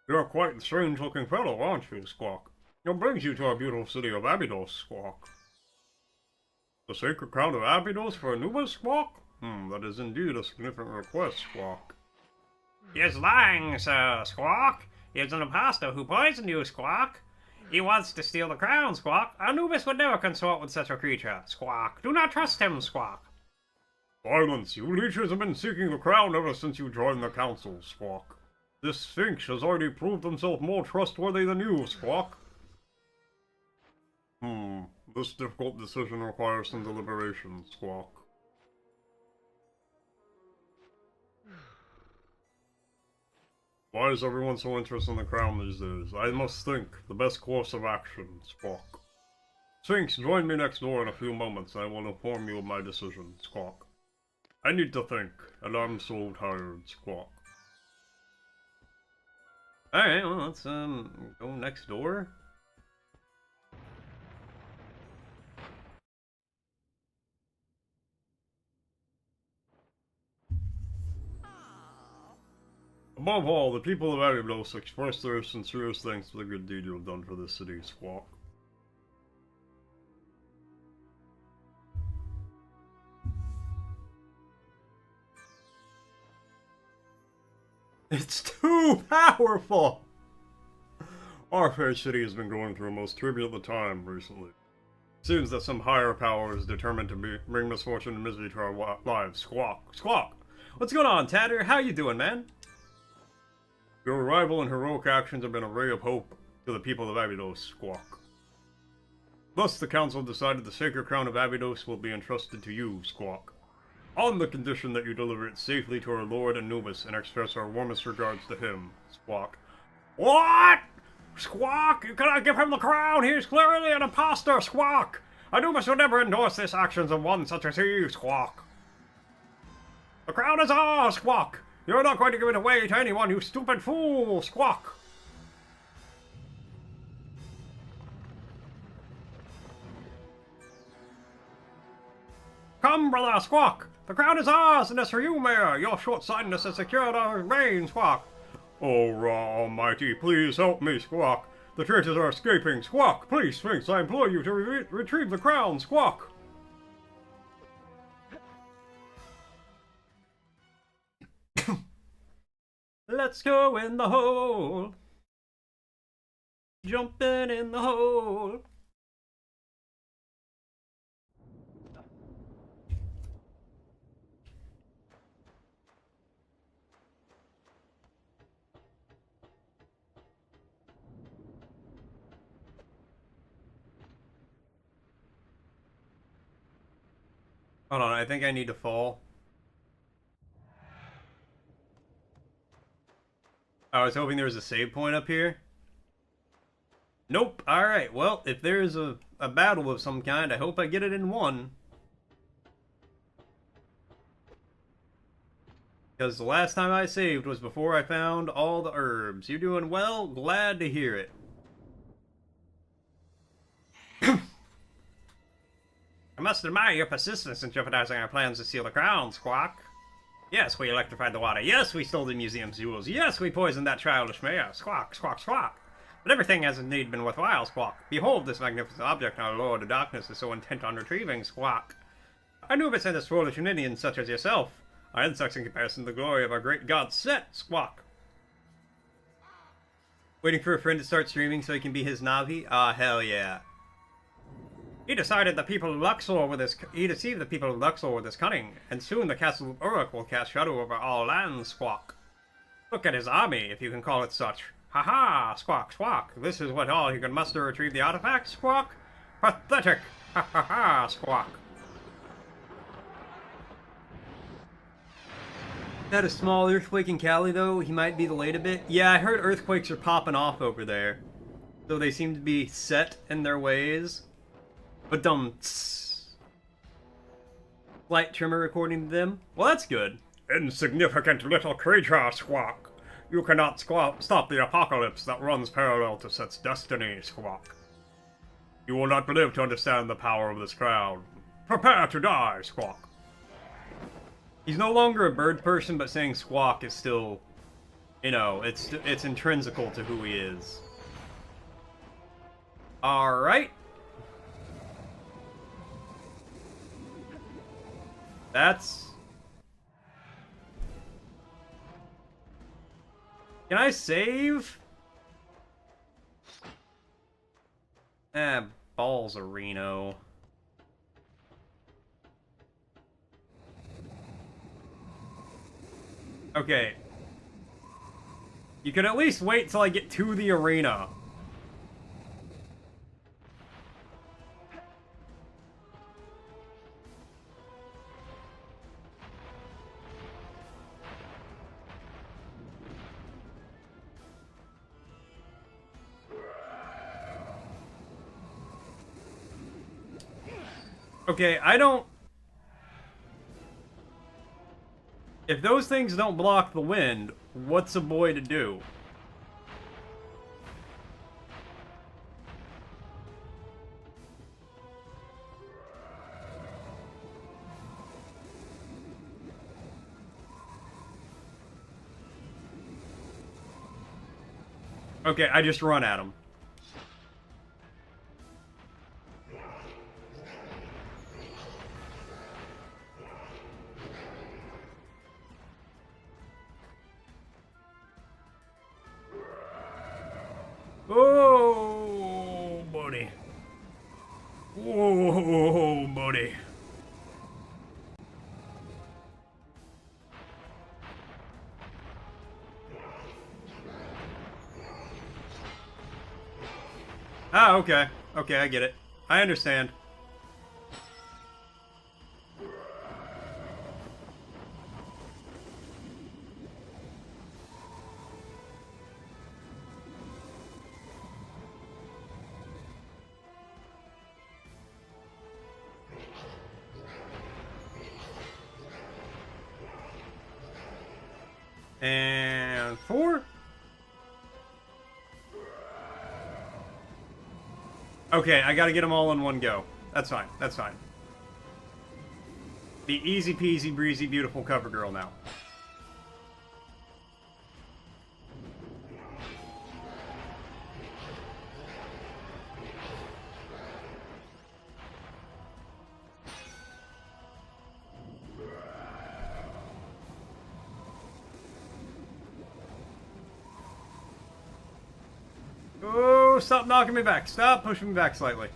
You're quite a strange-looking fellow, aren't you, Squawk? What brings you to our beautiful city of Abydos, Squawk? The sacred crown of Abydos for Anubis, Squawk? That is indeed a significant request, Squawk. He is lying, sir, Squawk. He is an impostor who poisoned you, Squawk. He wants to steal the crown, Squawk. Anubis would never consort with such a creature, Squawk. Do not trust him, Squawk. Silence! You leeches have been seeking the crown ever since you joined the council, Squawk. This Sphinx has already proved himself more trustworthy than you, Squawk. This difficult decision requires some deliberation, Squawk. Why is everyone so interested in the crown these days? I must think. The best course of action, Squawk. Sphinx, join me next door in a few moments, and I will inform you of my decision, Squawk. I need to think, and I'm so tired, Squawk. Alright, well, let's, go next door. Above all, the people of Abydos express their sincerest thanks for the good deed you have done for this city, Squawk. It's too powerful! Our fair city has been going through a most turbulent time recently. It seems that some higher power is determined to bring misfortune and misery to our lives. Squawk! Squawk! What's going on, Tatter? How you doing, man? Your arrival and heroic actions have been a ray of hope to the people of Abydos, Squawk. Thus, the council decided the sacred crown of Abydos will be entrusted to you, Squawk, on the condition that you deliver it safely to our lord Anubis and express our warmest regards to him, Squawk. What? Squawk! You cannot give him the crown! He is clearly an impostor, Squawk! Anubis would never endorse the actions of one such as he, Squawk. The crown is ours, Squawk! You're not going to give it away to anyone, you stupid fool, Squawk! Come, brother, Squawk! The crown is ours, and as for you, Mayor, your short-sightedness has secured our reign, Squawk! Oh, Ra Almighty, please help me, Squawk! The traitors are escaping, Squawk! Please, Sphinx, I implore you to retrieve the crown, Squawk! Let's go in the hole. Jumping in the hole. Hold on, I think I need to fall. I was hoping there was a save point up here. Nope. Alright, well, if there's a battle of some kind, I hope I get it in one. Because the last time I saved was before I found all the herbs. You doing well? Glad to hear it. I must admire your persistence in jeopardizing our plans to steal the crown, Squawk. Yes, we electrified the water. Yes, we stole the museum's jewels. Yes, we poisoned that childish mayor. Squawk, squawk, squawk. But everything has indeed been worthwhile, Squawk. Behold this magnificent object our Lord of Darkness is so intent on retrieving, Squawk. I knew of its endless foolish Indians such as yourself. Our insects in comparison to the glory of our great god Set, Squawk. Waiting for a friend to start streaming so he can be his Navi? Ah, hell yeah. He decided the people of Luxor with his... He deceived the people of Luxor with his cunning, and soon the castle of Uruk will cast shadow over all lands, Squawk. Look at his army, if you can call it such. Ha ha, Squawk, Squawk. This is what all he can muster to retrieve the artifact, Squawk? Pathetic! Ha ha ha, Squawk. Had a small earthquake in Cali, though. He might be delayed a bit. Yeah, I heard earthquakes are popping off over there. So they seem to be set in their ways. But slight tremor according to them. Well, that's good. Insignificant little creature, Squawk. You cannot stop the apocalypse that runs parallel to Set's destiny, Squawk. You will not live to understand the power of this crown. Prepare to die, Squawk. He's no longer a bird person, but saying Squawk is still, you know, it's intrinsical to who he is. Alright. That's... Can I save? Balls of Reno. Okay. You could at least wait till I get to the arena. Okay, I don't... If those things don't block the wind, what's a boy to do? Okay, I just run at him. Oh, buddy. Whoa, buddy. Ah, okay. Okay, I get it. I understand. And 4. Okay, I gotta get them all in one go. That's fine, that's fine. Be easy peasy, breezy, beautiful cover girl now. Oh, stop knocking me back. Stop pushing me back slightly.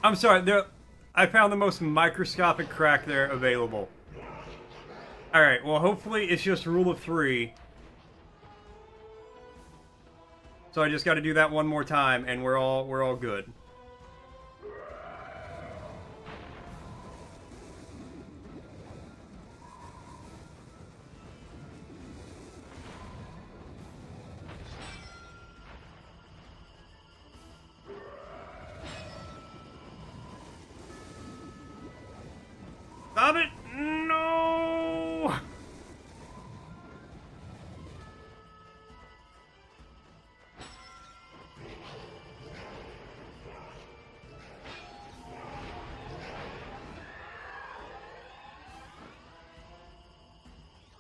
I'm sorry, I found the most microscopic crack there available. Alright, well hopefully it's just rule of 3. So I just gotta do that one more time and we're all good. Stop it! No!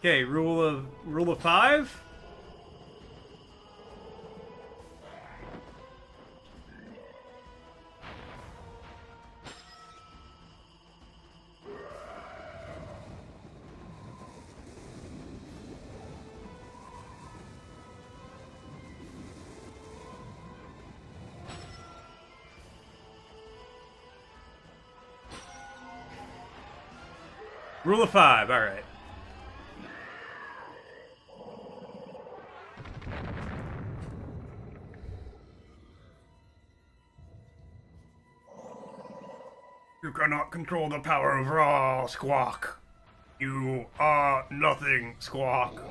Okay, rule of 5. Rule of 5, alright. You cannot control the power of Ra, Squawk. You are nothing, Squawk.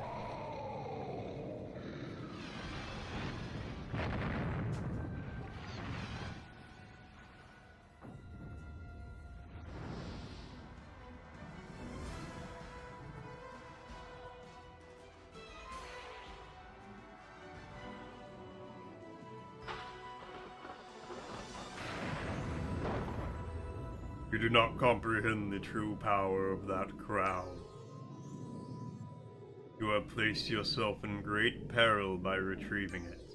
You do not comprehend the true power of that crown. You have placed yourself in great peril by retrieving it.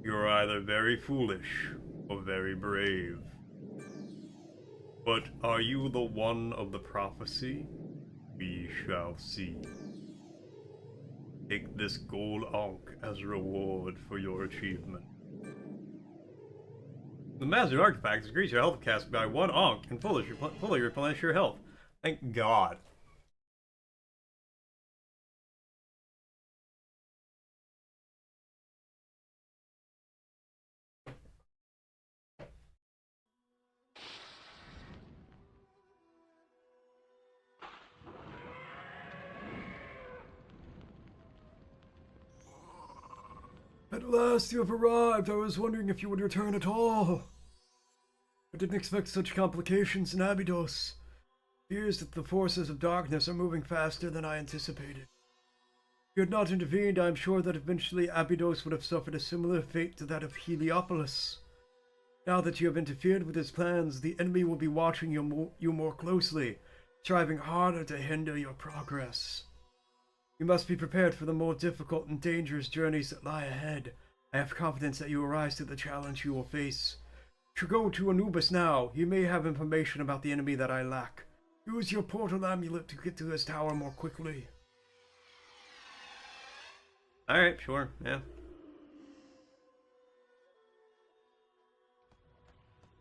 You are either very foolish or very brave. But are you the one of the prophecy? We shall see. Take this gold ankh as reward for your achievement. The Master Artifact increases your health cast by 1 ankh and fully replenish your health. Thank God. At last you have arrived. I was wondering if you would return at all. I didn't expect such complications in Abydos. It appears that the forces of darkness are moving faster than I anticipated. If you had not intervened, I am sure that eventually Abydos would have suffered a similar fate to that of Heliopolis. Now that you have interfered with his plans, the enemy will be watching you more closely, striving harder to hinder your progress. You must be prepared for the more difficult and dangerous journeys that lie ahead. I have confidence that you will rise to the challenge you will face. To go to Anubis now, you may have information about the enemy that I lack. Use your portal amulet to get to his tower more quickly. Alright, sure, yeah.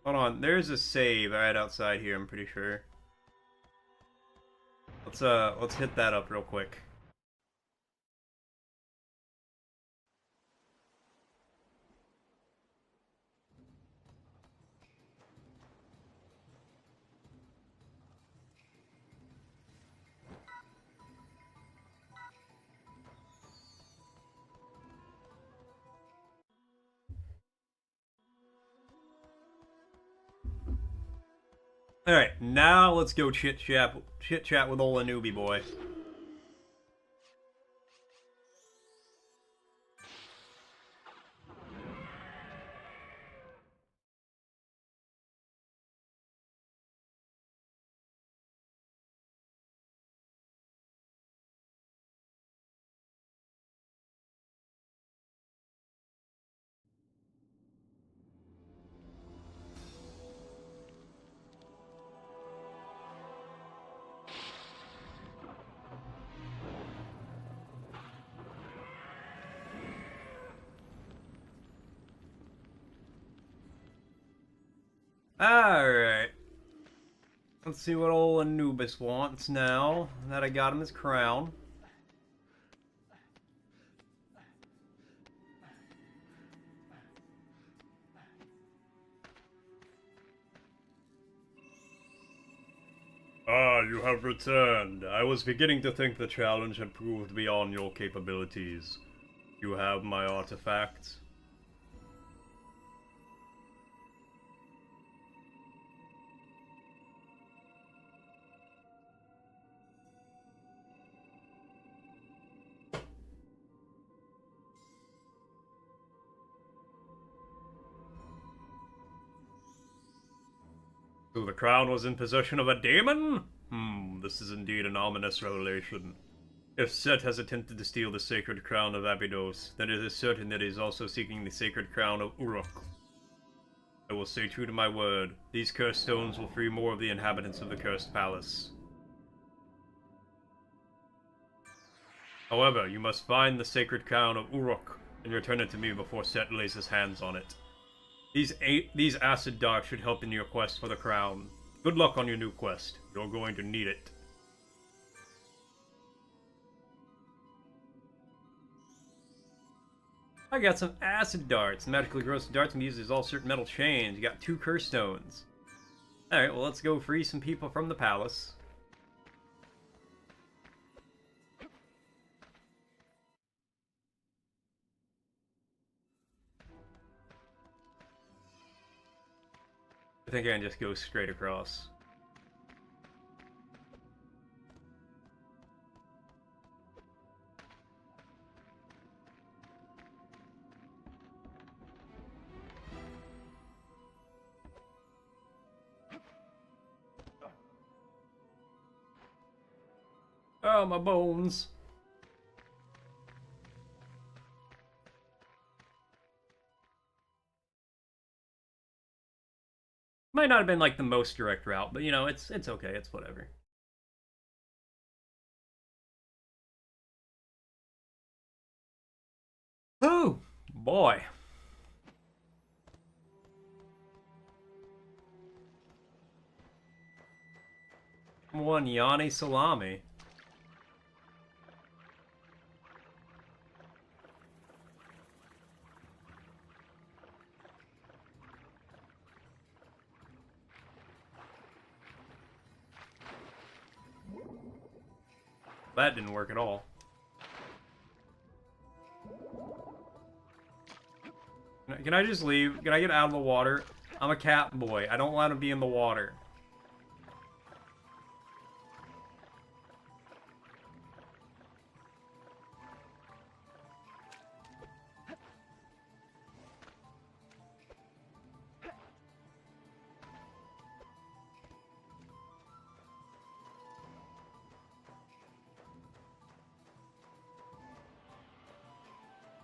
Hold on, there's a save right outside here, I'm pretty sure. Let's hit that up real quick. Alright, now let's go chit chat with old Anubi boy. Alright. Let's see what old Anubis wants now that I got him his crown. Ah, you have returned. I was beginning to think the challenge had proved beyond your capabilities. You have my artifact. So the crown was in possession of a demon? This is indeed an ominous revelation. If Set has attempted to steal the sacred crown of Abydos, then it is certain that he is also seeking the sacred crown of Uruk. I will stay true to my word. These cursed stones will free more of the inhabitants of the cursed palace. However, you must find the sacred crown of Uruk and return it to me before Set lays his hands on it. These acid darts should help in your quest for the crown. Good luck on your new quest. You're going to need it. I got some acid darts. Magically gross darts can be used as all certain metal chains. You got 2 curse stones. Alright, well let's go free some people from the palace. I think I can just go straight across. Oh, my bones. Might not have been like the most direct route, but you know, it's okay, it's whatever. Oh, boy. One Yanni salami. That didn't work at all. Can I just leave? Can I get out of the water? I'm a cat boy. I don't want to be in the water.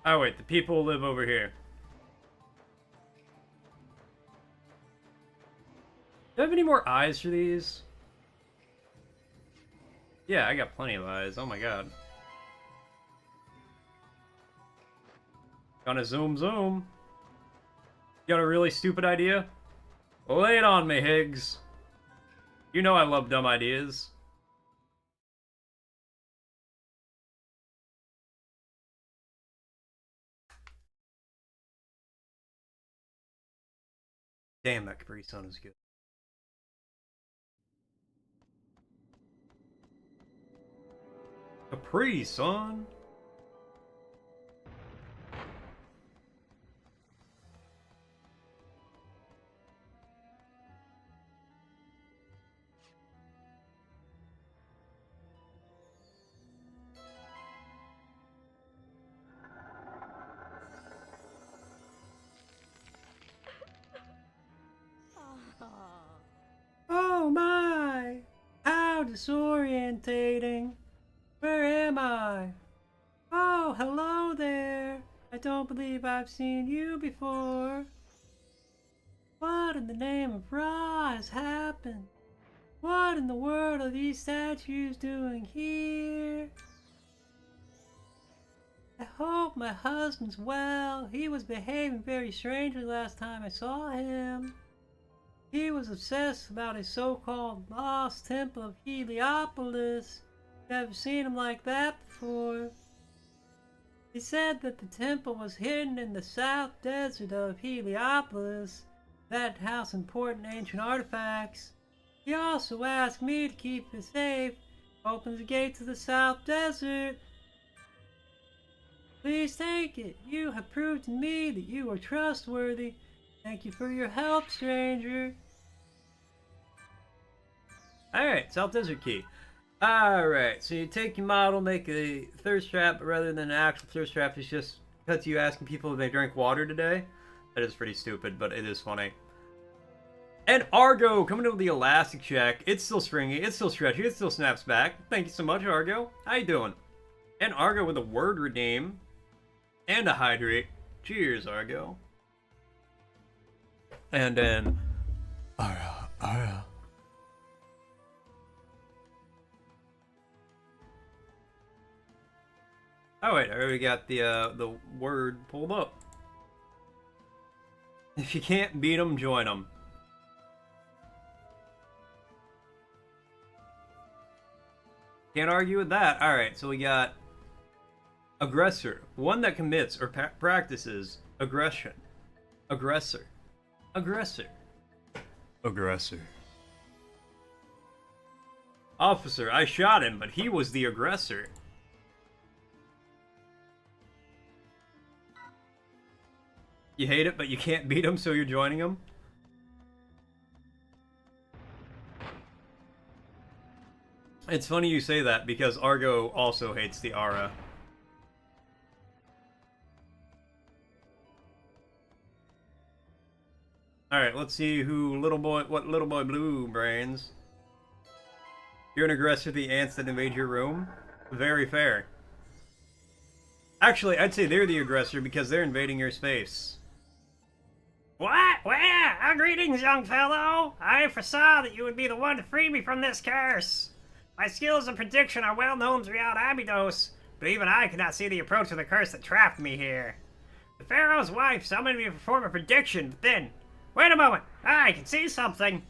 Oh wait, the people live over here. Do I have any more eyes for these? Yeah, I got plenty of eyes. Oh my god. Gonna zoom zoom. You got a really stupid idea? Lay it on me, Higgs. You know I love dumb ideas. Damn, that Capri Sun is good. Capri Sun? Oh my! How disorientating! Where am I? Oh, hello there! I don't believe I've seen you before. What in the name of Ra has happened? What in the world are these statues doing here? I hope my husband's well. He was behaving very strangely last time I saw him. He was obsessed about his so-called lost temple of Heliopolis. Never seen him like that before. He said that the temple was hidden in the south desert of Heliopolis, that house important ancient artifacts. He also asked me to keep it safe, open the gate to the south desert. Please take it. You have proved to me that you are trustworthy. Thank you for your help, stranger. Alright, South Desert Key. Alright, so you take your model, make a thirst trap, but rather than an actual thirst trap, it's just cuts you asking people if they drank water today. That is pretty stupid, but it is funny. And Argo coming in with the elastic check. It's still stringy, it's still stretchy, it still snaps back. Thank you so much, Argo. How you doing? And Argo with a word redeem. And a hydrate. Cheers, Argo. And then... Ara, ara. Oh wait, I already got the word pulled up. If you can't beat them, join them. Can't argue with that. Alright, so we got aggressor. One that commits or practices aggression. Aggressor. Aggressor. Aggressor. Officer, I shot him, but he was the aggressor. You hate it, but you can't beat him, so you're joining him? It's funny you say that, because Argo also hates the Ara. Alright, let's see what Little Boy Blue brains. You're an aggressor to the ants that invade your room? Very fair. Actually, I'd say they're the aggressor because they're invading your space. What? Where? Greetings, young fellow. I foresaw that you would be the one to free me from this curse. My skills of prediction are well known throughout Abydos, but even I could not see the approach of the curse that trapped me here. The Pharaoh's wife summoned me to perform a prediction, but then... Wait a moment! I can see something!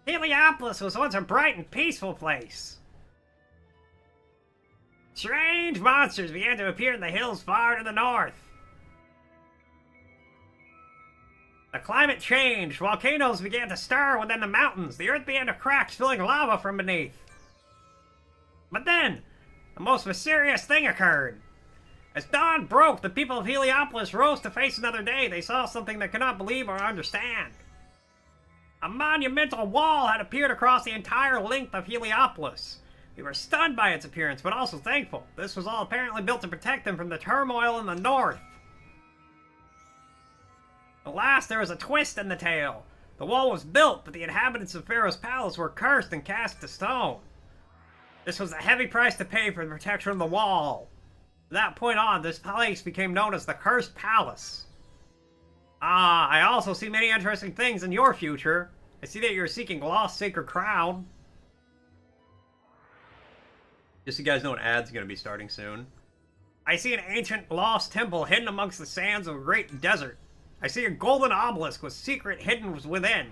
Heliopolis was once a bright and peaceful place. Strange monsters began to appear in the hills far to the north. The climate changed, volcanoes began to stir within the mountains, the earth began to crack, spilling lava from beneath. But then, the most mysterious thing occurred. As dawn broke, the people of Heliopolis rose to face another day. They saw something they could not believe or understand. A monumental wall had appeared across the entire length of Heliopolis. We were stunned by its appearance, but also thankful. This was all apparently built to protect them from the turmoil in the north. Alas, there was a twist in the tale. The wall was built, but the inhabitants of Pharaoh's palace were cursed and cast to stone. This was a heavy price to pay for the protection of the wall. From that point on, this place became known as the Cursed Palace. Ah, I also see many interesting things in your future. I see that you're seeking lost sacred crown. Just so you guys know, an ad's gonna be starting soon. I see an ancient lost temple hidden amongst the sands of a great desert. I see a golden obelisk with secret hidden within.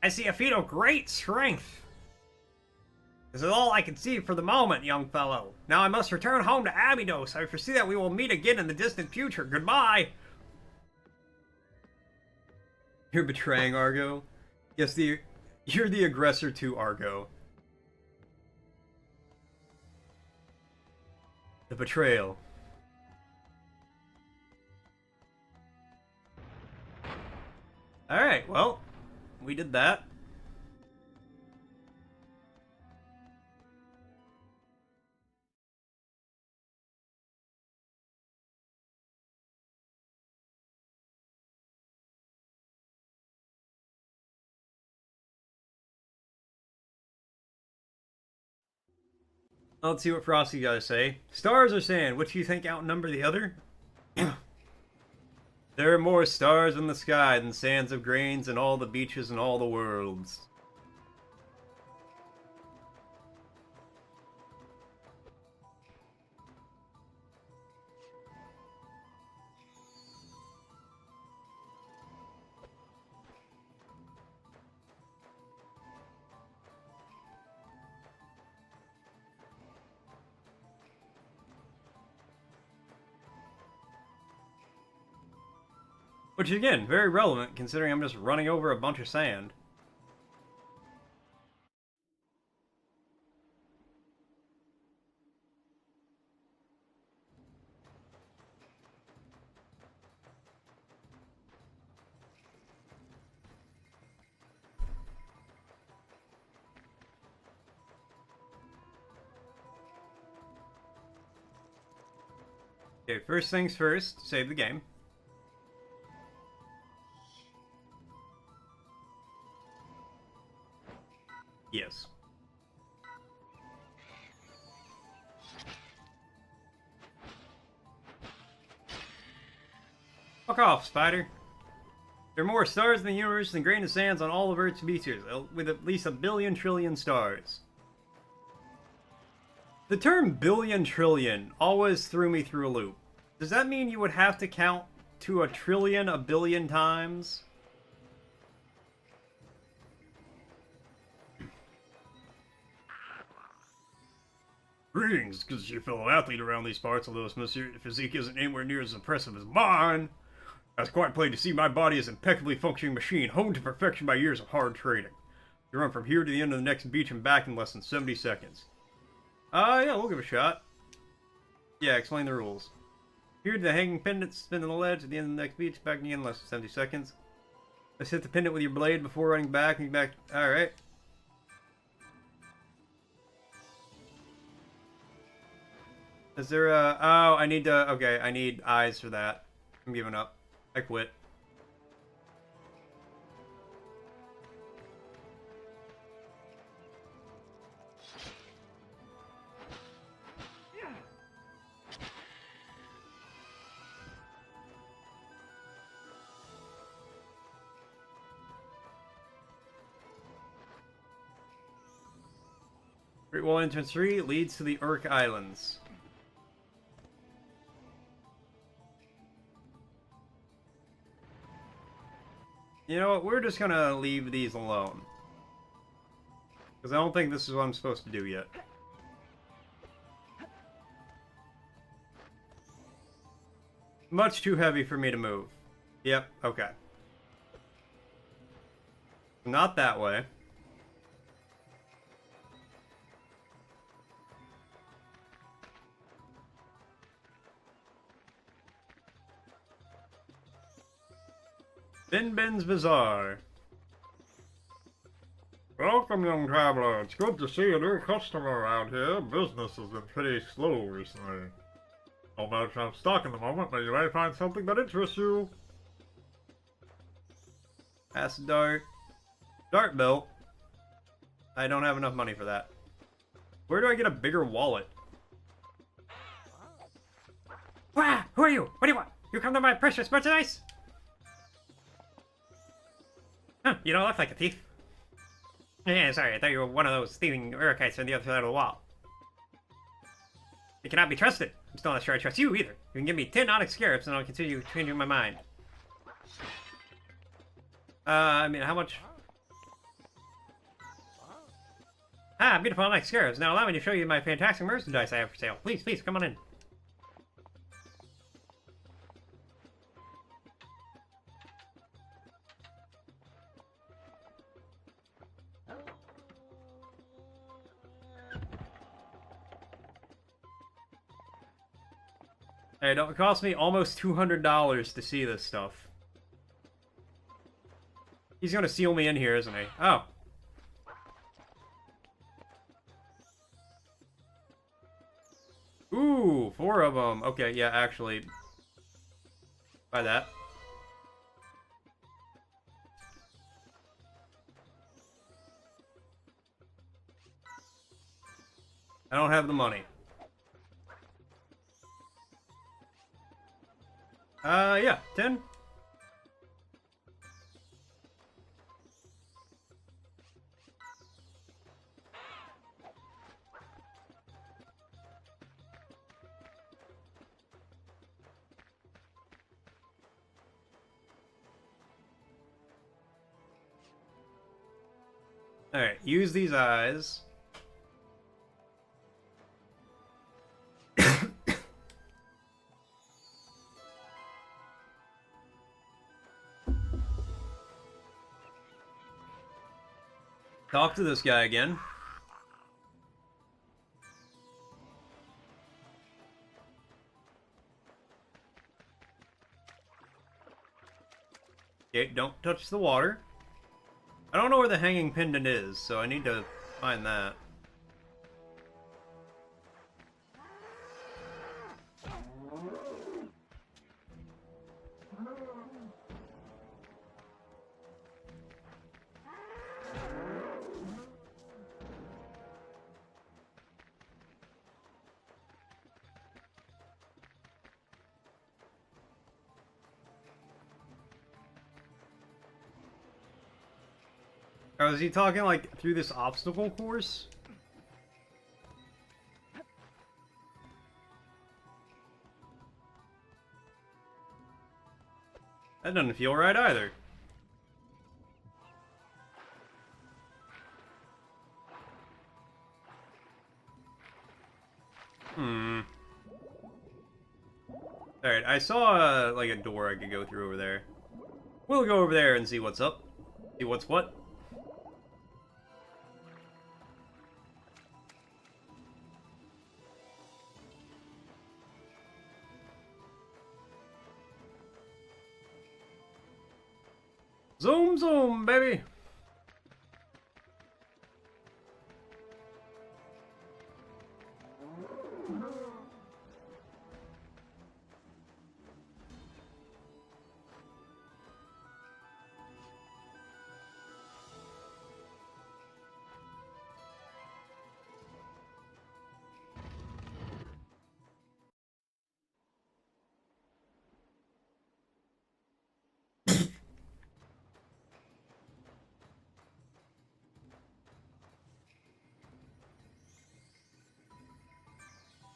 I see a feat of great strength. This is all I can see for the moment, young fellow. Now I must return home to Abydos. I foresee that we will meet again in the distant future. Goodbye. You're betraying Argo? Yes, you're the aggressor to Argo. The betrayal. Alright, well, we did that. Let's see what Frosty got to say. Stars or sand? Which do you think outnumber the other? There are more stars in the sky than sands of grains and all the beaches and all the worlds. Which, again, very relevant, considering I'm just running over a bunch of sand. Okay, first things first, save the game. Yes. Fuck off, Spider. There are more stars in the universe than grain of sands on all of Earth's beaches, with at least 1 billion trillion stars. The term billion trillion always threw me through a loop. Does that mean you would have to count to 1 trillion 1 billion times? Greetings, because you're a fellow athlete around these parts, although his physique isn't anywhere near as impressive as mine. I was quite plain to see my body is an impeccably functioning machine, honed to perfection by years of hard training. You run from here to the end of the next beach and back in less than 70 seconds. Yeah, we'll give it a shot. Yeah, explain the rules. Here to the hanging pendant, spin on the ledge at the end of the next beach, back again in less than 70 seconds. Let's hit the pendant with your blade before running back and back. Alright. Is there a... Oh, I need to... Okay, I need eyes for that. I'm giving up. I quit. Great Wall Entrance 3 leads to the Urk Islands. You know what, we're just gonna leave these alone. Because I don't think this is what I'm supposed to do yet. Much too heavy for me to move. Yep, okay. Not that way. Bin Bin's Bazaar. Welcome, young traveler. It's good to see a new customer around here. Business has been pretty slow recently. Not much I'm stock in the moment, but you may find something that interests you. Acid dart. Dart belt. I don't have enough money for that. Where do I get a bigger wallet? Wah! Who are you? What do you want? You come to my precious merchandise? Huh, you don't look like a thief. Yeah, sorry, I thought you were one of those thieving Urukites on the other side of the wall. You cannot be trusted. I'm still not sure I trust you either. You can give me 10 onyx scarabs and I'll continue changing my mind. I mean, how much? Ah, beautiful onyx scarabs. Now allow me to show you my fantastic merchandise I have for sale. Please, please, come on in. Hey, it cost me almost $200 to see this stuff. He's gonna seal me in here, isn't he? Oh. Ooh, 4 of them. Okay, yeah, actually. Buy that. I don't have the money. Yeah, 10. Alright, use these eyes. Talk to this guy again. Okay, don't touch the water. I don't know where the hanging pendant is, so I need to find that. Oh, is he talking like through this obstacle course? That doesn't feel right either. Hmm. Alright, I saw like a door I could go through over there. We'll go over there and see what's up. See what's what. Zoom, zoom, baby!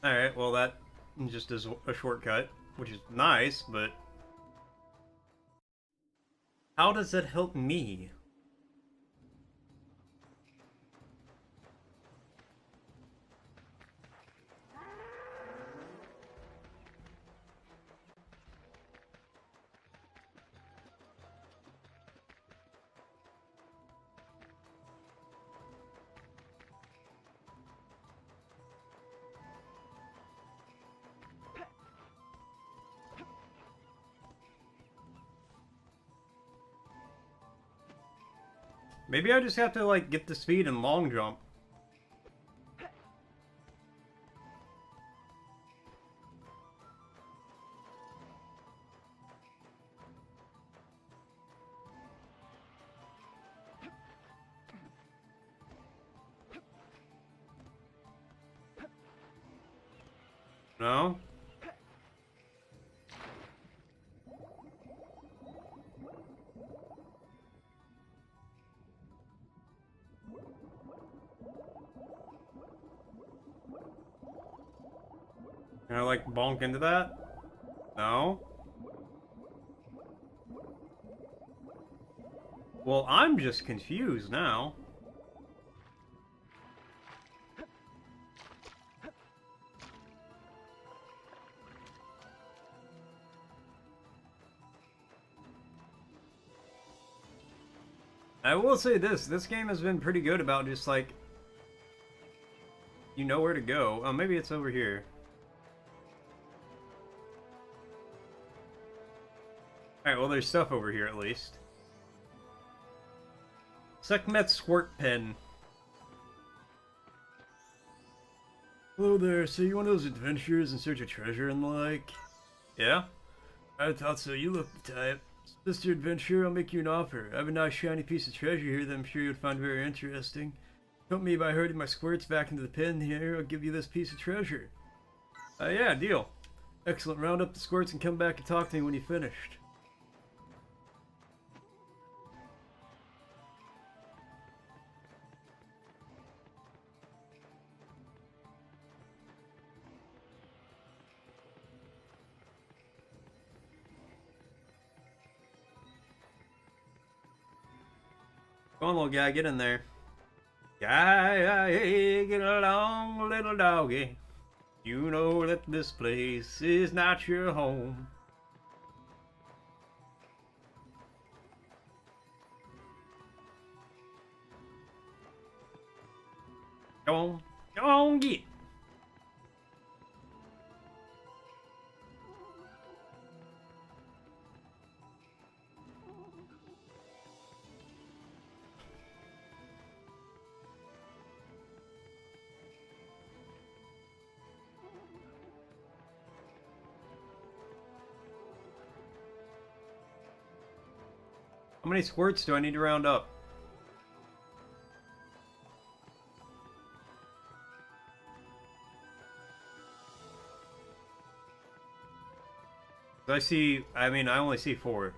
Alright, well that just is a shortcut, which is nice, but... How does that help me? Maybe I just have to, like, get the speed and long jump. No? Can I, like, bonk into that? No? Well, I'm just confused now. I will say this game has been pretty good about just, like, you know where to go. Oh, maybe it's over here. Alright, well there's stuff over here at least. Sekhmet Squirt Pen. Hello there, so you want those adventures in search of treasure and the like? Yeah? I thought so, you look the type. Sister Adventure, I'll make you an offer. I have a nice shiny piece of treasure here that I'm sure you'd find very interesting. Help me by herding my squirts back into the pen here, I'll give you this piece of treasure. Yeah, deal. Excellent, round up the squirts and come back and talk to me when you're finished. Come on, little guy, get in there. Get along, little doggy. You know that this place is not your home. Come on, get. How many squirts do I need to round up? I only see 4.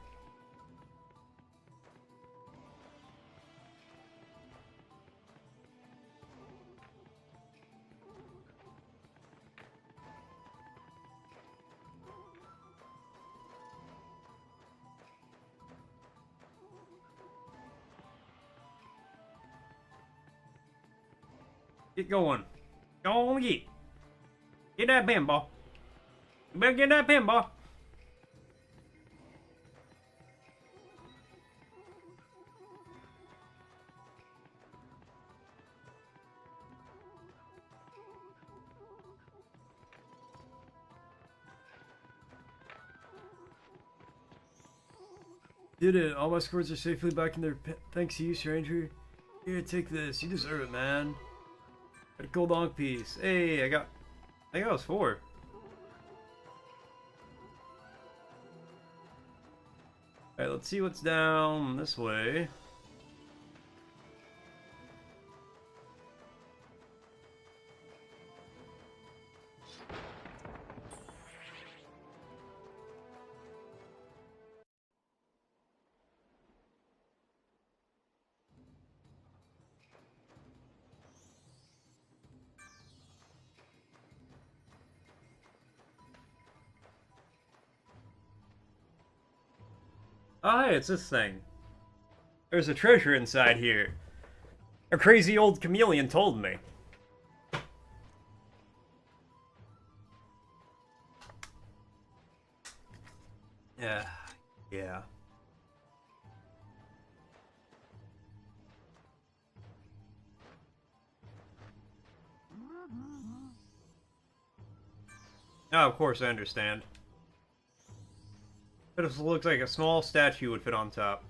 Get going. Go on, get. Get that pinball. You better get that pinball. Did it. All my scores are safely back in their thanks to you, stranger. Here, take this. You deserve it, man. Got a gold donk piece. Hey, I think I was 4. Alright, let's see what's down this way. Oh, hey, it's this thing. There's a treasure inside here. A crazy old chameleon told me. Yeah. Yeah. Oh, of course I understand. It just looks like a small statue would fit on top.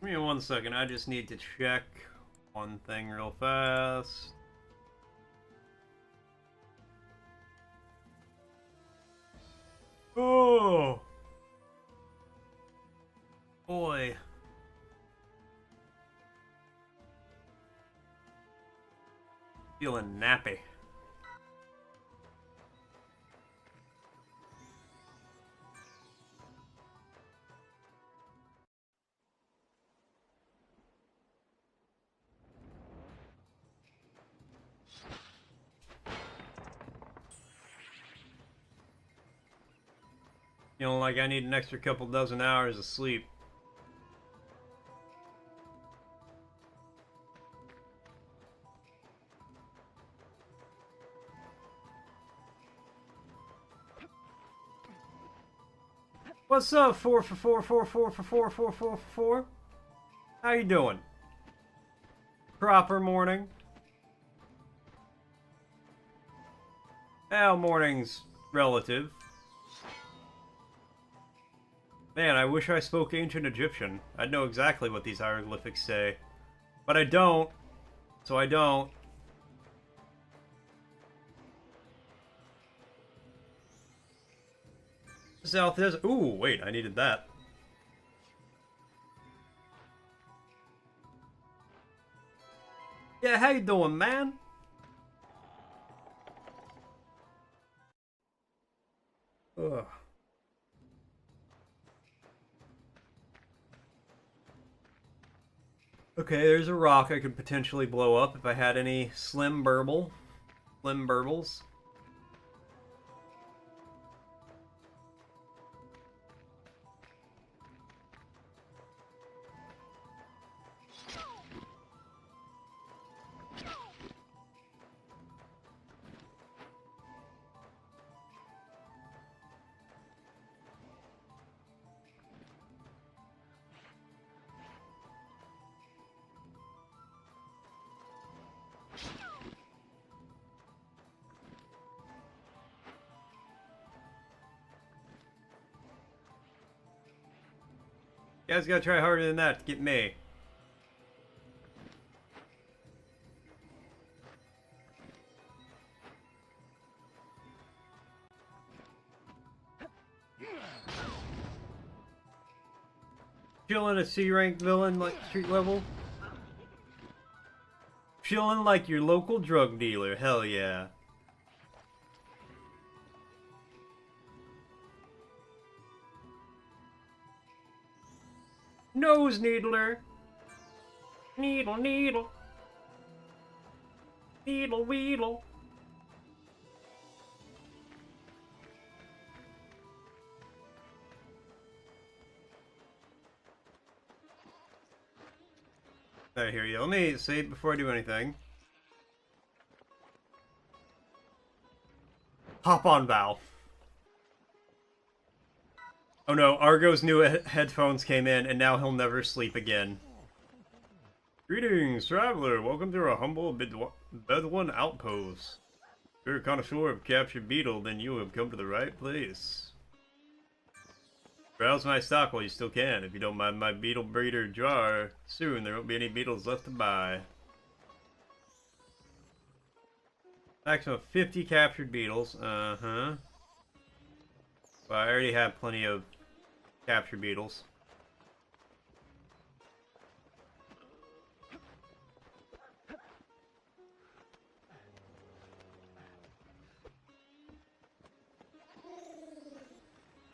Give me 1 second, I just need to check one thing real fast. Oh! Boy. Feeling nappy. You know, like I need an extra couple dozen hours of sleep. What's up, 4 for 4 4 4 for 4 4 4 for 4? How you doing? Proper morning. Well, morning's relative. Man, I wish I spoke ancient Egyptian. I'd know exactly what these hieroglyphics say. But I don't. So I don't. South is. Ooh, wait, I needed that. Yeah, how you doing, man? Ugh. Okay, there's a rock I could potentially blow up if I had any slim burbles. You guys gotta try harder than that to get me. Chilling a C-rank villain like street level? Chilling like your local drug dealer, hell yeah. Nose needler. Needle, needle. Needle, weedle. I hear you. Let me save before I do anything. Hop on Val. Oh no, Argo's new headphones came in, and now he'll never sleep again. Greetings, traveler. Welcome to our humble Bedouin outpost. If you're a connoisseur of captured beetle, then you have come to the right place. Browse my stock while you still can. If you don't mind my beetle breeder jar, soon there won't be any beetles left to buy. Maximum of 50 captured beetles. Uh-huh. Well, I already have plenty of captured beetles.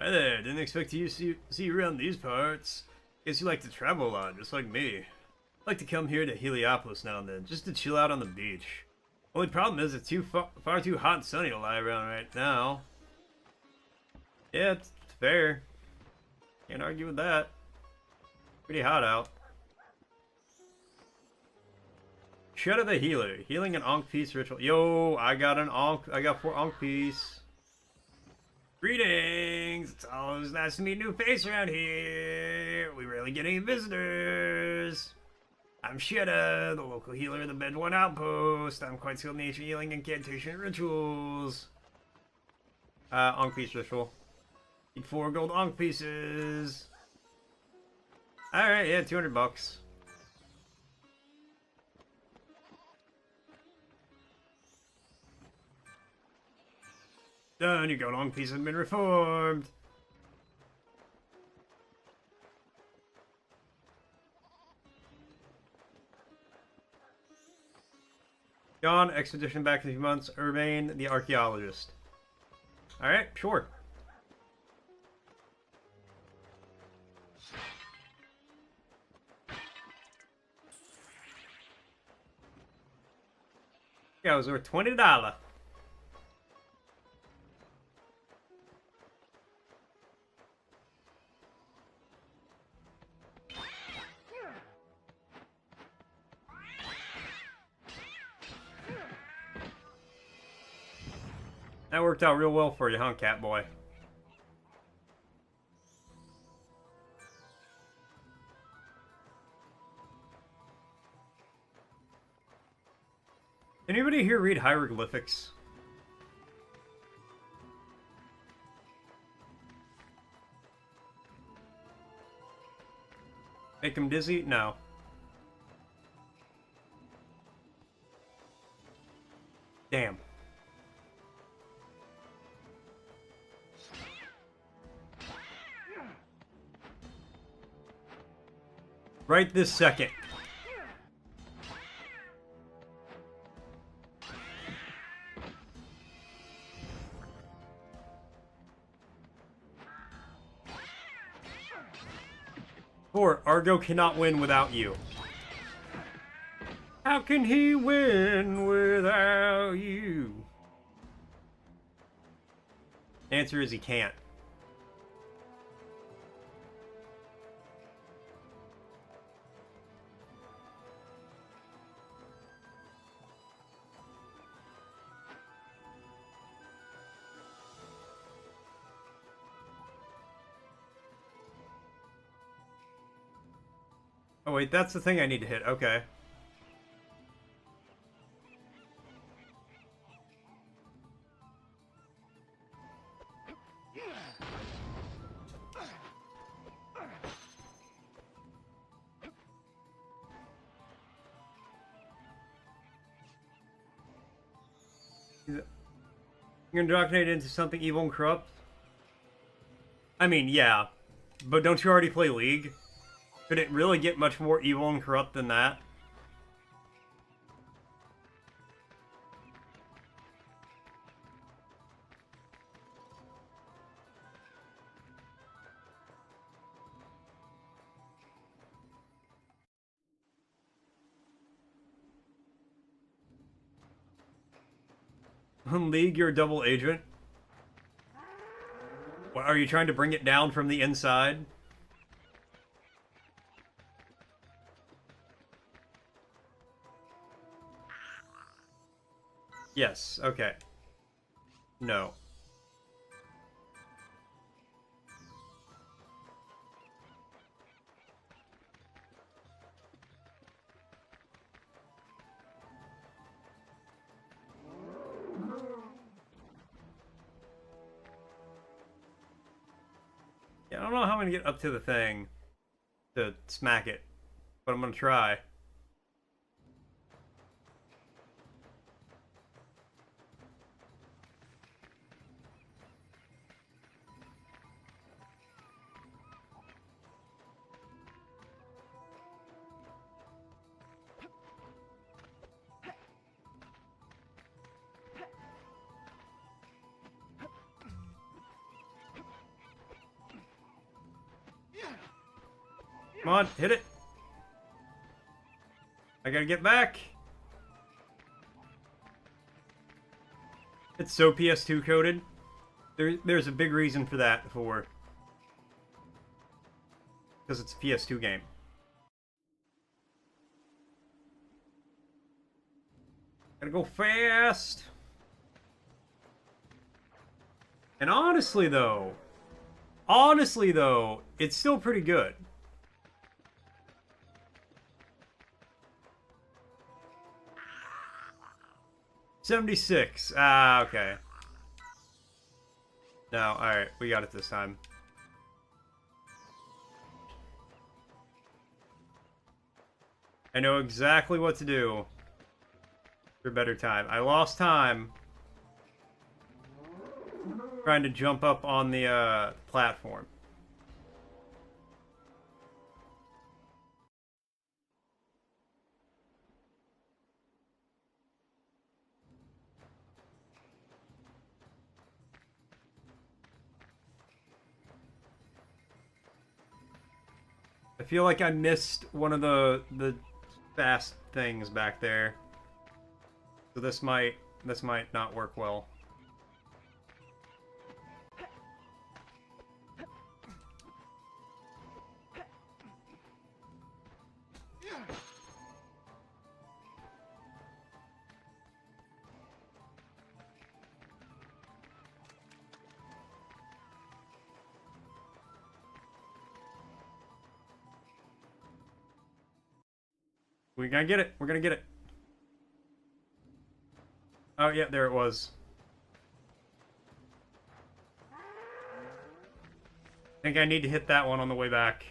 Hi there, didn't expect to see you around these parts. Guess you like to travel a lot, just like me. I like to come here to Heliopolis now and then, just to chill out on the beach. Only problem is it's far too hot and sunny to lie around right now. Yeah, it's fair. Can't argue with that. Pretty hot out. Shadow the Healer, healing an Ankh piece ritual. Yo, I got 4 Ankh piece. Greetings! It's always nice to meet a new face around here. We rarely get any visitors. I'm Shedda, the local healer of the Bedouin outpost. I'm quite skilled in nature healing, incantation, and rituals. Ankh piece ritual. Need 4 gold Ankh pieces. Alright, yeah, 200 bucks. Done, your gold Ankh piece has been reformed. Gone, expedition back in a few months. Urbane, the archaeologist. Alright, sure. Yeah, it was worth $20. That worked out real well for you, huh, Catboy? Anybody here read hieroglyphics? Make him dizzy? No. Damn. Right this second. Argo cannot win without you. How can he win without you? Answer is he can't. Oh wait, that's the thing I need to hit. Okay. You're gonna indoctrinate it into something evil and corrupt? I mean, yeah. But don't you already play League? Could it really get much more evil and corrupt than that? League, you're a double agent? What, are you trying to bring it down from the inside? Yes, okay. No. Yeah, I don't know how I'm gonna get up to the thing to smack it, but I'm gonna try. Come on, hit it. I gotta get back. It's so PS2 coded. There's a big reason for that, because it's a PS2 game. Gotta go fast. And honestly though, it's still pretty good. $76. Ah, okay. No, alright, we got it this time. I know exactly what to do for better time. I lost time trying to jump up on the platform. I feel like I missed one of the fast things back there. So this might not work well. We're gonna get it. We're gonna get it. Oh, yeah, there it was. I think I need to hit that one on the way back.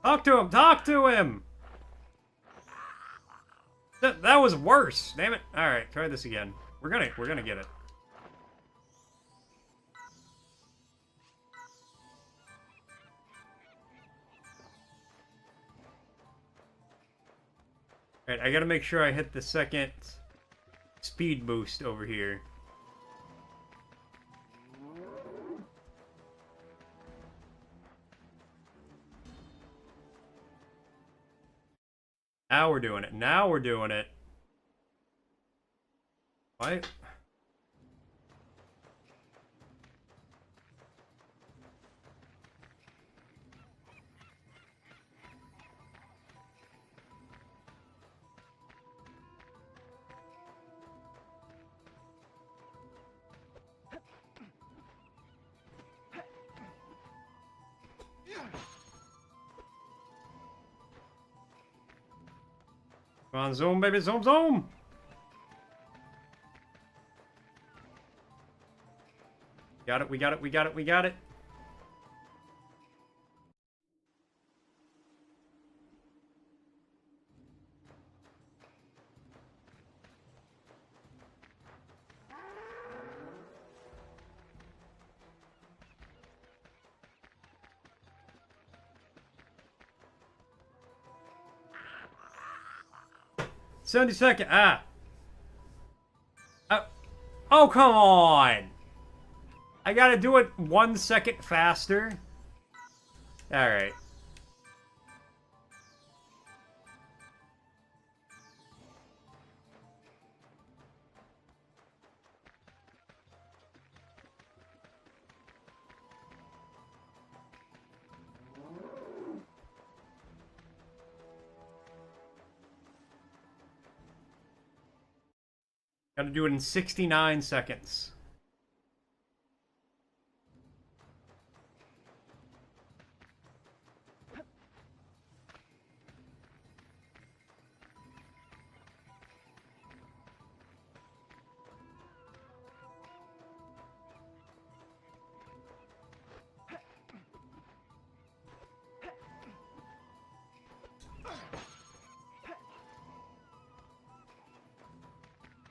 Talk to him! Talk to him! That was worse. Damn it. Alright, try this again. We're gonna get it. Alright, I gotta make sure I hit the second speed boost over here. Now we're doing it. Now we're doing it. Why? Come on, zoom, baby, zoom, zoom! Got it, we got it, we got it, we got it. $70. Ah. Oh, come on. I gotta do it 1 second faster. Alright. Gotta do it in 69 seconds.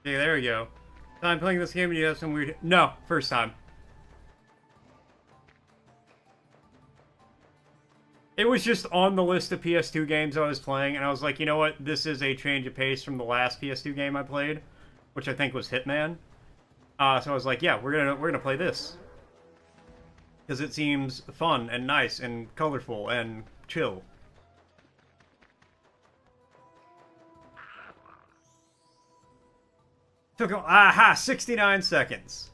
Okay, there we go. Time playing this game and you have some weird... No, first time. It was just on the list of PS2 games I was playing, and I was like, you know what? This is a change of pace from the last PS2 game I played, which I think was Hitman. So I was like, yeah, we're gonna play this. Because it seems fun and nice and colorful and chill. Took 69 seconds.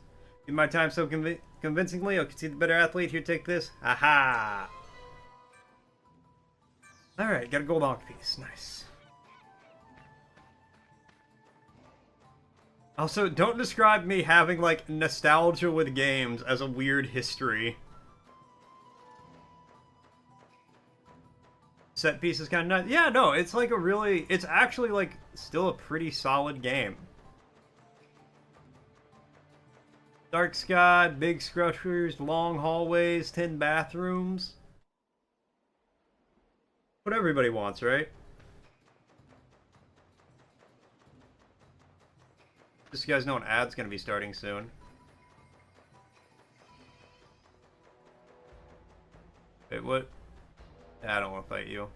In my time so convincingly, I can see the better athlete. Here, take this. Aha! Alright, got a gold Ankh piece. Nice. Also, don't describe me having, like, nostalgia with games as a weird history. Set piece is kind of nice. Yeah, no, it's like a really... It's actually, like, still a pretty solid game. Dark sky, big structures, long hallways, 10 bathrooms. What everybody wants, right? Just so you guys know an ad's gonna be starting soon. Wait, what? I don't want to fight you.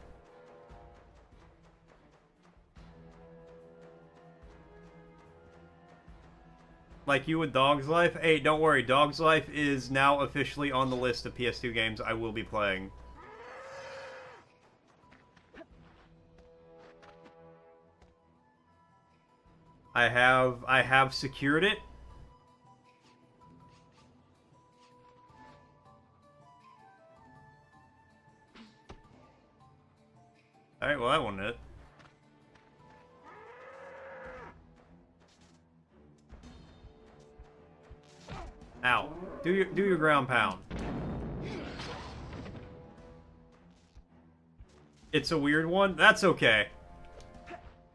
Like you with Dog's Life? Hey, don't worry. Dog's Life is now officially on the list of PS2 games I will be playing. I have secured it. Alright, well that wasn't it. Ow. Do your ground pound. It's a weird one? That's okay.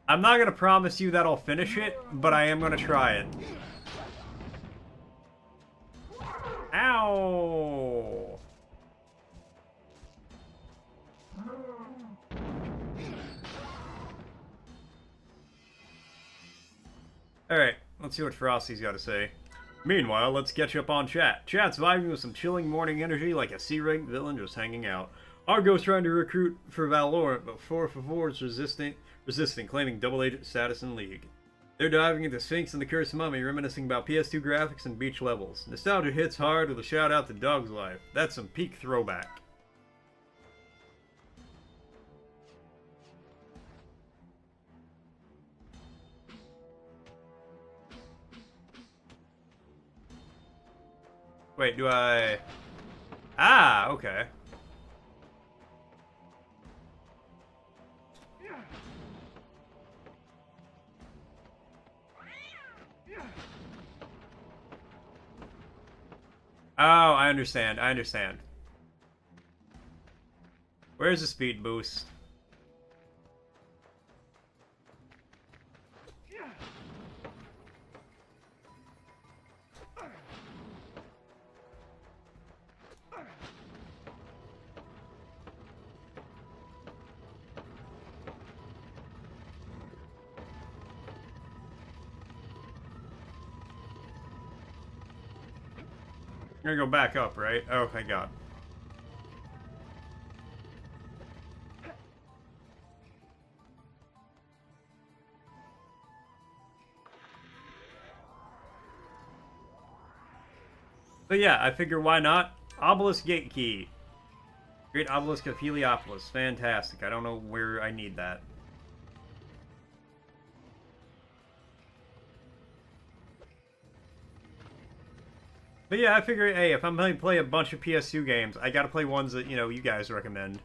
I'm not gonna promise you that I'll finish it, but I am gonna try it. Ow! Alright, let's see what Frosty's got to say. Meanwhile, let's catch up on chat. Chat's vibing with some chilling morning energy like a C-rank villain just hanging out. Argo's trying to recruit for Valorant, but 4for4 is resisting, claiming double agent status in League. They're diving into Sphinx and the Cursed Mummy, reminiscing about PS2 graphics and beach levels. Nostalgia hits hard with a shout out to Dog's Life. That's some peak throwback. Wait, do I... Ah, okay. Oh, I understand. Where's the speed boost? You're gonna go back up, right? Oh, thank God. But yeah, I figure why not? Obelisk Gate Key. Great Obelisk of Heliopolis. Fantastic. I don't know where I need that. But yeah, I figure, hey, if I'm going to play a bunch of PS2 games, I gotta play ones that, you know, you guys recommend.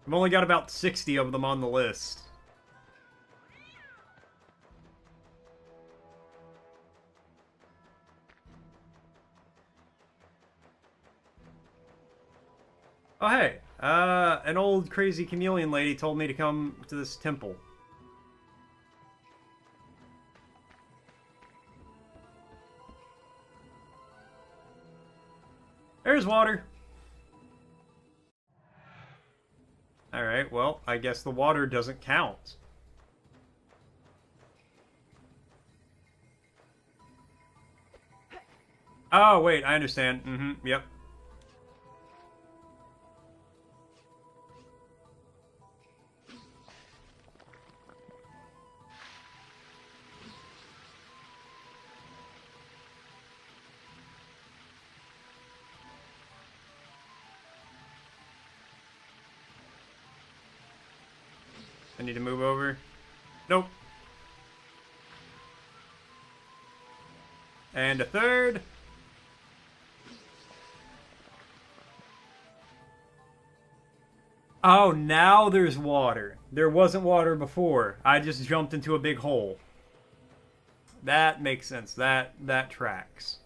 I've only got about 60 of them on the list. Oh, hey. An old crazy chameleon lady told me to come to this temple. There's water. Alright, well, I guess the water doesn't count. Oh, wait, I understand. Yep. I need to move over. Nope. And a third. Oh, now there's water. There wasn't water before. I just jumped into a big hole. That makes sense. That tracks.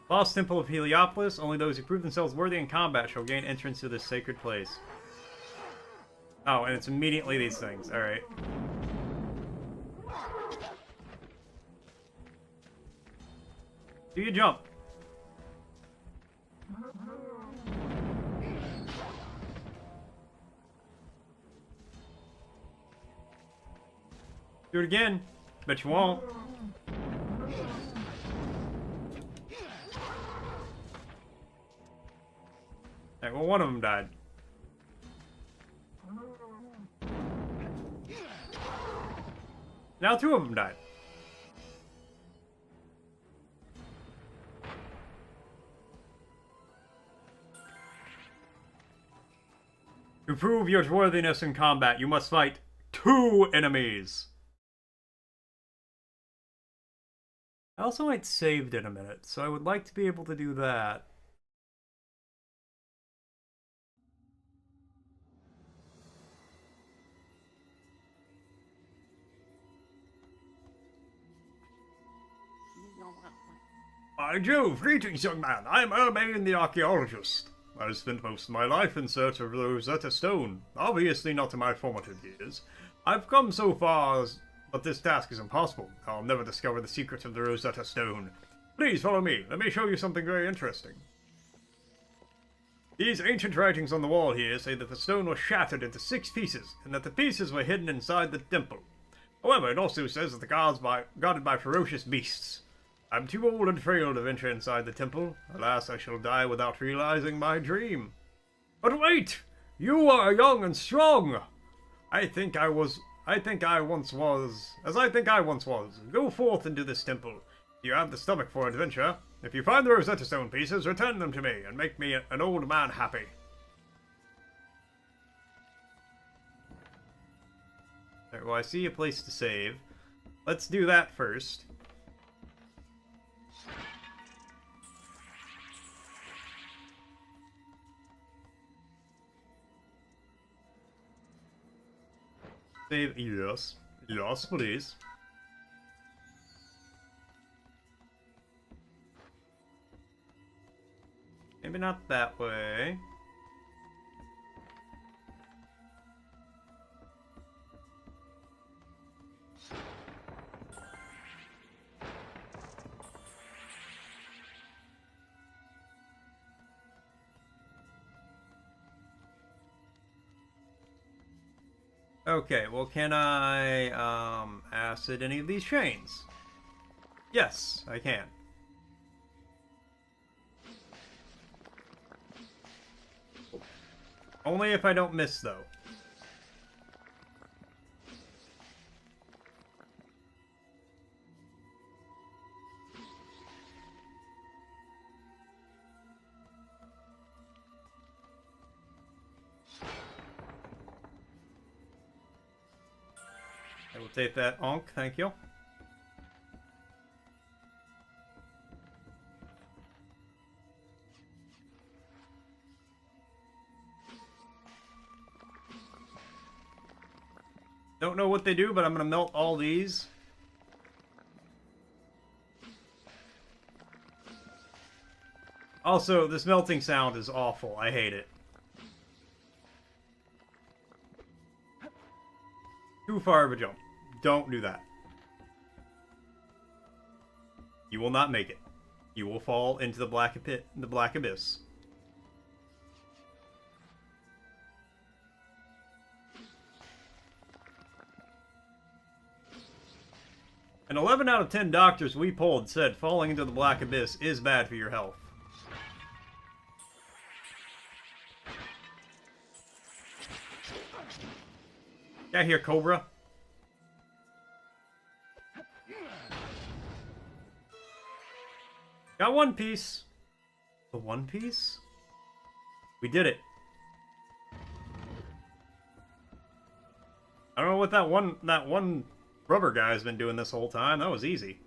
Lost Temple of Heliopolis. Only those who prove themselves worthy in combat shall gain entrance to this sacred place. Oh, and it's immediately these things. Alright. Do you jump? Do it again. Bet you won't. Alright, well, one of them died. Now two of them died. To prove your worthiness in combat, you must fight 2 enemies. I also ain't saved in a minute, so I would like to be able to do that. By Jove, greetings, young man. I'm Ermain the Archaeologist. I've spent most of my life in search of the Rosetta Stone, obviously not in my formative years. I've come so far, but this task is impossible. I'll never discover the secret of the Rosetta Stone. Please follow me. Let me show you something very interesting. These ancient writings on the wall here say that the stone was shattered into 6 pieces, and that the pieces were hidden inside the temple. However, it also says that the gods are guarded by ferocious beasts. I'm too old and frail to venture inside the temple. Alas, I shall die without realizing my dream. But wait! You are young and strong! I think I once was. Go forth into this temple. You have the stomach for adventure. If you find the Rosetta Stone pieces, return them to me, and make me an old man happy. Alright, well, I see a place to save. Let's do that first. Save, yes. Yes, please. Maybe not that way. Okay, well, can I, acid any of these chains? Yes, I can. Only if I don't miss, though. I will take that onk, thank you. Don't know what they do, but I'm gonna melt all these. Also, this melting sound is awful. I hate it. Too far of a jump. Don't do that. You will not make it. You will fall into the black pit, the black abyss. And 11 out of 10 doctors we polled said falling into the black abyss is bad for your health. Get here, Cobra. Got one piece. The one piece? We did it. I don't know what that one rubber guy's been doing this whole time. That was easy.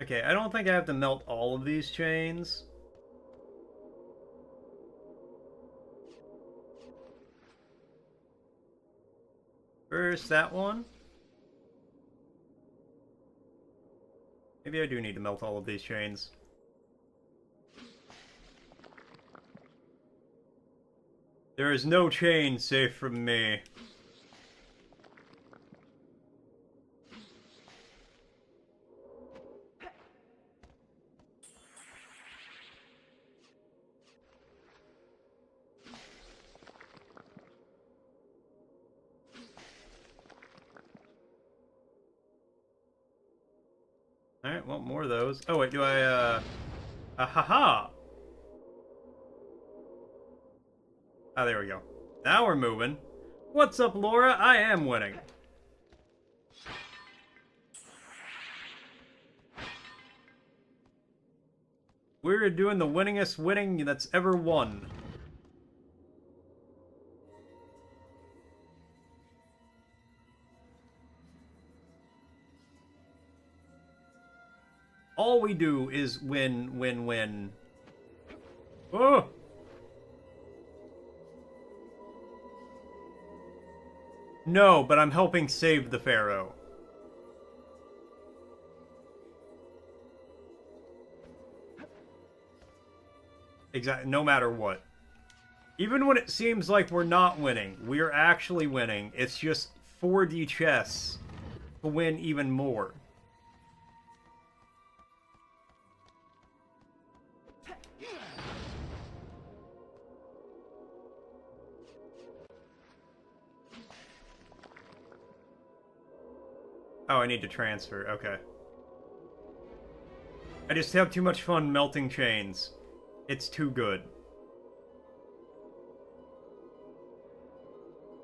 Okay, I don't think I have to melt all of these chains. First, that one. Maybe I do need to melt all of these chains. There is no chain safe from me. Alright, want more of those. Oh wait, do I, haha! Ah, there we go. Now we're moving. What's up, Laura? I am winning. We're doing the winningest winning that's ever won. All we do is win, win, win. Oh! No, but I'm helping save the Pharaoh. Exactly, no matter what. Even when it seems like we're not winning, we are actually winning. It's just 4D chess to win even more. Oh, I need to transfer. Okay. I just have too much fun melting chains. It's too good.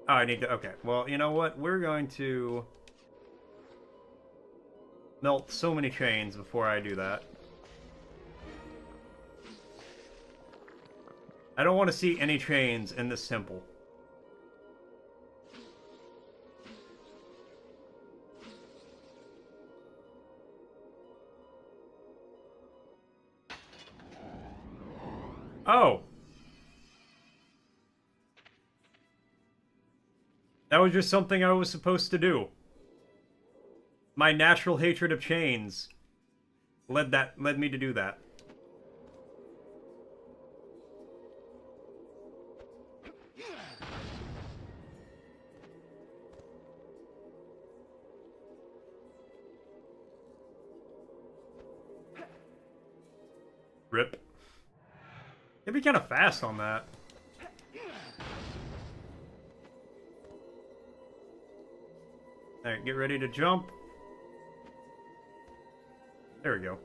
Oh, I need to... Okay. Well, you know what? We're going to melt so many chains before I do that. I don't want to see any chains in this temple. Oh! That was just something I was supposed to do. My natural hatred of chains led me to do that. Rip. It'd be kind of fast on that. Alright, get ready to jump. There we go.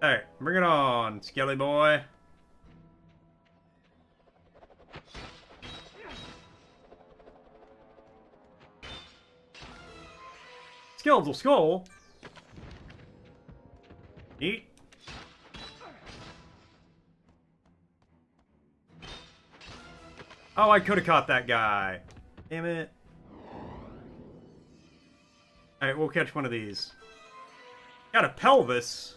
Alright, bring it on, Skelly boy. Skeletal skull? Neat. Oh, I could have caught that guy. Damn it. Alright, we'll catch one of these. Got a pelvis.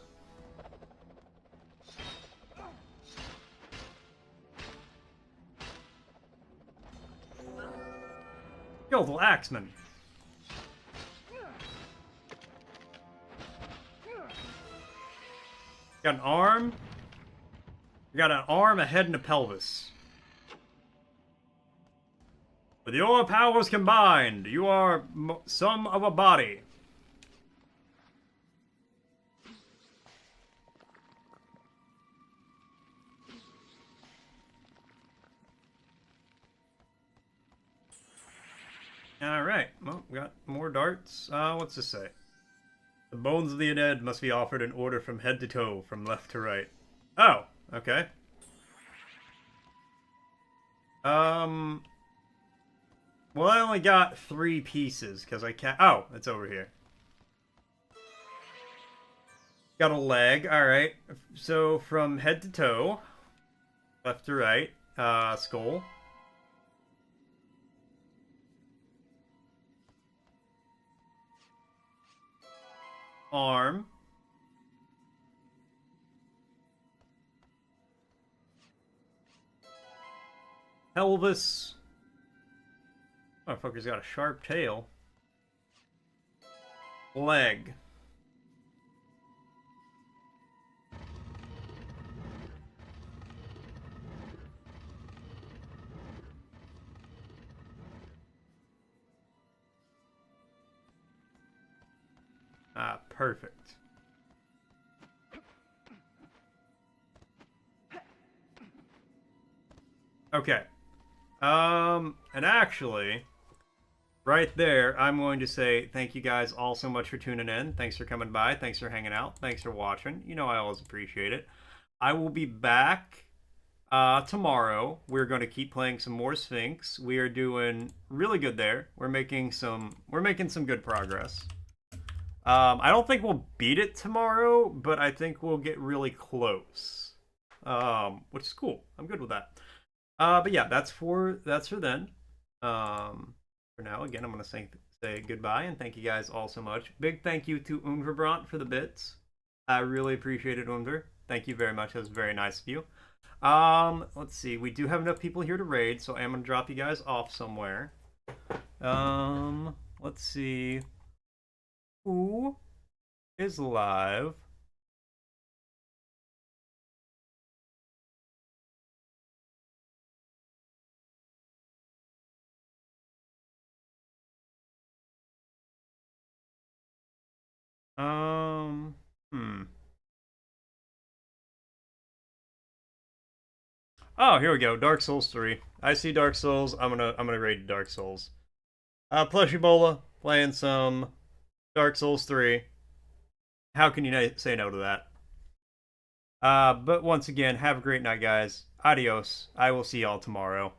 Kill the axeman. Got an arm. We got an arm, a head, and a pelvis. With your powers combined, you are some of a body. Alright, well, we got more darts. What's this say? The bones of the undead must be offered in order from head to toe, from left to right. Oh, okay. Well, I only got 3 pieces, because I can't... Oh, it's over here. Got a leg, alright. So, from head to toe, left to right, skull. Arm. Pelvis. Motherfucker's got a sharp tail. Leg. Ah, perfect. Okay. And actually, right there, I'm going to say thank you guys all so much for tuning in. Thanks for coming by. Thanks for hanging out. Thanks for watching. You know I always appreciate it. I will be back tomorrow. We're going to keep playing some more Sphinx. We are doing really good there. We're making some good progress. I don't think we'll beat it tomorrow, but I think we'll get really close. Which is cool. I'm good with that. But yeah, that's for then. For now, again, I'm gonna say goodbye and thank you guys all so much. Big thank you to Unverbrant for the bits. I really appreciate it, Unver. Thank you very much. That was very nice of you. Let's see. We do have enough people here to raid, so I'm gonna drop you guys off somewhere. Let's see. Who is live? Oh, here we go. Dark Souls 3. I see Dark Souls. I'm gonna raid Dark Souls. Plush Ebola playing some Dark Souls 3. How can you say no to that? But once again, have a great night, guys. Adios. I will see y'all tomorrow.